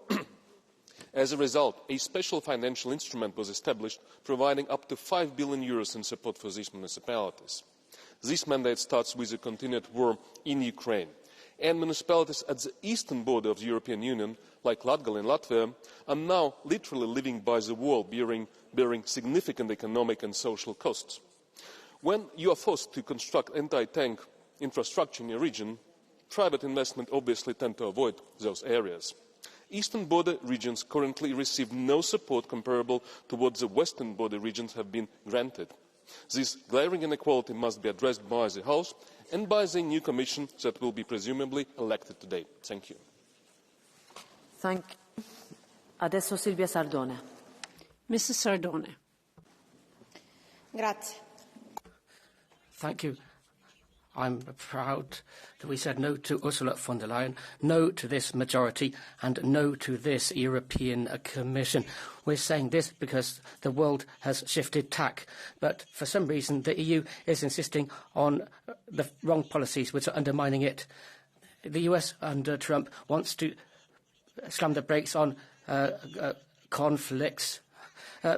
a special financial instrument was established, providing up to €5 billion in support for these municipalities. This mandate starts with the continued war in Ukraine, and municipalities at the eastern border of the European Union, like Latgal in Latvia, are now literally living by the wall, bearing significant economic and social costs. When you are forced to construct anti-tank infrastructure in your region, private investment obviously tends to avoid those areas. Eastern border regions currently receive no support comparable to what the western border regions have been granted. This glaring inequality must be addressed by the House and by the new Commission that will be presumably elected today. Thank you. Thank you. Adesso Silvia Sardone. Mrs. Sardone. Grazie. Thank you. I'm proud that we said no to Ursula von der Leyen, no to this majority, and no to this European Commission. We're saying this because the world has shifted tack, but for some reason the EU is insisting on the wrong policies which are undermining it. The US under Trump wants to slam the brakes on conflicts,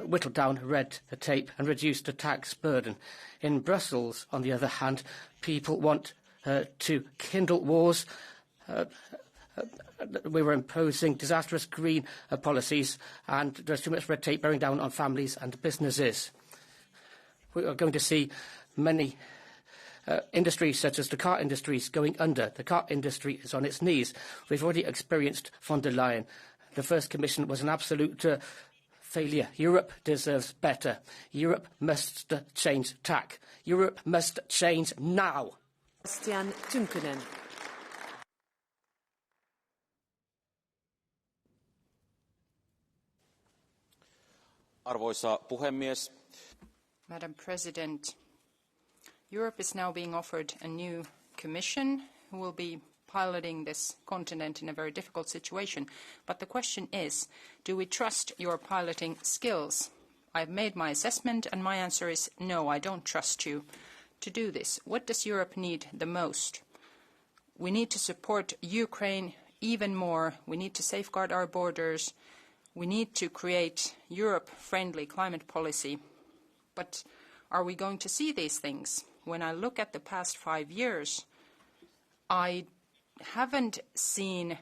whittle down red tape and reduce the tax burden. In Brussels, on the other hand, people want to kindle wars. We were imposing disastrous green policies, and there's too much red tape bearing down on families and businesses. We are going to see many industries, such as the car industries, going under. The car industry is on its knees. We've already experienced von der Leyen. The first Commission was an absolute failure. Europe deserves better. Europe must change tack. Europe must change now. Christian Tynkönen. Arvoisa puhemies. Madam President, Europe is now being offered a new Commission who will be piloting this continent in a very difficult situation. But the question is, do we trust your piloting skills? I've made my assessment and my answer is no, I don't trust you to do this. What does Europe need the most? We need to support Ukraine even more. We need to safeguard our borders. We need to create Europe-friendly climate policy. But are we going to see these things? When I look at the past 5 years, I haven't seen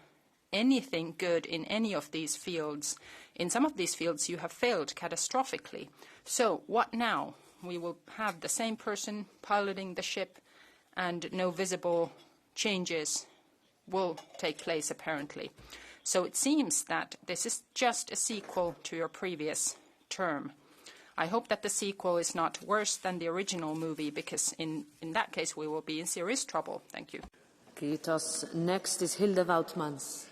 anything good in any of these fields. In some of these fields, you have failed catastrophically. So what now? We will have the same person piloting the ship and no visible changes will take place, apparently. So it seems that this is just a sequel to your previous term. I hope that the sequel is not worse than the original movie, because in that case we will be in serious trouble. Thank you. Kiitos. Next is Hilde Woutmans.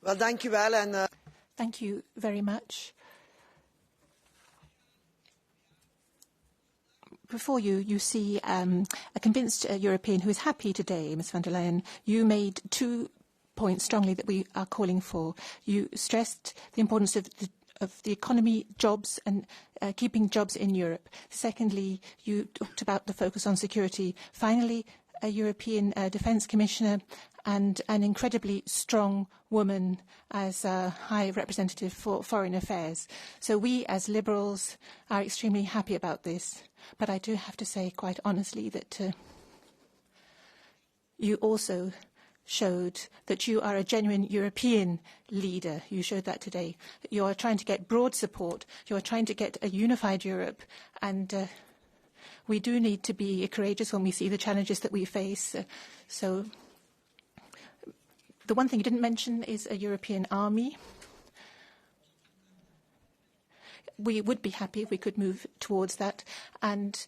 Well, thank you, and thank you very much. Before you, you see a convinced European who is happy today, Ms von der Leyen. You made 2 points strongly that we are calling for. You stressed the importance of the economy, jobs, and keeping jobs in Europe. Secondly, you talked about the focus on security. Finally, a European Defence Commissioner and an incredibly strong woman as a High Representative for Foreign Affairs. So we, as Liberals, are extremely happy about this. But I do have to say, quite honestly, that you also showed that you are a genuine European leader. You showed that today. You are trying to get broad support. You are trying to get a unified Europe. And we do need to be courageous when we see the challenges that we face. So The one thing you didn't mention is a European army. We would be happy if we could move towards that. And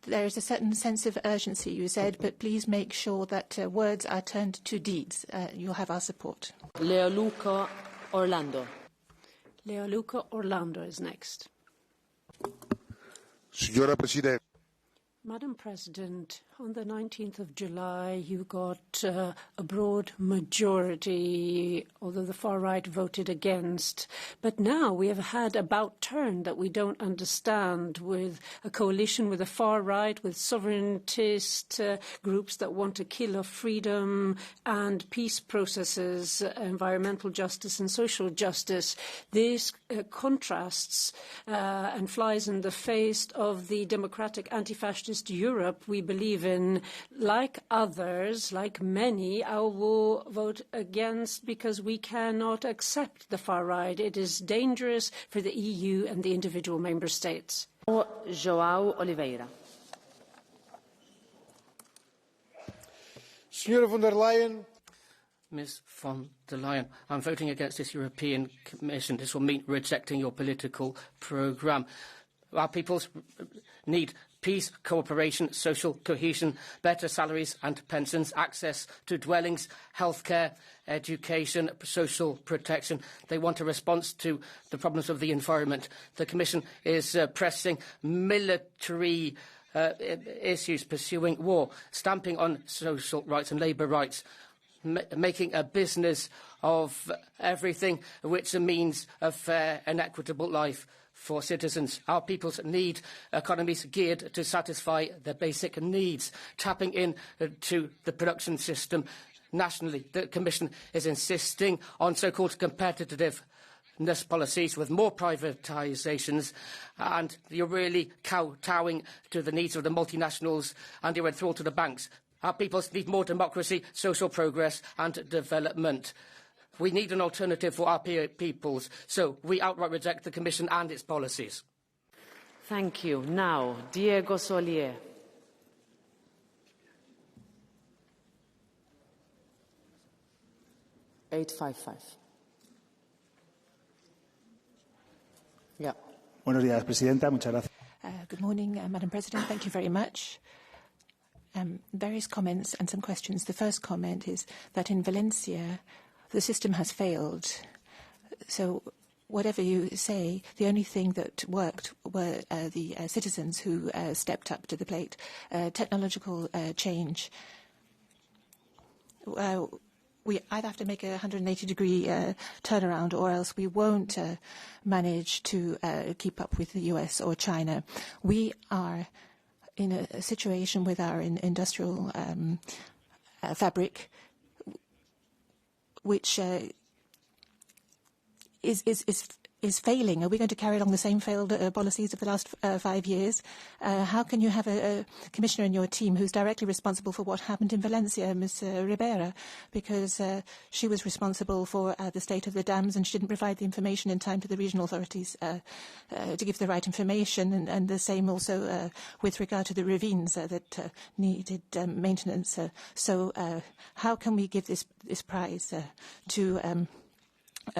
there is a certain sense of urgency, you said, but please make sure that words are turned to deeds. You'll have our support. Leoluca Orlando. Leoluca Orlando is next. Signora Presidente. Madam President, on the 19th of July, you got a broad majority, although the far right voted against. But now we have had a about turn that we don't understand, with a coalition with the far right, with sovereigntist groups that want to kill off freedom and peace processes, environmental justice and social justice. This contrasts and flies in the face of the democratic anti-fascist Europe we believe in. Like others, like many, I will vote against because we cannot accept the far right. It is dangerous for the EU and the individual member states. João Oliveira. Signora von der Leyen. Ms von der Leyen, I'm voting against this European Commission. This will mean rejecting your political programme. Our peoples need peace, cooperation, social cohesion, better salaries and pensions, access to dwellings, healthcare, education, social protection. They want a response to the problems of the environment. The Commission is pressing military issues, pursuing war, stamping on social rights and labour rights, making a business of everything which means a fair and equitable life for citizens. Our peoples need economies geared to satisfy their basic needs, tapping into the production system nationally. The Commission is insisting on so-called competitiveness policies with more privatisations, and you're really kowtowing to the needs of the multinationals, and you're enthralled to the banks. Our peoples need more democracy, social progress and development. We need an alternative for our peoples, so we outright reject the Commission and its policies. Thank you. Now, Diego Solier. Yeah. Buenos días, Presidenta. Muchas gracias. Good morning, Madam President. Thank you very much. Various comments and some questions. The first comment is that in Valencia, the system has failed. So whatever you say, the only thing that worked were the citizens who stepped up to the plate. Technological change. We either have to make a 180-degree turnaround, or else we won't manage to keep up with the US or China. We are in a situation with our industrial fabric, which is failing. Are we going to carry along the same failed policies of the last 5 years? How can you have a commissioner in your team who's directly responsible for what happened in Valencia, Ms. Ribera, because she was responsible for the state of the dams, and she didn't provide the information in time to the regional authorities to give the right information, and the same also with regard to the ravines that needed maintenance. So how can we give this prize to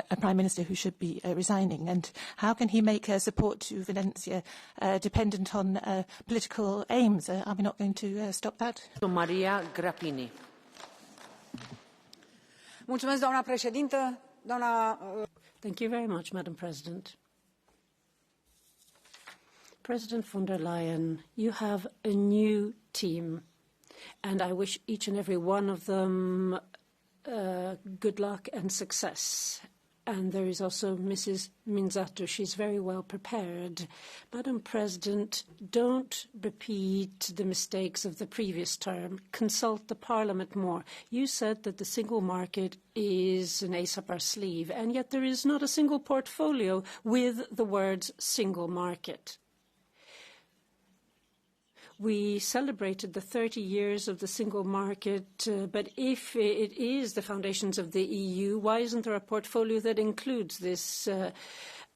a Prime Minister who should be resigning, and how can he make support to Valencia dependent on political aims? Are we not going to stop that? Maria Grappini. Mulțumesc, doamna președintă. Thank you very much, Madam President. President von der Leyen, you have a new team, and I wish each and every one of them good luck and success. And there is also Mrs. Minzato. She's very well prepared. Madam President, don't repeat the mistakes of the previous term. Consult the Parliament more. You said that the single market is an ace up our sleeve, and yet there is not a single portfolio with the words single market. We celebrated the 30 years of the single market, but if it is the foundations of the EU, why isn't there a portfolio that includes this?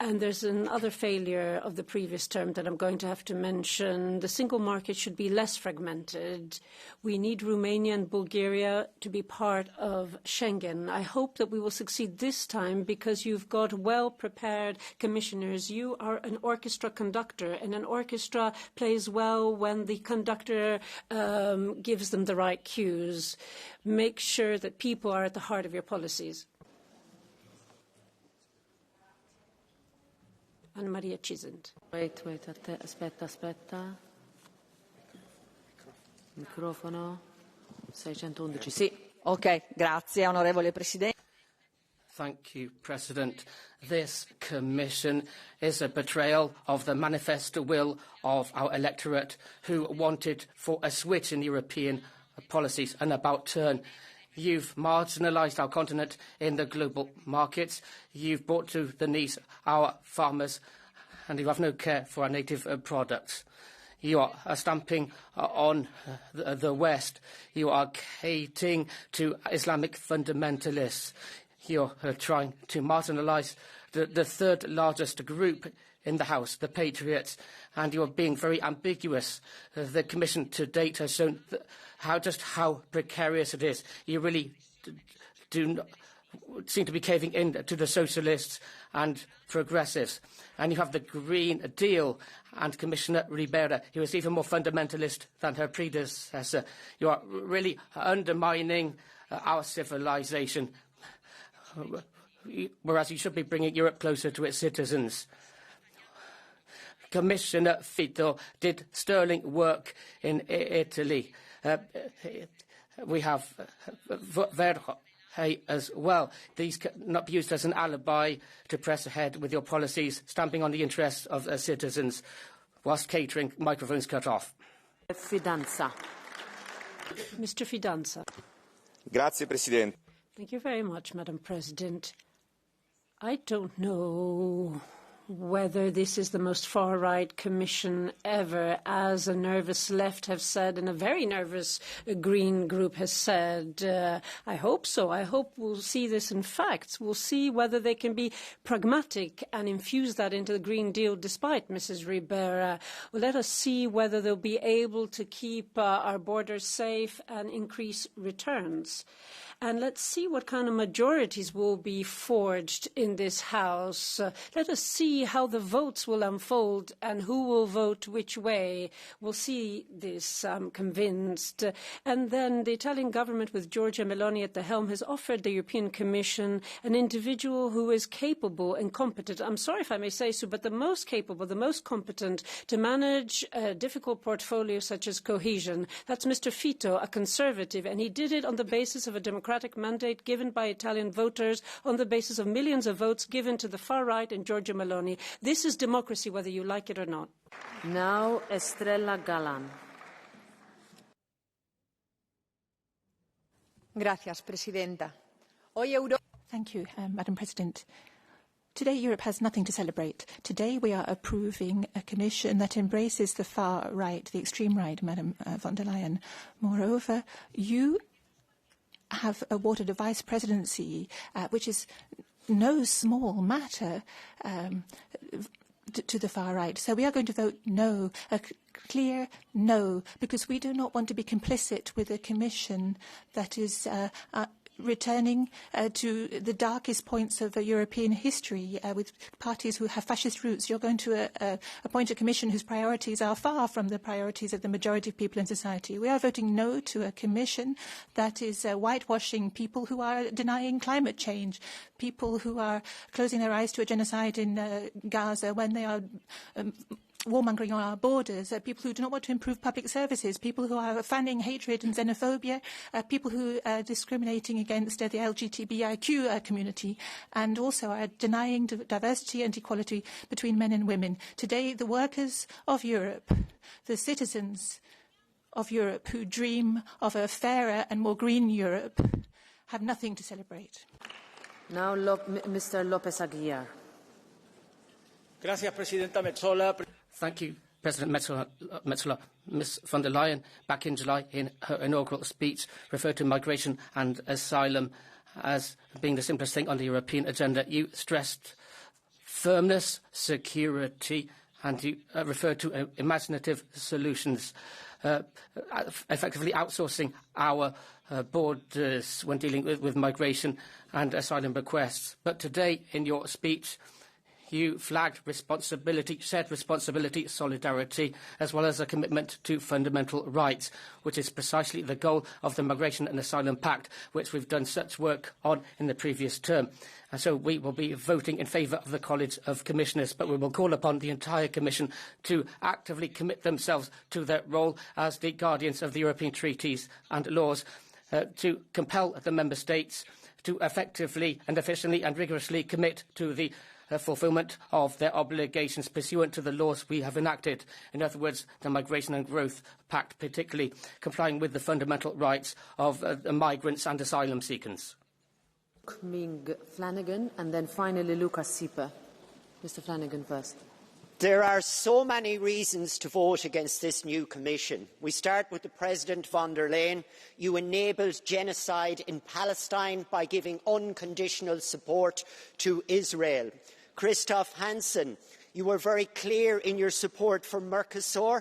And there's another failure of the previous term that I'm going to have to mention. The single market should be less fragmented. We need Romania and Bulgaria to be part of Schengen. I hope that we will succeed this time because you've got well-prepared commissioners. You are an orchestra conductor, and an orchestra plays well when the conductor gives them the right cues. Make sure that people are at the heart of your policies. Anna-Maria Cisent. Wait, aspetta. Microfono. 611. Sì. Ok, grazie, onorevole Presidente. Thank you, President. This Commission is a betrayal of the manifest will of our electorate who wanted for a switch in European policies, an about turn. You've marginalised our continent in the global markets. You've brought to the knees our farmers, and you have no care for our native products. You are stamping on the West. You are catering to Islamic fundamentalists. You're trying to marginalise the third largest group in the House, the Patriots, and you're being very ambiguous. The Commission to date has shown how precarious it is. You really do not seem to be caving in to the socialists and progressives. And you have the Green Deal and Commissioner Ribeira, who is even more fundamentalist than her predecessor. You are really undermining our civilization, whereas you should be bringing Europe closer to its citizens. Commissioner Fito did sterling work in Italy. We have Verhey as well. These cannot be used as an alibi to press ahead with your policies, stamping on the interests of citizens, whilst catering microphones cut off. Fidanza. Mr. Fidanza. Grazie, Presidente. Thank you very much, Madam President. I don't know whether this is the most far-right commission ever, as a nervous left have said and a very nervous Green group has said. I hope so. I hope we'll see this in facts. We'll see whether they can be pragmatic and infuse that into the Green Deal despite Mrs. Ribeira. Well, let us see whether they'll be able to keep our borders safe and increase returns. And let's see what kind of majorities will be forged in this House. Let us see how the votes will unfold and who will vote which way. We'll see this, I'm convinced. And then the Italian government with Giorgia Meloni at the helm has offered the European Commission an individual who is capable and competent, I'm sorry if I may say so, but the most capable, the most competent to manage a difficult portfolio such as cohesion. That's Mr. Fito, a conservative, and he did it on the basis of a democratic mandate given by Italian voters, on the basis of millions of votes given to the far right and Giorgia Meloni. This is democracy, whether you like it or not. Now, Estrella Galan. Gracias, Presidenta. Thank you, Madam President. Today, Europe has nothing to celebrate. Today, we are approving a commission that embraces the far right, the extreme right, Madam von der Leyen. Moreover, you have awarded a vice presidency, which is no small matter to the far right. So we are going to vote no, a clear no, because we do not want to be complicit with a commission that is returning to the darkest points of European history with parties who have fascist roots. You're going to appoint a commission whose priorities are far from the priorities of the majority of people in society. We are voting no to a commission that is whitewashing people who are denying climate change, people who are closing their eyes to a genocide in Gaza when they are warmongering on our borders, people who do not want to improve public services, people who are fanning hatred and xenophobia, people who are discriminating against the LGBTIQ community, and also are denying diversity and equality between men and women. Today, the workers of Europe, the citizens of Europe who dream of a fairer and more green Europe, have nothing to celebrate. Now, Mr. López Aguilar. Gracias, Presidenta Metsola. Thank you, President Metsola, Ms von der Leyen, back in July in her inaugural speech, referred to migration and asylum as being the simplest thing on the European agenda. You stressed firmness, security, and you referred to imaginative solutions, effectively outsourcing our borders when dealing with migration and asylum requests. But today, in your speech, you flagged responsibility, shared responsibility, solidarity, as well as a commitment to fundamental rights, which is precisely the goal of the Migration and Asylum Pact, which we've done such work on in the previous term. And so we will be voting in favour of the College of Commissioners, but we will call upon the entire Commission to actively commit themselves to their role as the guardians of the European treaties and laws, to compel the Member States to effectively and efficiently and rigorously commit to the fulfilment of their obligations pursuant to the laws we have enacted. In other words, the Migration and Growth Pact, particularly complying with the fundamental rights of migrants and asylum seekers. Ming Flanagan, and then finally Lucas Sieper. Mr. Flanagan first. There are so many reasons to vote against this new Commission. We start with the President von der Leyen. You enabled genocide in Palestine by giving unconditional support to Israel. Christoph Hansen, you were very clear in your support for Mercosur.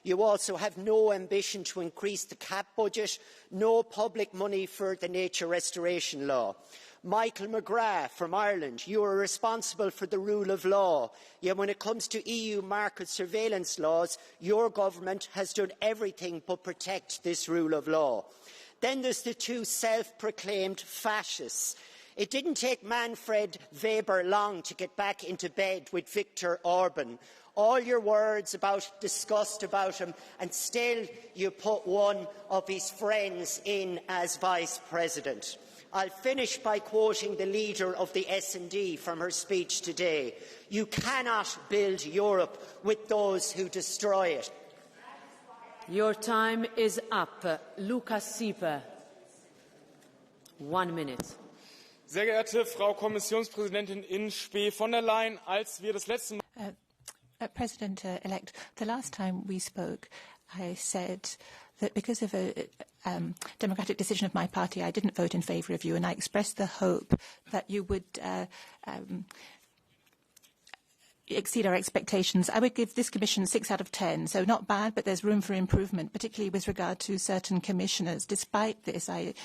You also have no ambition to increase the CAP budget, no public money for the nature restoration law. Michael McGrath from Ireland, you are responsible for the rule of law, yet when it comes to EU market surveillance laws, your government has done everything but protect this rule of law. Then there's the two self-proclaimed fascists. It didn't take Manfred Weber long to get back into bed with Viktor Orban. All your words about disgust about him, and still you put one of his friends in as Vice President. I'll finish by quoting the leader of the S&D from her speech today. You cannot build Europe with those who destroy it. Your time is up. Lucas Sieper. 1 minute. Sehr geehrte Frau Kommissionspräsidentin in Spe von der Leyen, als wir das letzte Mal President-elect, the last time we spoke, I said that because of a democratic decision of my party, I didn't vote in favour of you, and I expressed the hope that you would exceed our expectations. I would give this Commission 6 out of 10, so not bad, but there's room for improvement, particularly with regard to certain commissioners. Despite this, I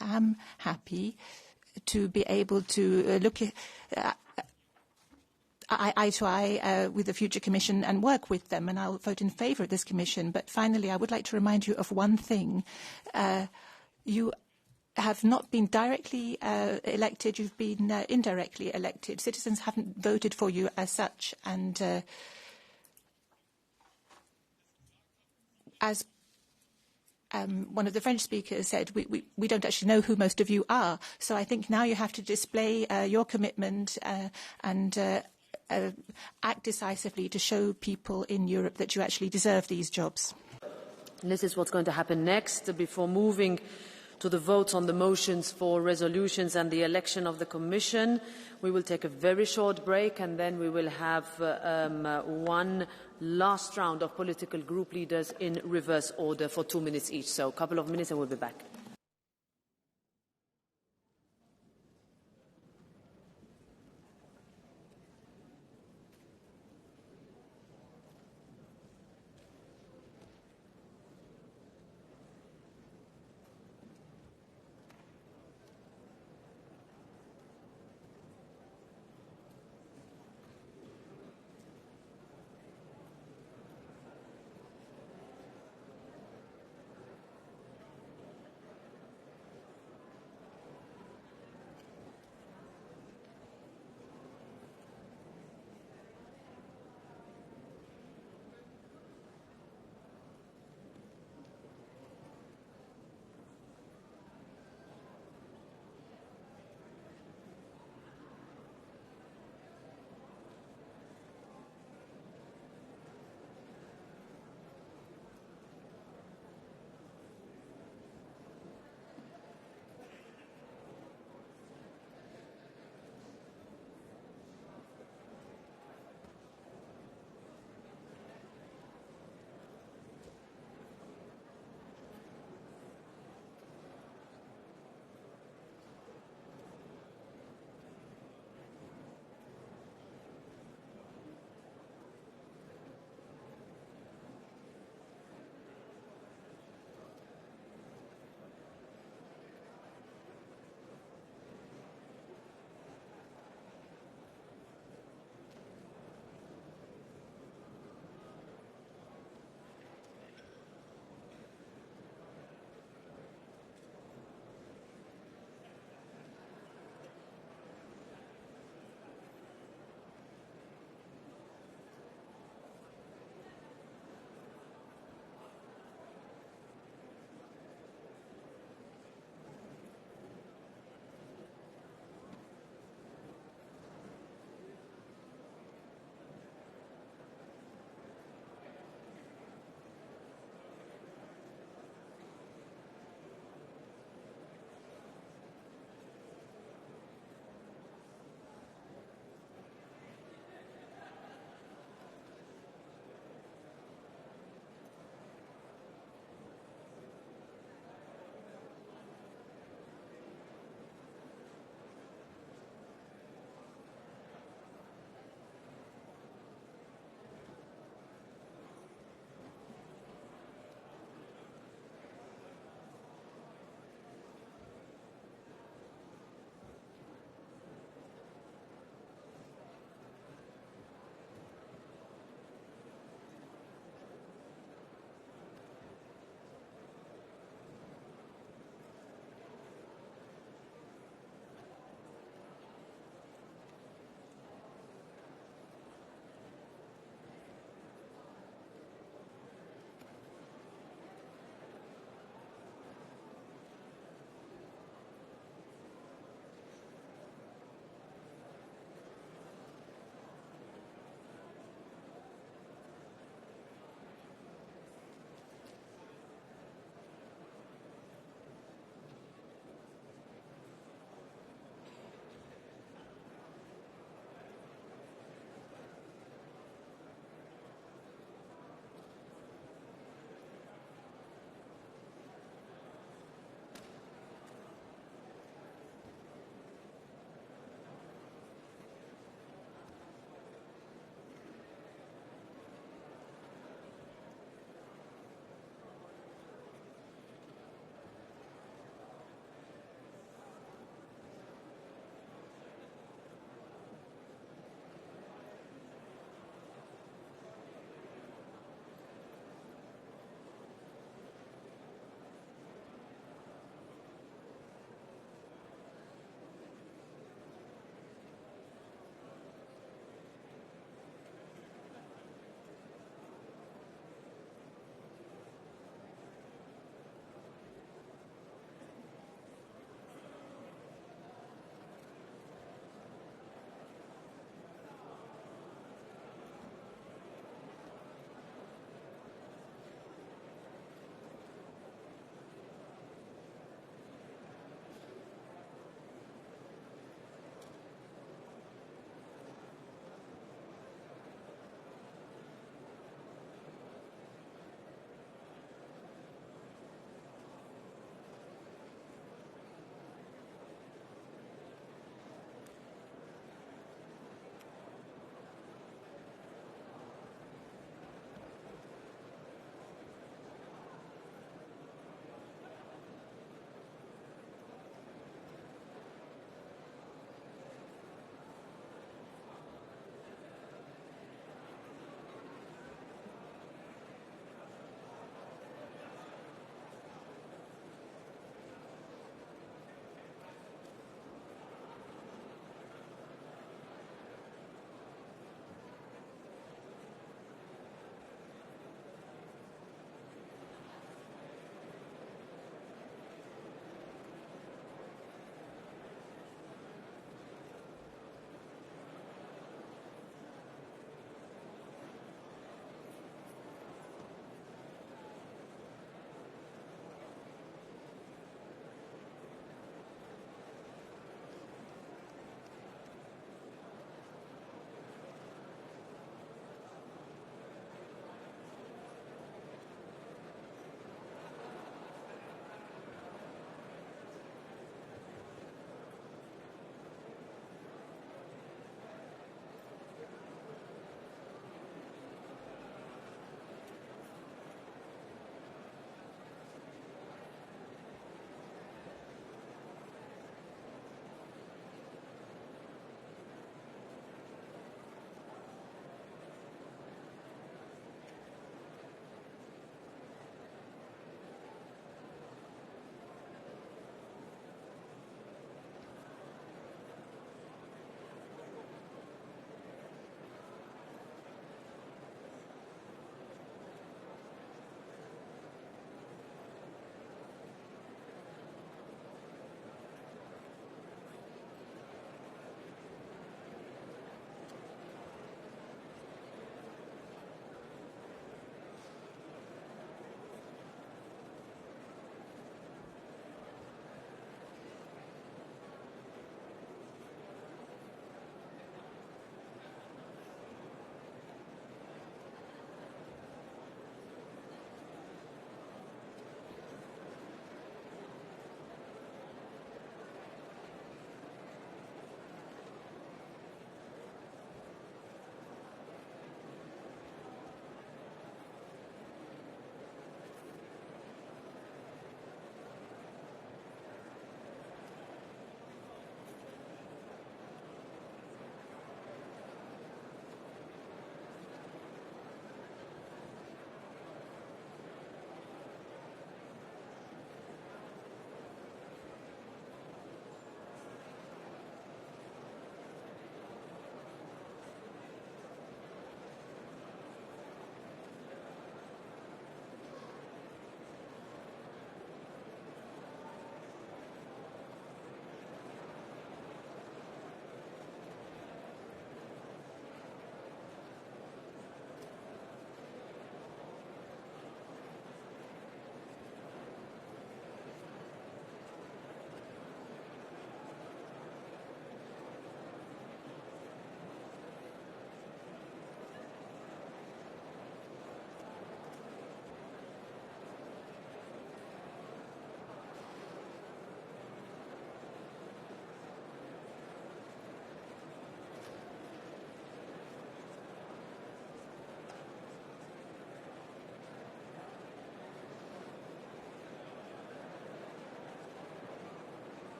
am happy to be able to look eye to eye with the future Commission and work with them, and I'll vote in favour of this Commission. But finally, I would like to remind you of one thing. You have not been directly elected, you've been indirectly elected. Citizens haven't voted for you as such, and as one of the French speakers said, we don't actually know who most of you are. So I think now you have to display your commitment and act decisively to show people in Europe that you actually deserve these jobs. This is what's going to happen next. Before moving to the votes on the motions for resolutions and the election of the Commission, we will take a very short break, and then we will have one last round of political group leaders in reverse order for 2 minutes each. So a couple of minutes and we'll be back.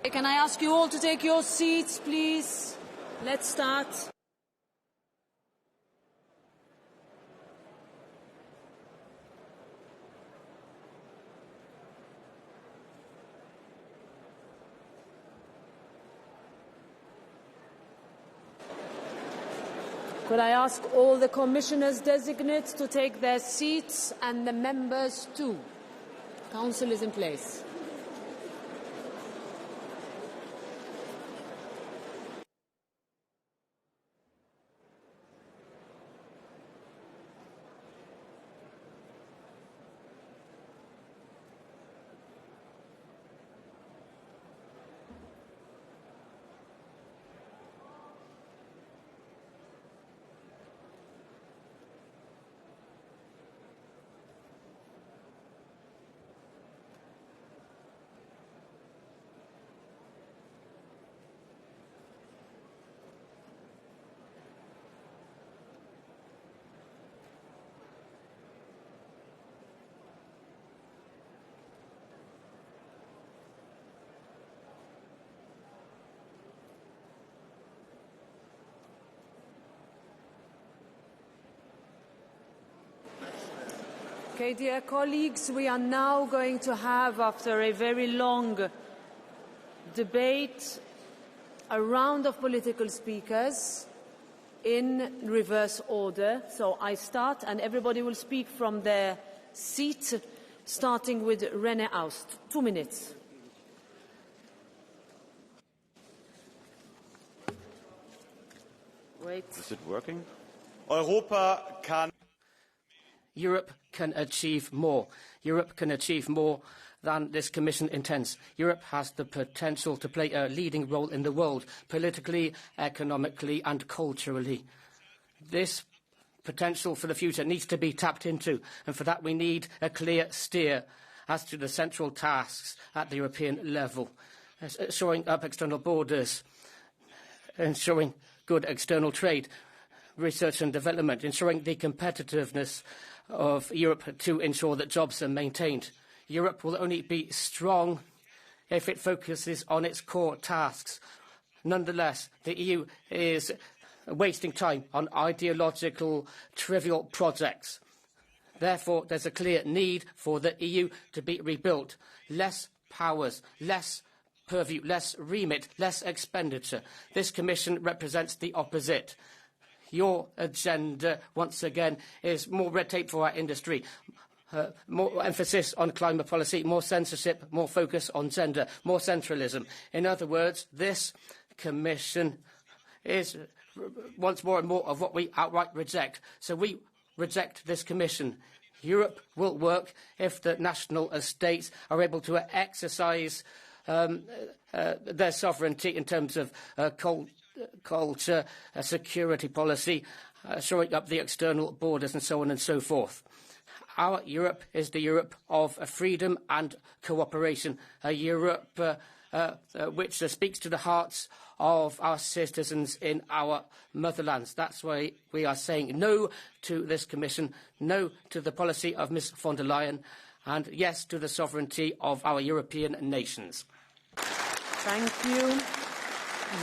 Can I ask you all to take your seats, please? Let's start. Could I ask all the commissioners designates to take their seats and the members too? Council is in place. Okay, dear colleagues, we are now going to have, after a very long debate, a round of political speakers in reverse order. So I start, and everybody will speak from their seat, starting with René Aust. 2 minutes. Wait. Is it working? Europe can achieve more. Europe can achieve more than this Commission intends. Europe has the potential to play a leading role in the world, politically, economically and culturally. This potential for the future needs to be tapped into, and for that we need a clear steer as to the central tasks at the European level, shoring up external borders, ensuring good external trade, research and development, ensuring the competitiveness of Europe to ensure that jobs are maintained. Europe will only be strong if it focuses on its core tasks. Nonetheless, the EU is wasting time on ideological, trivial projects. Therefore, there's a clear need for the EU to be rebuilt. Less powers, less purview, less remit, less expenditure. This Commission represents the opposite. Your agenda, once again, is more red tape for our industry, more emphasis on climate policy, more censorship, more focus on gender, more centralism. In other words, this Commission wants more and more of what we outright reject. So we reject this Commission. Europe will work if the national states are able to exercise their sovereignty in terms of culture, security policy, shoring up the external borders and so on and so forth. Our Europe is the Europe of freedom and cooperation, a Europe which speaks to the hearts of our citizens in our motherlands. That's why we are saying no to this Commission, no to the policy of Ms von der Leyen, and yes to the sovereignty of our European nations. Thank you.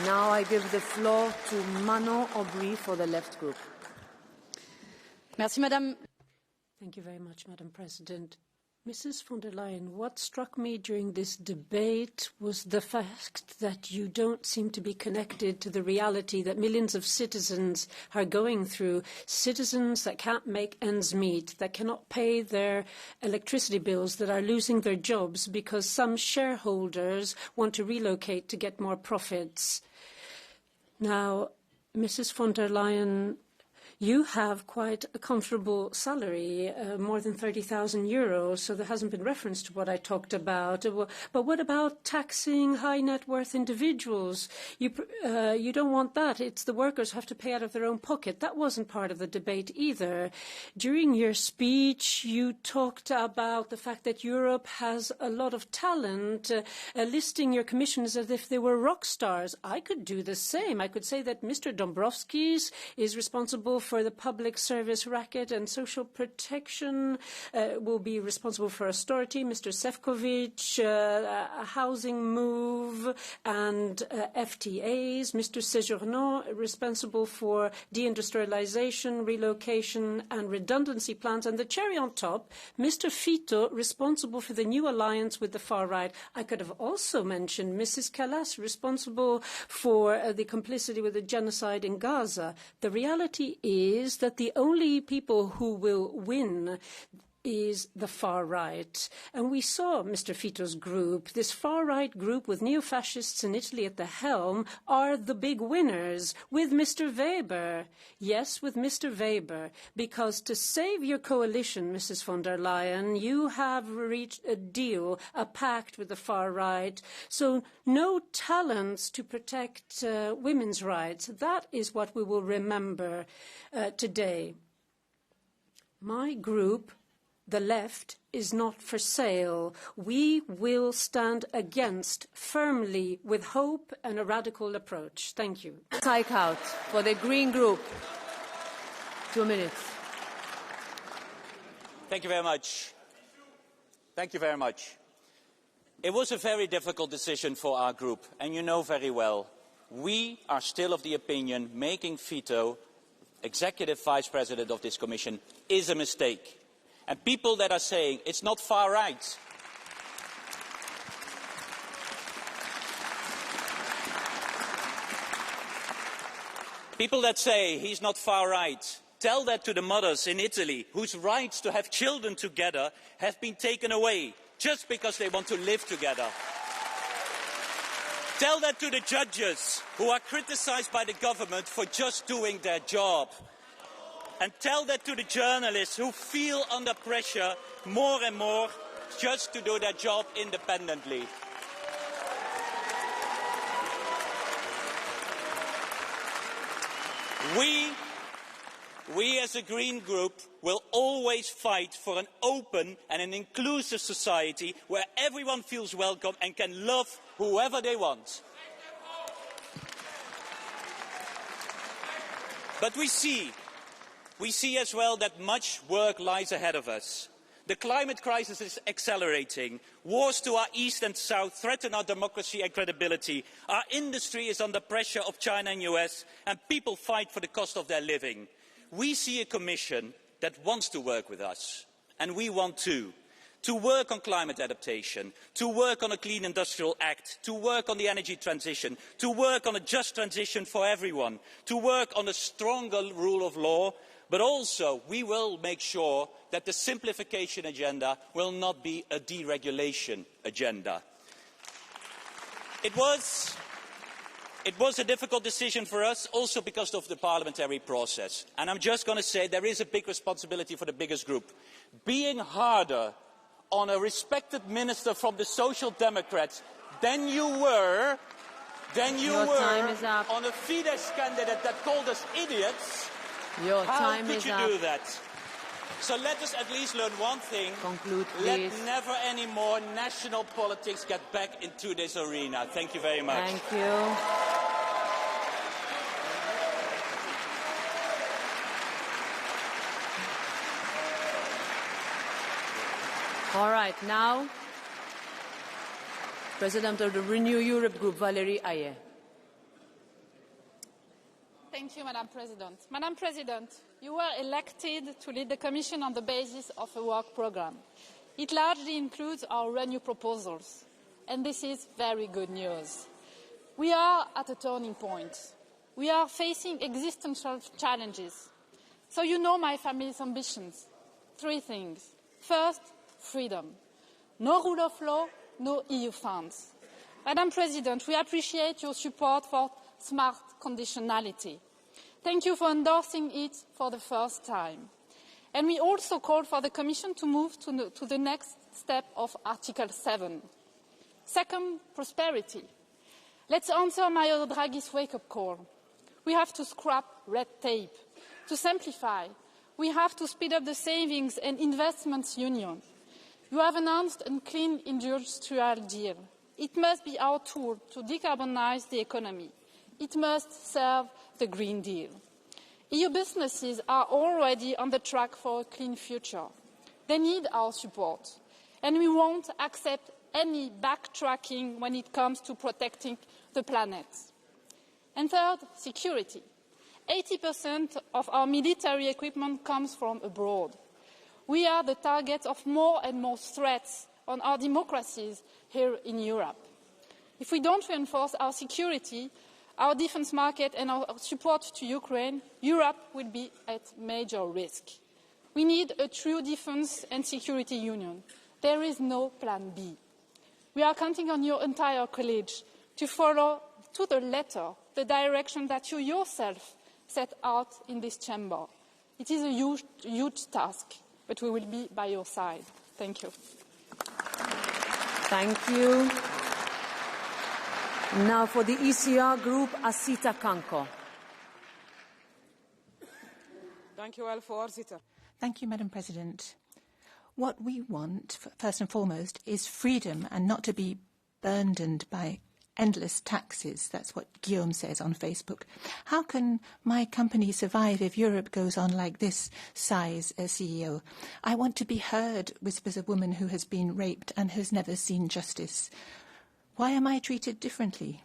Now I give the floor to Manon Aubry for the Left Group. Merci, Madame. Thank you very much, Madam President. Mrs. von der Leyen, what struck me during this debate was the fact that you don't seem to be connected to the reality that millions of citizens are going through, citizens that can't make ends meet, that cannot pay their electricity bills, that are losing their jobs because some shareholders want to relocate to get more profits. Now, Mrs. von der Leyen, you have quite a comfortable salary, more than 30,000 euros, so there hasn't been reference to what I talked about. But what about taxing high net worth individuals? You don't want that. It's the workers who have to pay out of their own pocket. That wasn't part of the debate either. During your speech, you talked about the fact that Europe has a lot of talent, listing your commissioners as if they were rock stars. I could do the same. I could say that Mr. Dombrovskis is responsible for the public service racket and social protection will be responsible for austerity. Mr. Šefčovič, a housing move and FTAs. Mr. Séjourné, responsible for deindustrialization, relocation and redundancy plans. And the cherry on top, Mr. Fito, responsible for the new alliance with the far right. I could have also mentioned Mrs. Kallas, responsible for the complicity with the genocide in Gaza. The reality is that the only people who will win is the far right. And we saw Mr. Fito's group, this far-right group with neo-fascists in Italy at the helm, are the big winners with Mr. Weber. Yes, with Mr. Weber. Because to save your coalition, Mrs. von der Leyen, you have reached a deal, a pact with the far right. So no talents to protect women's rights. That is what we will remember today. My group, the left, is not for sale. We will stand against firmly with hope and a radical approach. Thank you. Eickhout for the Green Group. 2 minutes. Thank you very much. Thank you very much. It was a very difficult decision for our group, and you know very well, we are still of the opinion making Fito executive vice president of this commission is a mistake. And people that are saying it's not far right, people that say he's not far right, tell that to the mothers in Italy whose rights to have children together have been taken away just because they want to live together. Tell that to the judges who are criticized by the government for just doing their job. And tell that to the journalists who feel under pressure more and more just to do their job independently. We as a Green Group will always fight for an open and an inclusive society where everyone feels welcome and can love whoever they want. But we see as well that much work lies ahead of us. The climate crisis is accelerating. Wars to our east and south threaten our democracy and credibility. Our industry is under pressure of China and US, and people fight for the cost of their living. We see a Commission that wants to work with us, and we want to work on climate adaptation, to work on a Clean Industrial Act, to work on the energy transition, to work on a just transition for everyone, to work on a stronger rule of law, but also we will make sure that the simplification agenda will not be a deregulation agenda. It was a difficult decision for us, also because of the parliamentary process. And I'm just going to say there is a big responsibility for the biggest group. Being harder on a respected minister from the Social Democrats than you were on a Fidesz candidate that called us idiots. How could you do that? So let us at least learn one thing. Conclude, let please. never any more national politics get back into this arena. Thank you very much. Thank you. All right, now, President of the Renew Europe Group, Valérie Hayer. Thank you, Madam President. Madam President, you were elected to lead the Commission on the basis of a work programme. It largely includes our Renew proposals, and this is very good news. We are at a turning point. We are facing existential challenges. So you know my family's ambitions. 3 things. First, freedom. No rule of law, no EU funds. Madam President, we appreciate your support for smart conditionality. Thank you for endorsing it for the first time. And we also call for the Commission to move to the next step of Article 7. Second, prosperity. Let's answer Mario Draghi's wake-up call. We have to scrap red tape. To simplify, we have to speed up the savings and investments union. You have announced a clean industrial deal. It must be our tool to decarbonise the economy. It must serve the Green Deal. EU businesses are already on the track for a clean future. They need our support, and we won't accept any backtracking when it comes to protecting the planet. And third, security. 80% of our military equipment comes from abroad. We are the target of more and more threats on our democracies here in Europe. If we don't reinforce our security, our defence market and our support to Ukraine, Europe will be at major risk. We need a true defence and security union. There is no plan B. We are counting on your entire college to follow to the letter the direction that you yourself set out in this chamber. It is a huge task, but we will be by your side. Thank you. Thank you. Now for the ECR group, Asita Kanko. Thank you, Madam President. What we want, first and foremost, is freedom and not to be burdened by endless taxes. That's what Guillaume says on Facebook. How can my company survive if Europe goes on like this, sighs a CEO? I want to be heard, whispers a woman who has been raped and has never seen justice. Why am I treated differently?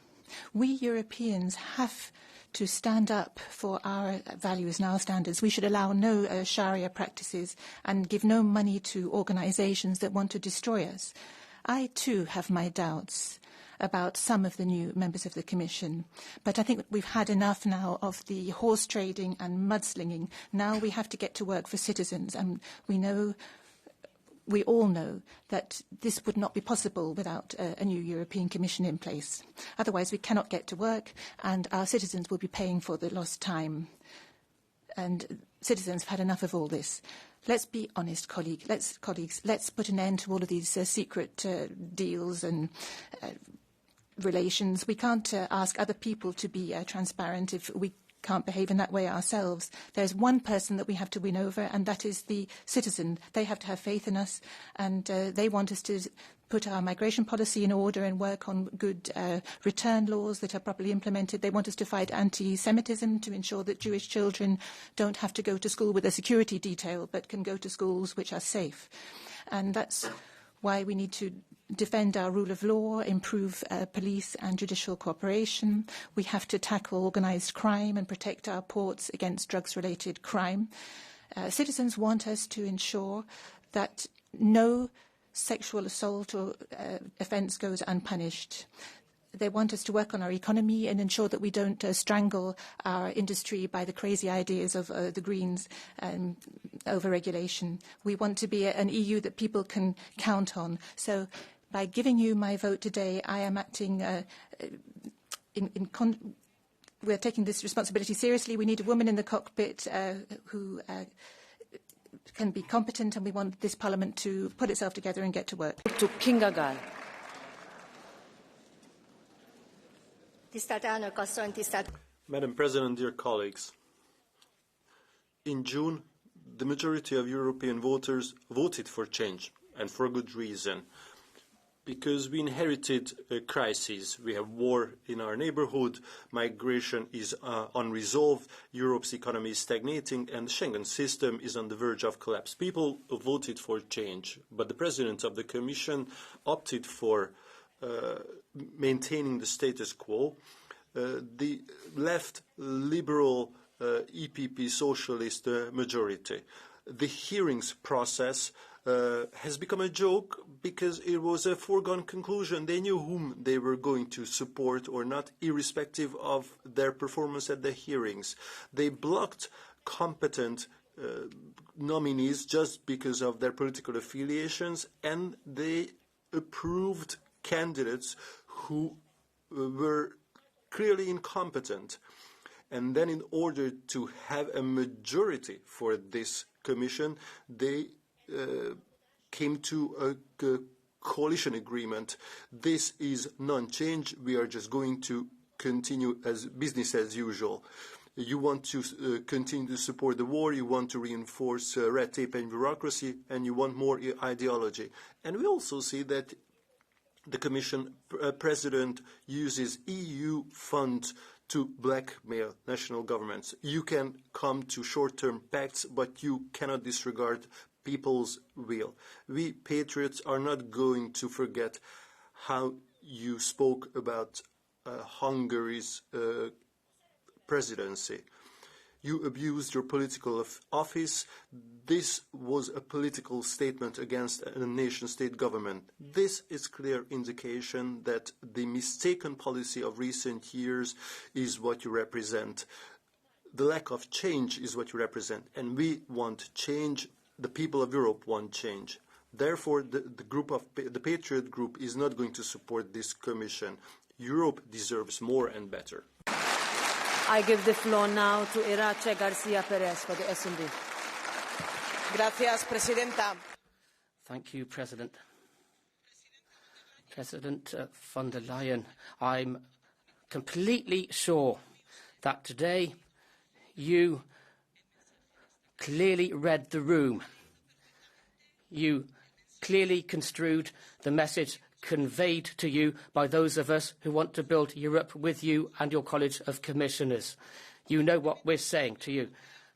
We Europeans have to stand up for our values and our standards. We should allow no Sharia practices and give no money to organisations that want to destroy us. I too have my doubts about some of the new members of the Commission, but I think we've had enough now of the horse trading and mudslinging. Now we have to get to work for citizens, and we all know that this would not be possible without a new European Commission in place. Otherwise, we cannot get to work, and our citizens will be paying for the lost time. And citizens have had enough of all this. Let's be honest, colleagues. Let's put an end to all of these secret deals and relations. We can't ask other people to be transparent if we can't behave in that way ourselves. There's one person that we have to win over, and that is the citizen. They have to have faith in us, and they want us to put our migration policy in order and work on good return laws that are properly implemented. They want us to fight anti-Semitism, to ensure that Jewish children don't have to go to school with a security detail, but can go to schools which are safe. And that's why we need to defend our rule of law, improve police and judicial cooperation. We have to tackle organised crime and protect our ports against drugs-related crime. Citizens want us to ensure that no sexual assault or offence goes unpunished. They want us to work on our economy and ensure that we don't strangle our industry by the crazy ideas of the Greens and over-regulation. We want to be an EU that people can count on. So by giving you my vote today, I am acting we're taking this responsibility seriously. We need a woman in the cockpit who can be competent, and we want this Parliament to put itself together and get to work. To Kinga Gál. Madam President, dear colleagues, in June, the majority of European voters voted for change, and for good reason. Because we inherited a crisis. We have war in our neighbourhood, migration is unresolved, Europe's economy is stagnating, and the Schengen system is on the verge of collapse. People voted for change, but the President of the Commission opted for maintaining the status quo. The left liberal EPP socialist majority. The hearings process has become a joke because it was a foregone conclusion. They knew whom they were going to support or not, irrespective of their performance at the hearings. They blocked competent nominees just because of their political affiliations, and they approved candidates who were clearly incompetent. And then in order to have a majority for this commission, they came to a coalition agreement. This is non-change. We are just going to continue as business as usual. You want to continue to support the war, you want to reinforce red tape and bureaucracy, and you want more ideology. And we also see that the Commission President uses EU funds to blackmail national governments. You can come to short-term pacts, but you cannot disregard people's will. We patriots are not going to forget how you spoke about Hungary's presidency. You abused your political office. This was a political statement against a nation-state government. This is clear indication that the mistaken policy of recent years is what you represent. The lack of change is what you represent, and we want change. The people of Europe want change. Therefore, the Patriot Group is not going to support this Commission. Europe deserves more and better. I give the floor now to Irache Garcia Perez for the S&D. Gracias, Presidenta. Thank you, President. President von der Leyen, I'm completely sure that today you clearly read the room. You clearly construed the message conveyed to you by those of us who want to build Europe with you and your College of Commissioners. You know what we're saying to you.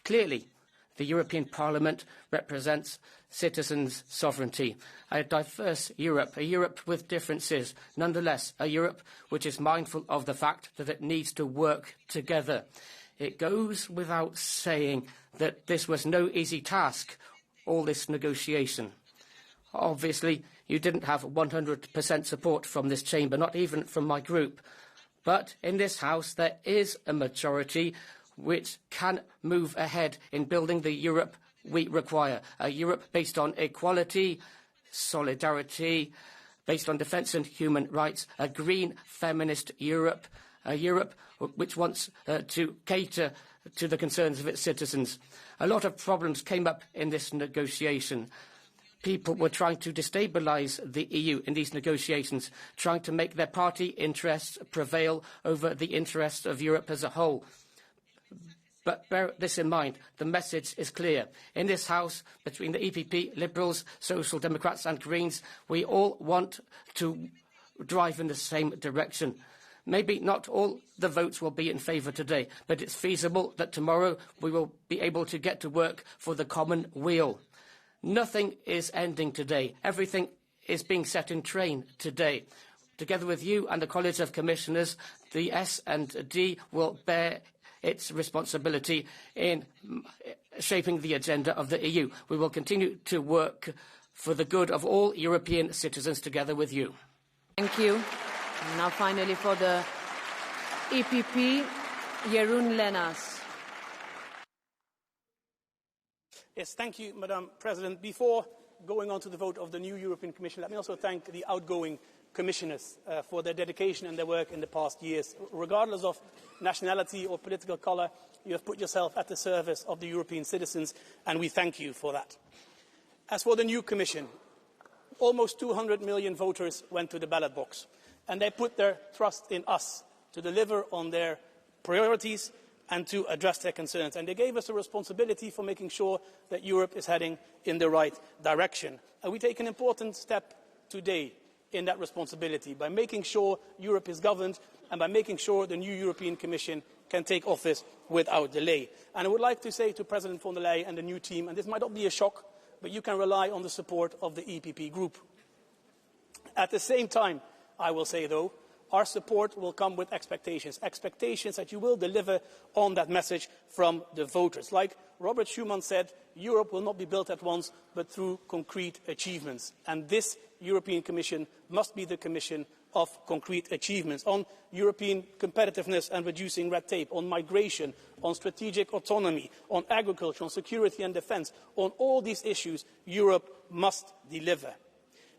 Clearly, the European Parliament represents citizens' sovereignty, a diverse Europe, a Europe with differences, nonetheless a Europe which is mindful of the fact that it needs to work together. It goes without saying that this was no easy task, all this negotiation. Obviously, you didn't have 100% support from this chamber, not even from my group. But in this House, there is a majority which can move ahead in building the Europe we require. A Europe based on equality, solidarity, based on defence and human rights. A green, feminist Europe. A Europe which wants to cater to the concerns of its citizens. A lot of problems came up in this negotiation. People were trying to destabilise the EU in these negotiations, trying to make their party interests prevail over the interests of Europe as a whole. But bear this in mind, the message is clear. In this House, between the EPP, Liberals, Social Democrats and Greens, we all want to drive in the same direction. Maybe not all the votes will be in favour today, but it's feasible that tomorrow we will be able to get to work for the common weal. Nothing is ending today. Everything is being set in train today. Together with you and the College of Commissioners, the S&D will bear its responsibility in shaping the agenda of the EU. We will continue to work for the good of all European citizens together with you. Thank you. And now finally for the EPP, Jeroen Lenners. Yes, thank you, Madam President. Before going on to the vote of the new European Commission, let me also thank the outgoing commissioners for their dedication and their work in the past years. Regardless of nationality or political colour, you have put yourself at the service of the European citizens, and we thank you for that. As for the new Commission, almost 200 million voters went to the ballot box, and they put their trust in us to deliver on their priorities and to address their concerns. And they gave us a responsibility for making sure that Europe is heading in the right direction. And we take an important step today in that responsibility by making sure Europe is governed and by making sure the new European Commission can take office without delay. And I would like to say to President von der Leyen and the new team, and this might not be a shock, but you can rely on the support of the EPP group. At the same time, I will say, though, our support will come with expectations that you will deliver on that message from the voters. Like Robert Schuman said, Europe will not be built at once, but through concrete achievements. And this European Commission must be the Commission of concrete achievements on European competitiveness and reducing red tape, on migration, on strategic autonomy, on agriculture, on security and defence. On all these issues, Europe must deliver.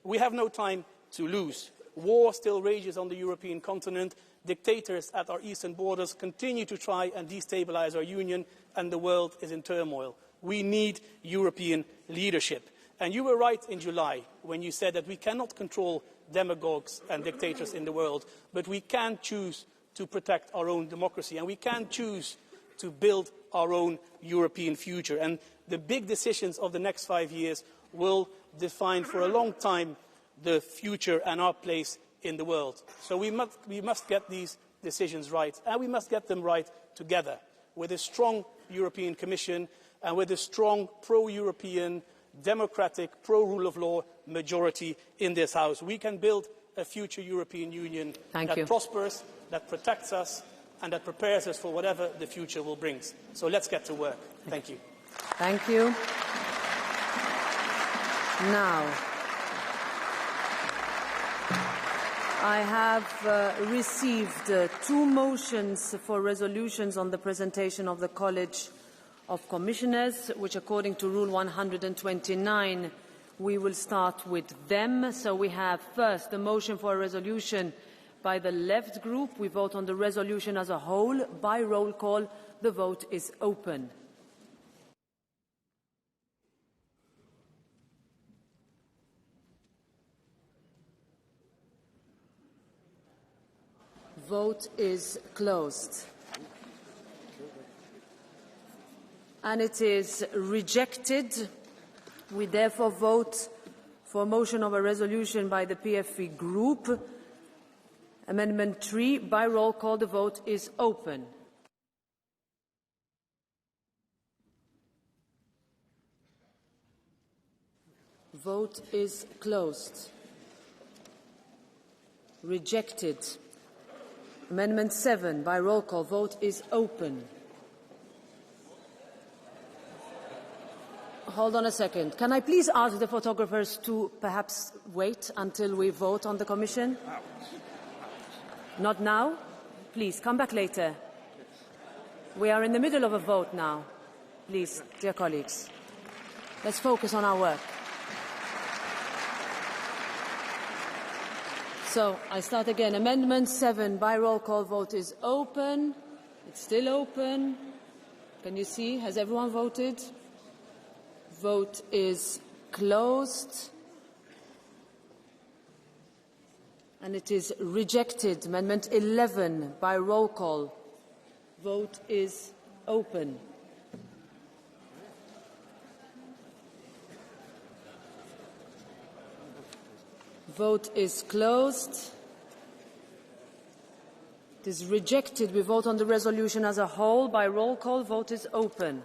We have no time to lose. War still rages on the European continent. Dictators at our eastern borders continue to try and destabilise our union, and the world is in turmoil. We need European leadership. And you were right in July when you said that we cannot control demagogues and dictators in the world, but we can choose to protect our own democracy, and we can choose to build our own European future. And the big decisions of the next 5 years will define for a long time the future and our place in the world. So we must get these decisions right, and we must get them right together, with a strong European Commission and with a strong pro-European, democratic, pro-rule of law majority in this House. We can build a future European Union that prospers, that protects us, and that prepares us for whatever the future will bring. So let's get to work. Thank you. Thank you. Now, I have received two motions for resolutions on the presentation of the College of Commissioners, which according to Rule 129, we will start with them. So we have first the motion for a resolution by the Left Group. We vote on the resolution as a whole by roll call. The vote is open. Vote is closed. And it is rejected. We therefore vote for a motion of a resolution by the PFE Group. Amendment 3, by roll call, the vote is open. Vote is closed. Rejected. Amendment 7, by roll call, vote is open. Hold on a second. Can I please ask the photographers to perhaps wait until we vote on the Commission? Not now? Please, come back later. We are in the middle of a vote now. Please, dear colleagues, let's focus on our work. So, I start again. Amendment 7, by roll call, vote is open. It's still open. Can you see? Has everyone voted? Vote is closed. And it is rejected. Amendment 11 by roll call. Vote is open. Vote is closed. It is rejected. We vote on the resolution as a whole by roll call. Vote is open.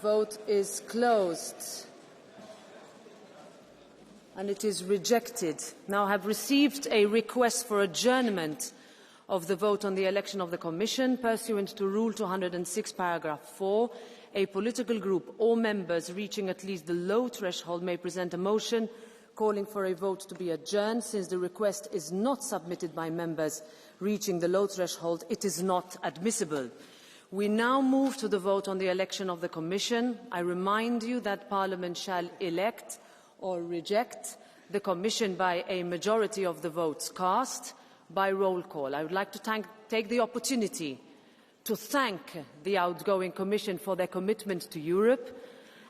Vote is closed. And it is rejected. Now I have received a request for adjournment of the vote on the election of the Commission pursuant to Rule 206, paragraph 4. A political group or members reaching at least the low threshold may present a motion calling for a vote to be adjourned. Since the request is not submitted by members reaching the low threshold, it is not admissible. We now move to the vote on the election of the Commission. I remind you that Parliament shall elect or reject the Commission by a majority of the votes cast by roll call. I would like to take the opportunity to thank the outgoing Commission for their commitment to Europe,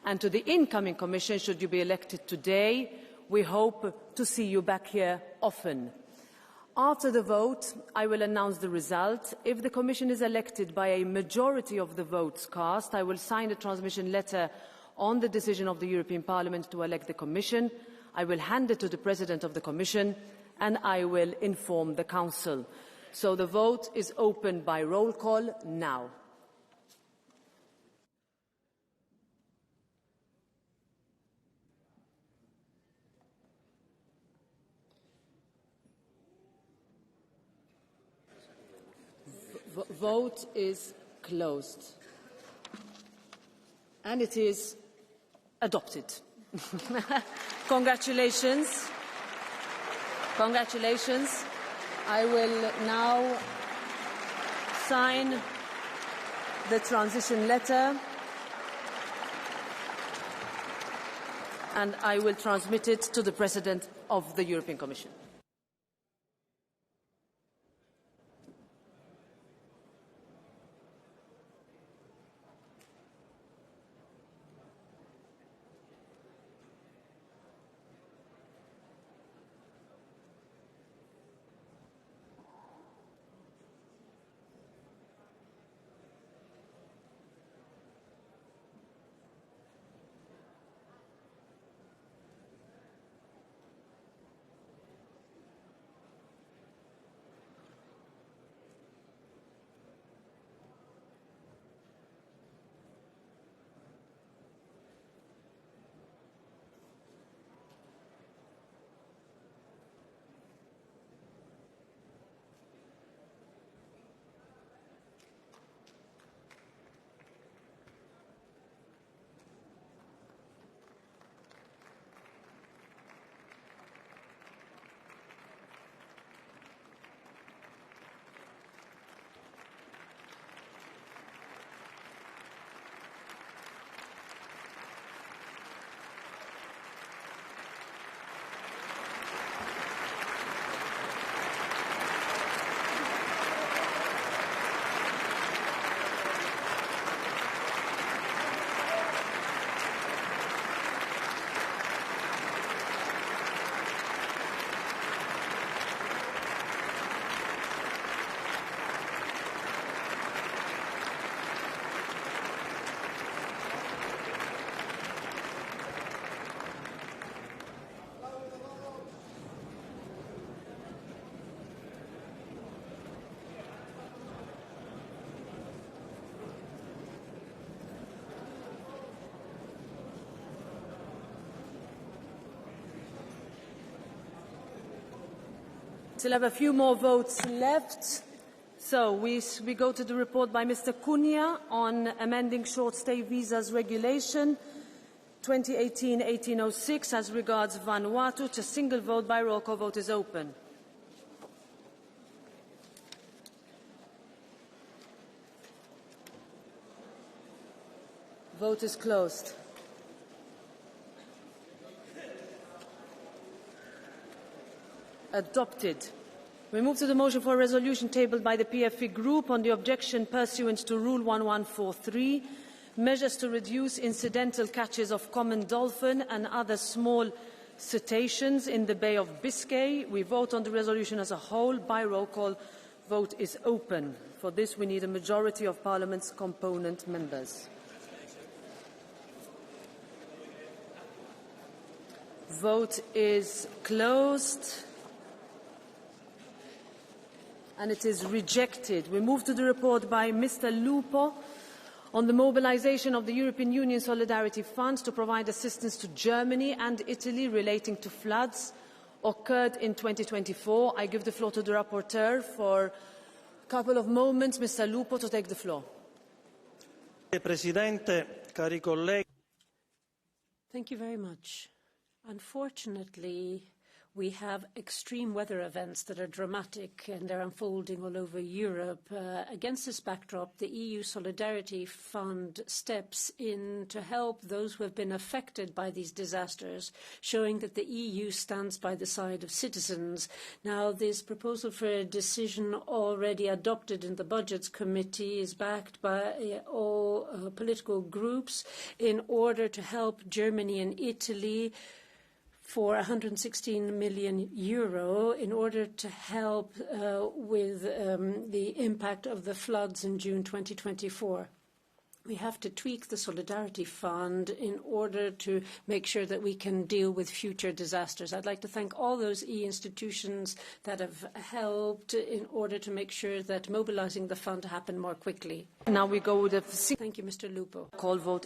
and to the incoming Commission, should you be elected today. We hope to see you back here often. After the vote, I will announce the result. If the Commission is elected by a majority of the votes cast, I will sign a transmission letter on the decision of the European Parliament to elect the Commission. I will hand it to the President of the Commission and I will inform the Council. So the vote is open by roll call now. Vote is closed. And it is adopted. Congratulations. Congratulations. I will now sign the transition letter and I will transmit it to the President of the European Commission. Still have a few more votes left. So we go to the report by Mr. Cunha on amending short-stay visas regulation 2018-1806 as regards Vanuatu. To single vote by roll call. Vote is open. Vote is closed. Adopted. We move to the motion for a resolution tabled by the PFE Group on the objection pursuant to Rule 1143, measures to reduce incidental catches of common dolphin and other small cetaceans in the Bay of Biscay. We vote on the resolution as a whole by roll call. Vote is open. For this, we need a majority of Parliament's component members. Vote is closed. And it is rejected. We move to the report by Mr. Lupo on the mobilisation of the European Union Solidarity Funds to provide assistance to Germany and Italy relating to floods occurred in 2024. I give the floor to the rapporteur for a couple of moments. Mr. Lupo, to take the floor. Presidente, cari colleghi. Thank you very much. Unfortunately, we have extreme weather events that are dramatic and they're unfolding all over Europe. Against this backdrop, the EU Solidarity Fund steps in to help those who have been affected by these disasters, showing that the EU stands by the side of citizens. Now, this proposal for a decision already adopted in the Budgets Committee is backed by all political groups in order to help Germany and Italy for €116 million in order to help with the impact of the floods in June 2024. We have to tweak the Solidarity Fund in order to make sure that we can deal with future disasters. I'd like to thank all those EU institutions that have helped in order to make sure that mobilising the fund happened more quickly. Now we go with the... Thank you, Mr. Lupo. Call vote